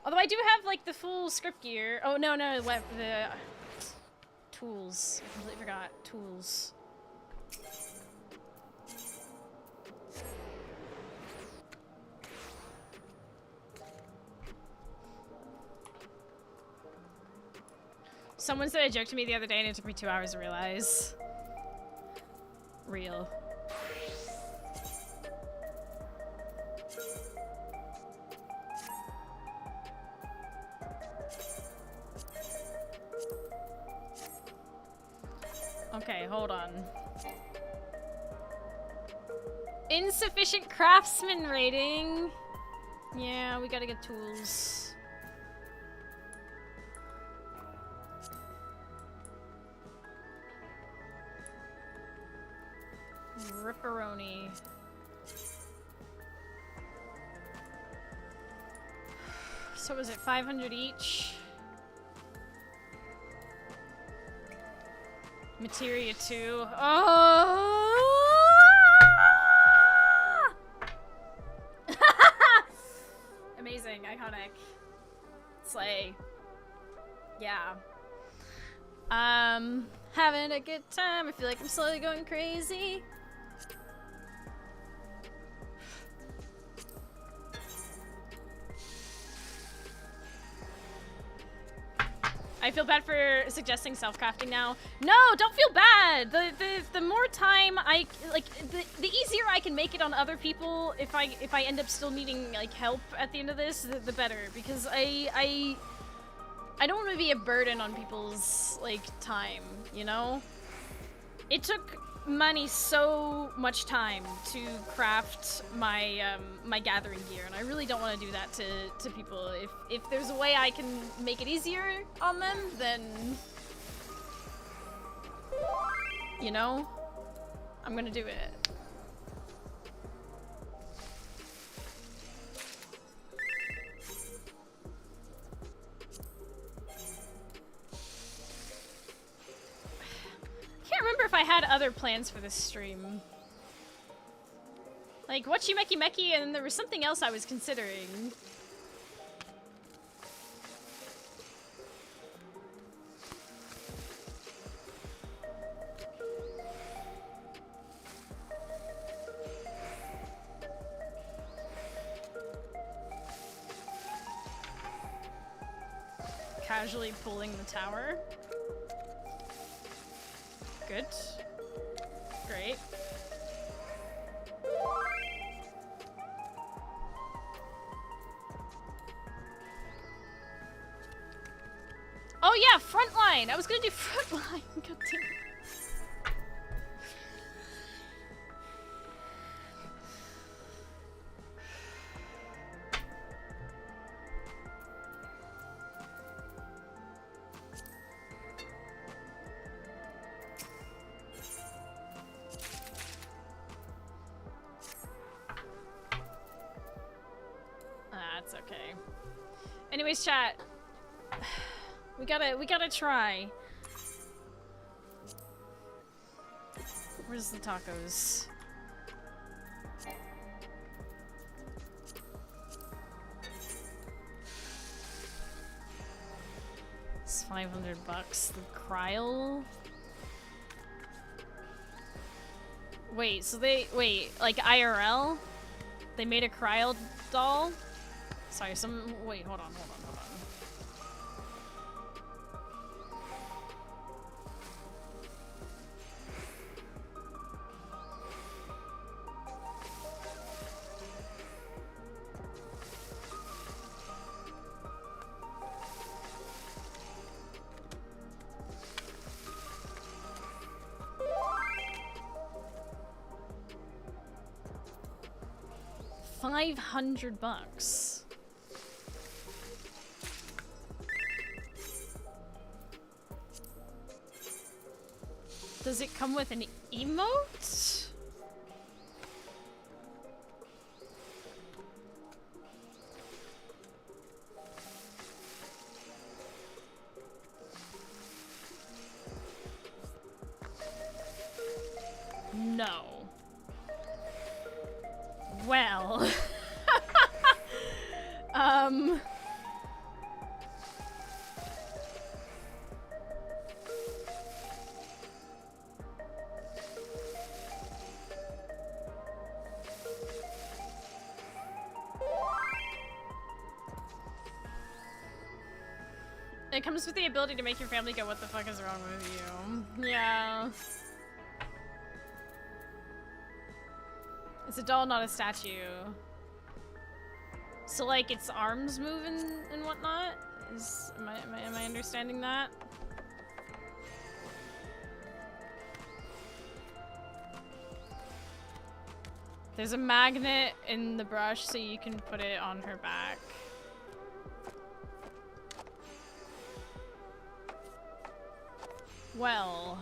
Although I do have, like, the full script gear. Oh, no, the tools. I completely forgot. Tools. Someone said a joke to me the other day and it took me 2 hours to realize. Real. Okay, hold on. Insufficient craftsman rating. Yeah, we gotta get tools. Ripperoni. So was it 500 each? Materia 2. Oh! Amazing, iconic. Slay. Yeah. Having a good time. I feel like I'm slowly going crazy. I feel bad for suggesting self-crafting now. No, don't feel bad. The more time I like, the easier I can make it on other people. If I end up still needing like help at the end of this, the better. Because I don't want to be a burden on people's like time. You know, it took money so much time to craft my my gathering gear, and I really don't want to do that to people. If there's a way I can make it easier on them, then you know, I'm gonna do it. I can't remember if I had other plans for this stream. Like, wachumeqimeqi, and there was something else I was considering. Casually pulling the tower. Good. Great. Oh yeah, frontline! I was gonna do frontline. God damn it. That's okay. Anyways, chat. We gotta try. Where's the tacos? It's $500. The cryo. Wait, so wait, like IRL? They made a cryo doll. Sorry, wait, hold on. 500 bucks. Does it come with an emote? No. Well. It comes with the ability to make your family go, what the fuck is wrong with you? Yeah. It's a doll, not a statue. So, like, its arms move and whatnot? Am I understanding that? There's a magnet in the brush so you can put it on her back. Well,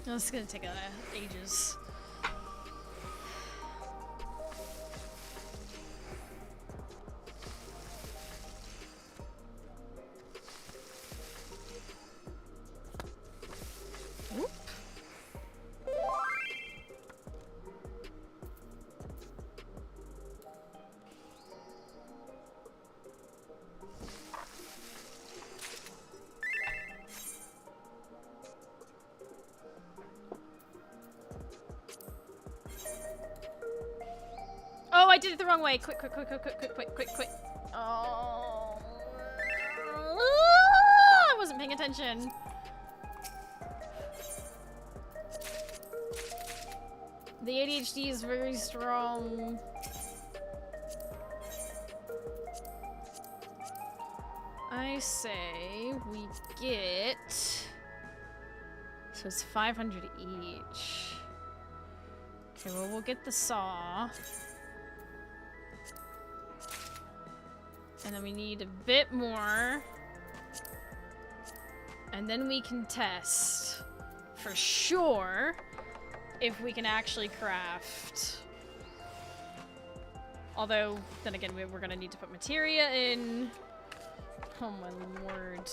this is gonna take ages. Whoop. Oh, I did it the wrong way. Quick. Oh. I wasn't paying attention. The ADHD is very strong. I say we get... So it's 500 each. Okay, well, we'll get the saw. And then we need a bit more. And then we can test for sure if we can actually craft. Although, then again, we're gonna need to put materia in. Oh my lord.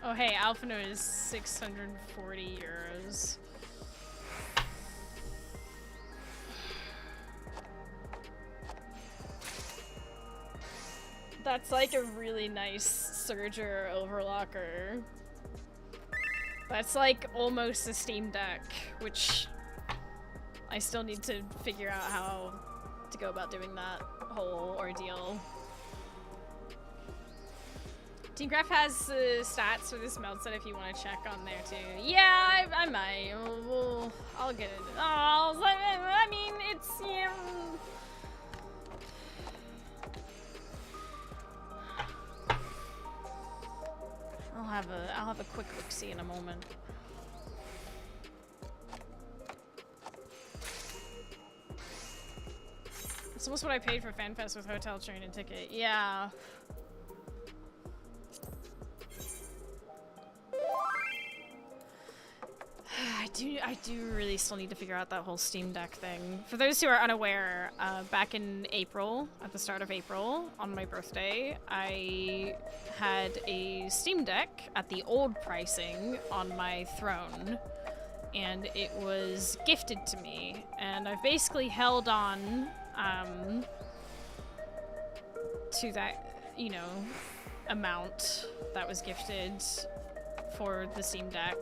Oh hey, Alphino is 640 euros. That's like a really nice Surger overlocker. That's like almost a Steam Deck, which I still need to figure out how to go about doing that whole ordeal. Team Graph has stats for this meld set if you want to check on there too. Yeah, I might. I'll get it. Oh, I mean, it's yeah. I'll have a quick look-see in a moment. It's almost what I paid for FanFest with hotel, train, and ticket. Yeah. I do really still need to figure out that whole Steam Deck thing. For those who are unaware, back in April, at the start of April, on my birthday, I had a Steam Deck at the old pricing on my throne, and it was gifted to me, and I've basically held on, to that, you know, amount that was gifted for the Steam Deck.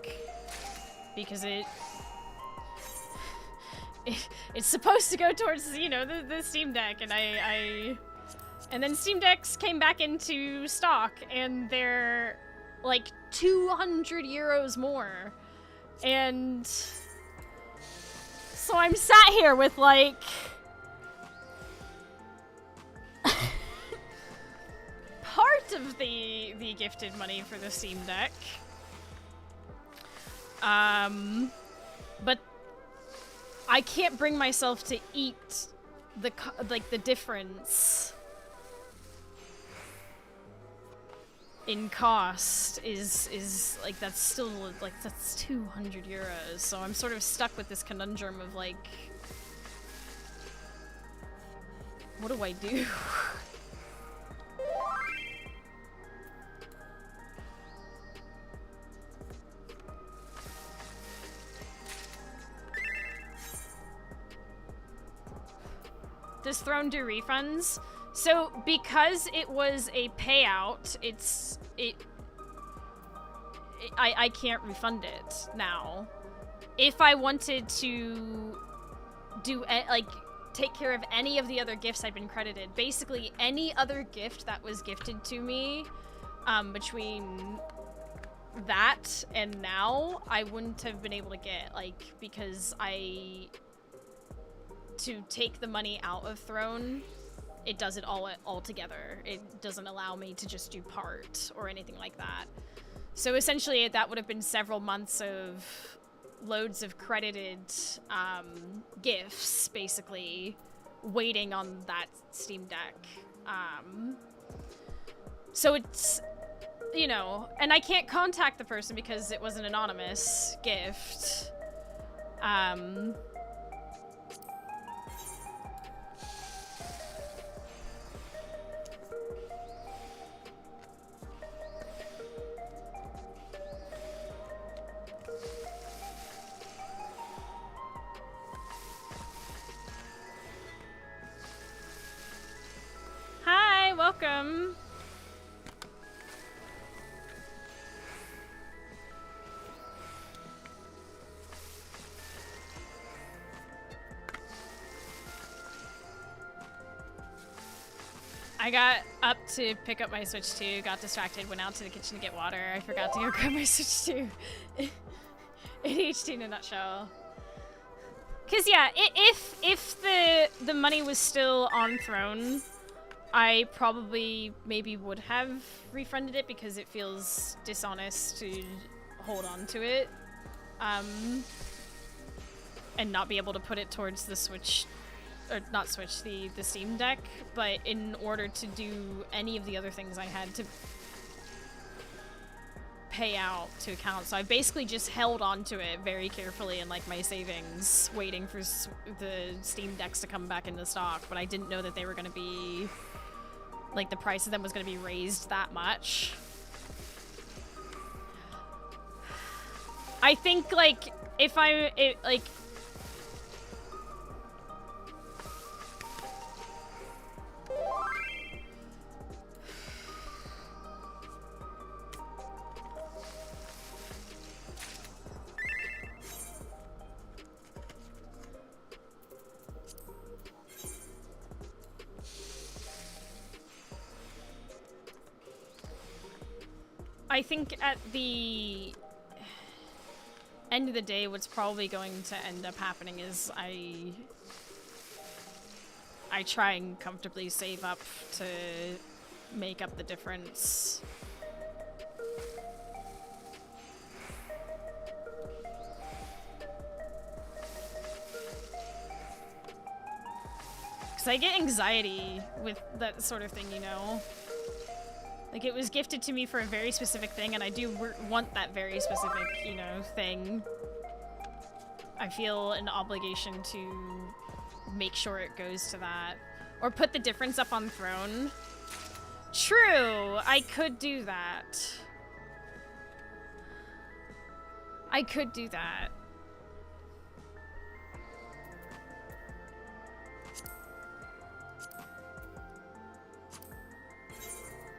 Because it's supposed to go towards, you know, the Steam Deck, and and then Steam Decks came back into stock, and they're like 200 euros more, and so I'm sat here with like part of the gifted money for the Steam Deck. But I can't bring myself to eat the difference in cost is like, that's still like, that's 200 euros. So I'm sort of stuck with this conundrum of like, what do I do? Does Throne do refunds? So because it was a payout, I can't refund it now. If I wanted to do like take care of any of the other gifts I've been credited, basically any other gift that was gifted to me between that and now, I wouldn't have been able to get, like, because to take the money out of Throne, it does it all together. It doesn't allow me to just do part or anything like that. So essentially that would have been several months of loads of credited gifts, basically, waiting on that Steam Deck. So it's, you know, and I can't contact the person because it was an anonymous gift. Hi, welcome. I got up to pick up my Switch 2, got distracted, went out to the kitchen to get water. I forgot to go grab my Switch 2. ADHD in a nutshell. Cause yeah, if the money was still on Throne, I probably maybe would have refunded it because it feels dishonest to hold on to it, and not be able to put it towards the Switch, or not Switch, the Steam Deck. But in order to do any of the other things, I had to pay out to account. So I basically just held on to it very carefully in like my savings, waiting for the Steam Decks to come back into stock. But I didn't know that they were going to be, like, the price of them was going to be raised that much. I think, like, if like, I think at the end of the day, what's probably going to end up happening is I try and comfortably save up to make up the difference. Because I get anxiety with that sort of thing, you know? Like, it was gifted to me for a very specific thing, and I do want that very specific, you know, thing. I feel an obligation to make sure it goes to that. Or put the difference up on throne. True! I could do that. I could do that.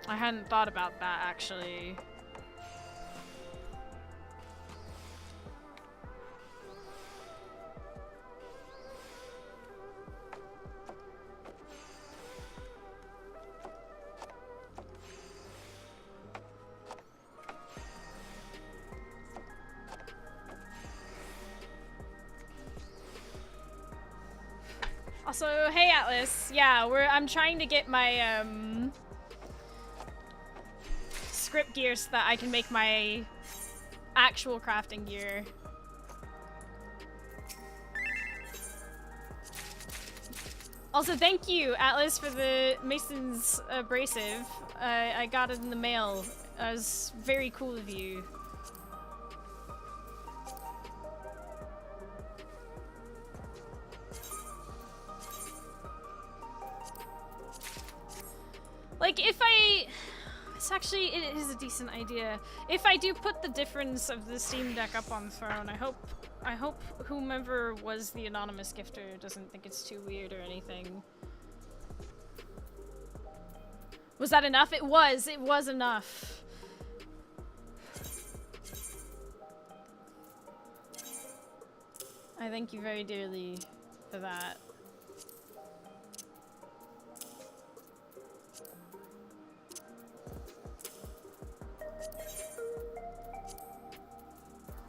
I hadn't thought about that, actually. Also, hey Atlas, yeah, I'm trying to get my script gear so that I can make my actual crafting gear. Also, thank you, Atlas, for the Mason's abrasive. I got it in the mail. It was very cool of you. Like, if it's actually, it is a decent idea. If I do put the difference of the Steam Deck up on throne, I hope whomever was the anonymous gifter doesn't think it's too weird or anything. Was that enough? It was enough. I thank you very dearly for that.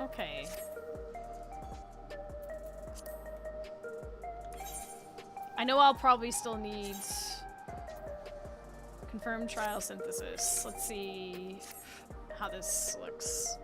Okay. I know I'll probably still need confirmed trial synthesis. Let's see how this looks.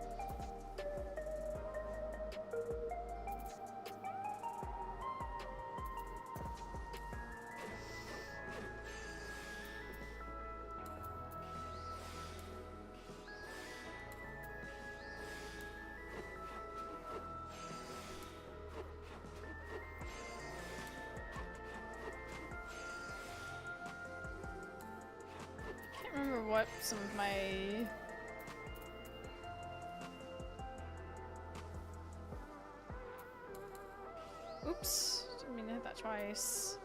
What some of my oops, didn't mean to hit that twice.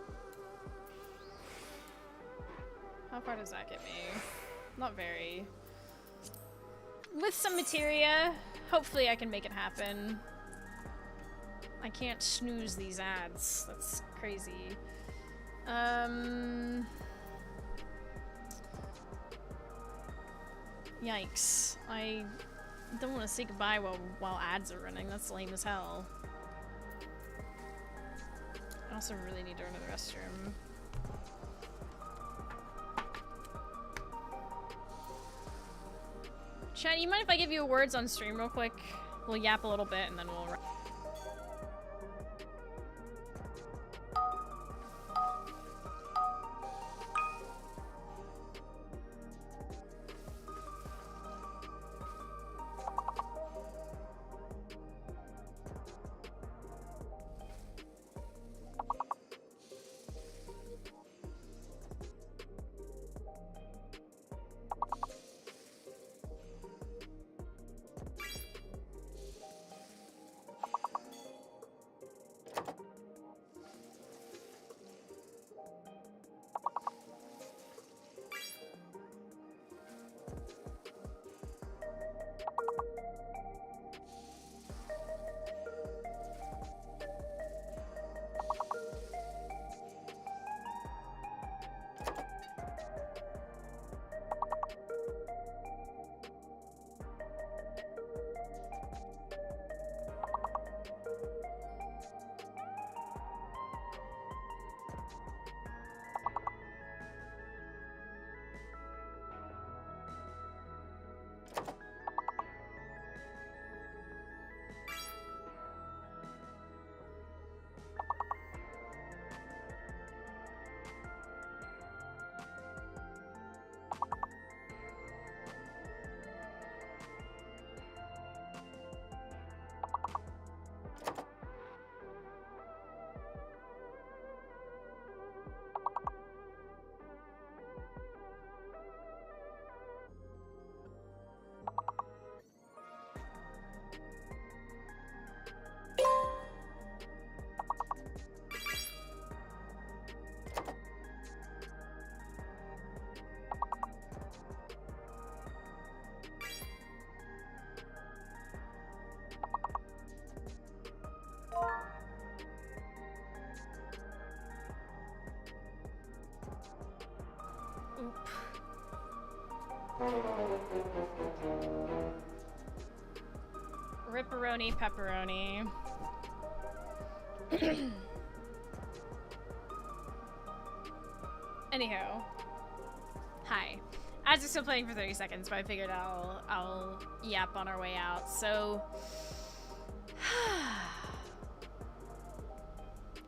How far does that get me? Not very. With some materia, hopefully I can make it happen. I can't snooze these ads. That's crazy. Yikes. I don't want to say goodbye while ads are running. That's lame as hell. I also really need to run to the restroom. Chat, you mind if I give you words on stream real quick? We'll yap a little bit and then we'll run. Ripperoni, pepperoni. Anyhow. Hi. As we're still playing for 30 seconds, but I figured I'll yap on our way out. So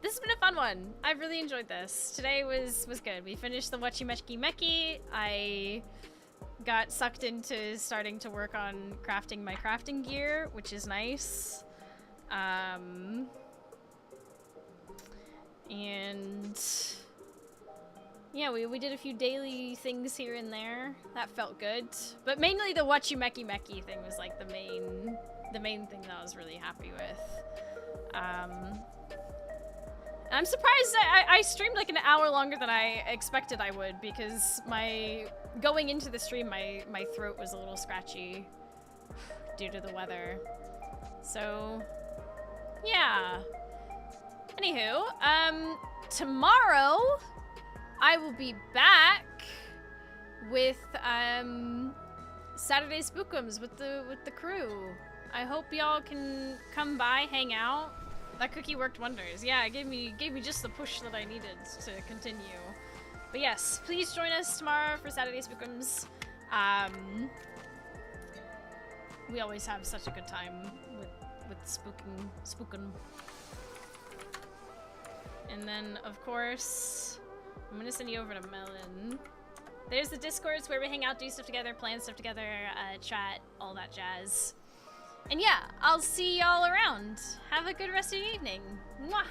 this has been a fun one. I've really enjoyed this. Today was good. We finished the wachumeqimeqi. I got sucked into starting to work on crafting my crafting gear, which is nice. And yeah, we did a few daily things here and there. That felt good. But mainly the wachumeqimeqi thing was like the main thing that I was really happy with. I'm surprised I streamed like an hour longer than I expected I would, because going into the stream my throat was a little scratchy due to the weather. So yeah. Anywho, tomorrow I will be back with Saturday Spookums with the crew. I hope y'all can come by, hang out. That cookie worked wonders. Yeah, it gave me just the push that I needed to continue. But yes, please join us tomorrow for Saturday Spookums. We always have such a good time with spooking. And then of course, I'm gonna send you over to Melon. There's the Discords where we hang out, do stuff together, plan stuff together, chat, all that jazz. And yeah, I'll see y'all around. Have a good rest of your evening. Mwah!